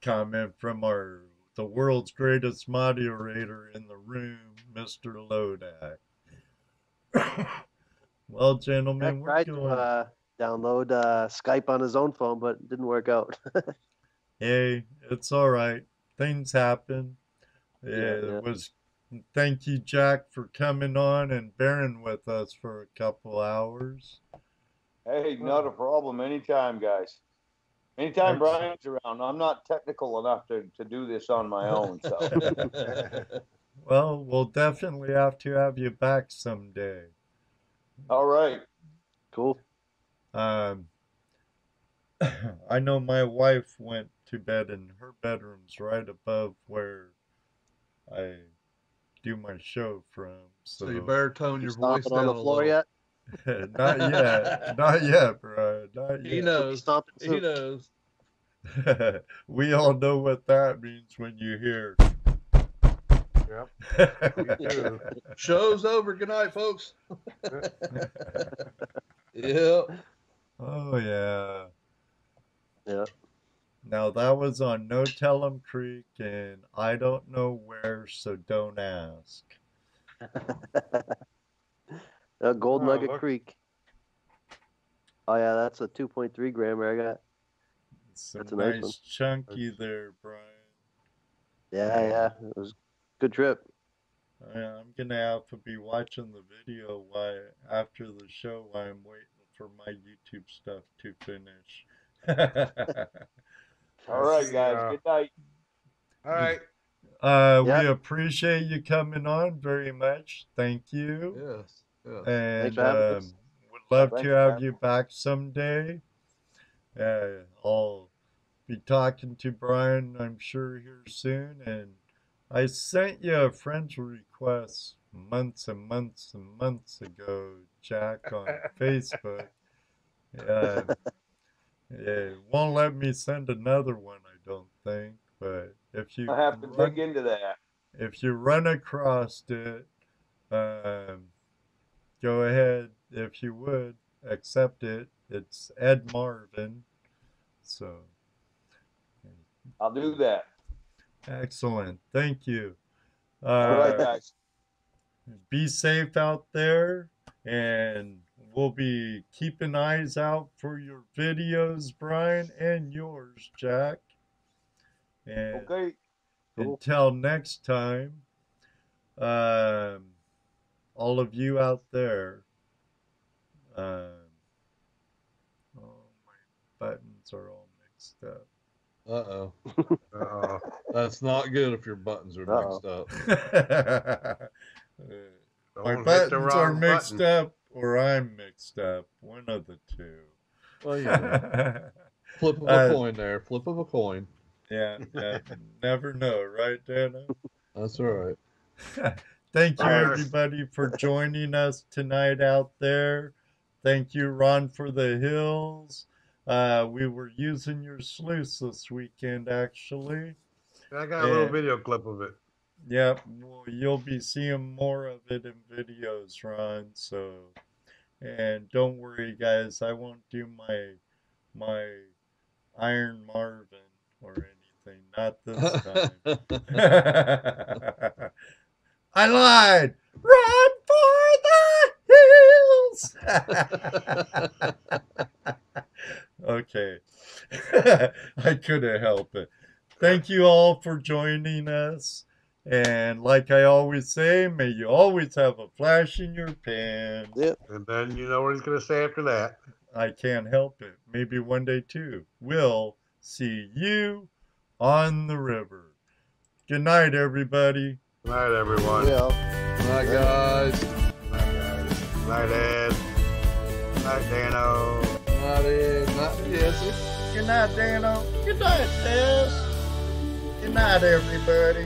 comment from the world's greatest moderator in the room, Mr. Lodak. Well, gentlemen, I we're tried going. to download Skype on his own phone, but it didn't work out. Hey, it's all right. Things happen. Yeah. It was. Thank you, Jack, for coming on and bearing with us for a couple hours. Hey, not a problem. Anytime, guys. Anytime Brian's around. I'm not technical enough to do this on my own. So. Well, we'll definitely have to have you back someday. All right. Cool. I know my wife went to bed in her bedroom's right above where I do my show from. So you better tone your voice stomping on down the a floor little. yet? Not yet. Not yet, bro. Not yet. He knows. Stomping He soon. knows. We all know what that means when you hear. Yep. Show's over. Good night, folks. Yep. Oh, yeah. Yeah. Now, that was on No Tell 'em Creek, and I don't know where, so don't ask. Gold Oh, Nugget look. Creek. Oh, yeah, that's a 2.3 grammer I got. Some That's a nice nice one. chunky there, Brian. Yeah. It was a good trip. I'm going to have to be watching the video after the show while I'm waiting for my YouTube stuff to finish. All right, guys. Good night. All right. We appreciate you coming on very much. Thank you. Yes. Yes. And Thanks for having us. would love Thanks to for have having you back someday. I'll be talking to Brian, I'm sure, here soon. And I sent you a friend's request months and months and months ago, Jack, on Facebook. It won't let me send another one, I don't think. But if you I have to dig into that. if you run across it, go ahead, if you would, accept it. It's Ed Marvin. So. I'll do that. Excellent. Thank you. All right, guys. Be safe out there, and we'll be keeping eyes out for your videos, Brian, and yours, Jack. And Okay. until next time, all of you out there, oh, my buttons are all mixed up. Uh-oh. Uh-oh. That's not good if your buttons are mixed up. My Don't hit the buttons are wrong mixed button. up, or I'm mixed up. One of the two. Well, yeah. Flip of a coin there. Flip of a coin. Yeah, never know, right, Dana? That's all right. Thank you, All right. everybody, for joining us tonight out there. Thank you, Ron, for the hills. We were using your sluice this weekend, actually. I got a little video clip of it. Yep, well, you'll be seeing more of it in videos, Ron. So, and don't worry, guys, I won't do my Iron Marvin or anything. Not this time. I lied. Run for the hills. Okay. I couldn't help it. Thank you all for joining us. And like I always say, may you always have a flash in your pan. Yep. And then you know what he's going to say after that. I can't help it. Maybe one day too. We'll see you on the river. Good night, everybody. Good night, everyone. Yeah. Good night, guys. Good night, guys. Good night, Ed. Good night, Dano. Good night, Ed. Good night, Jesse. Good night, Dano. Good night, Tess. Good night, everybody.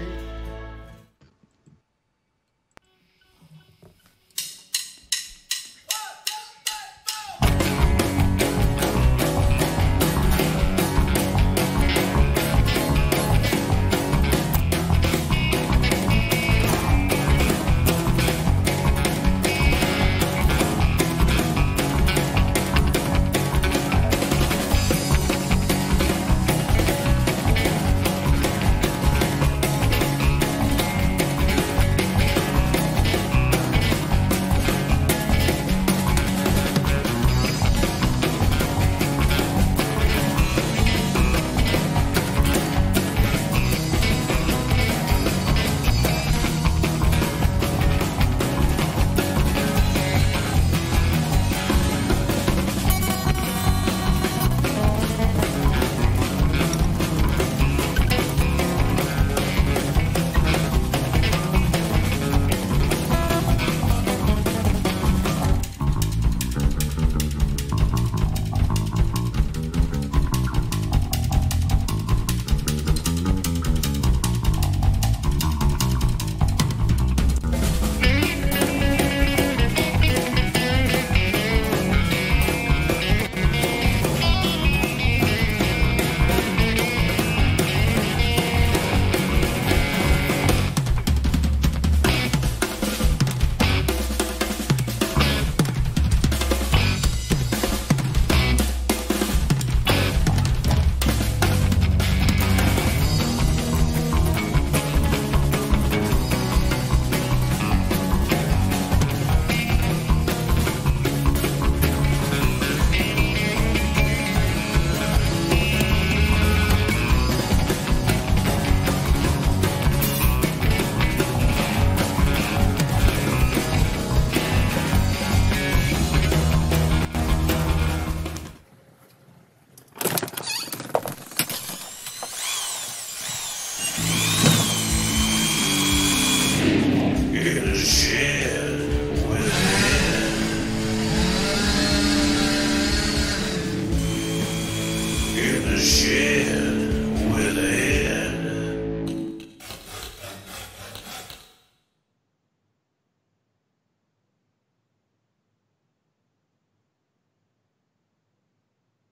in the shed.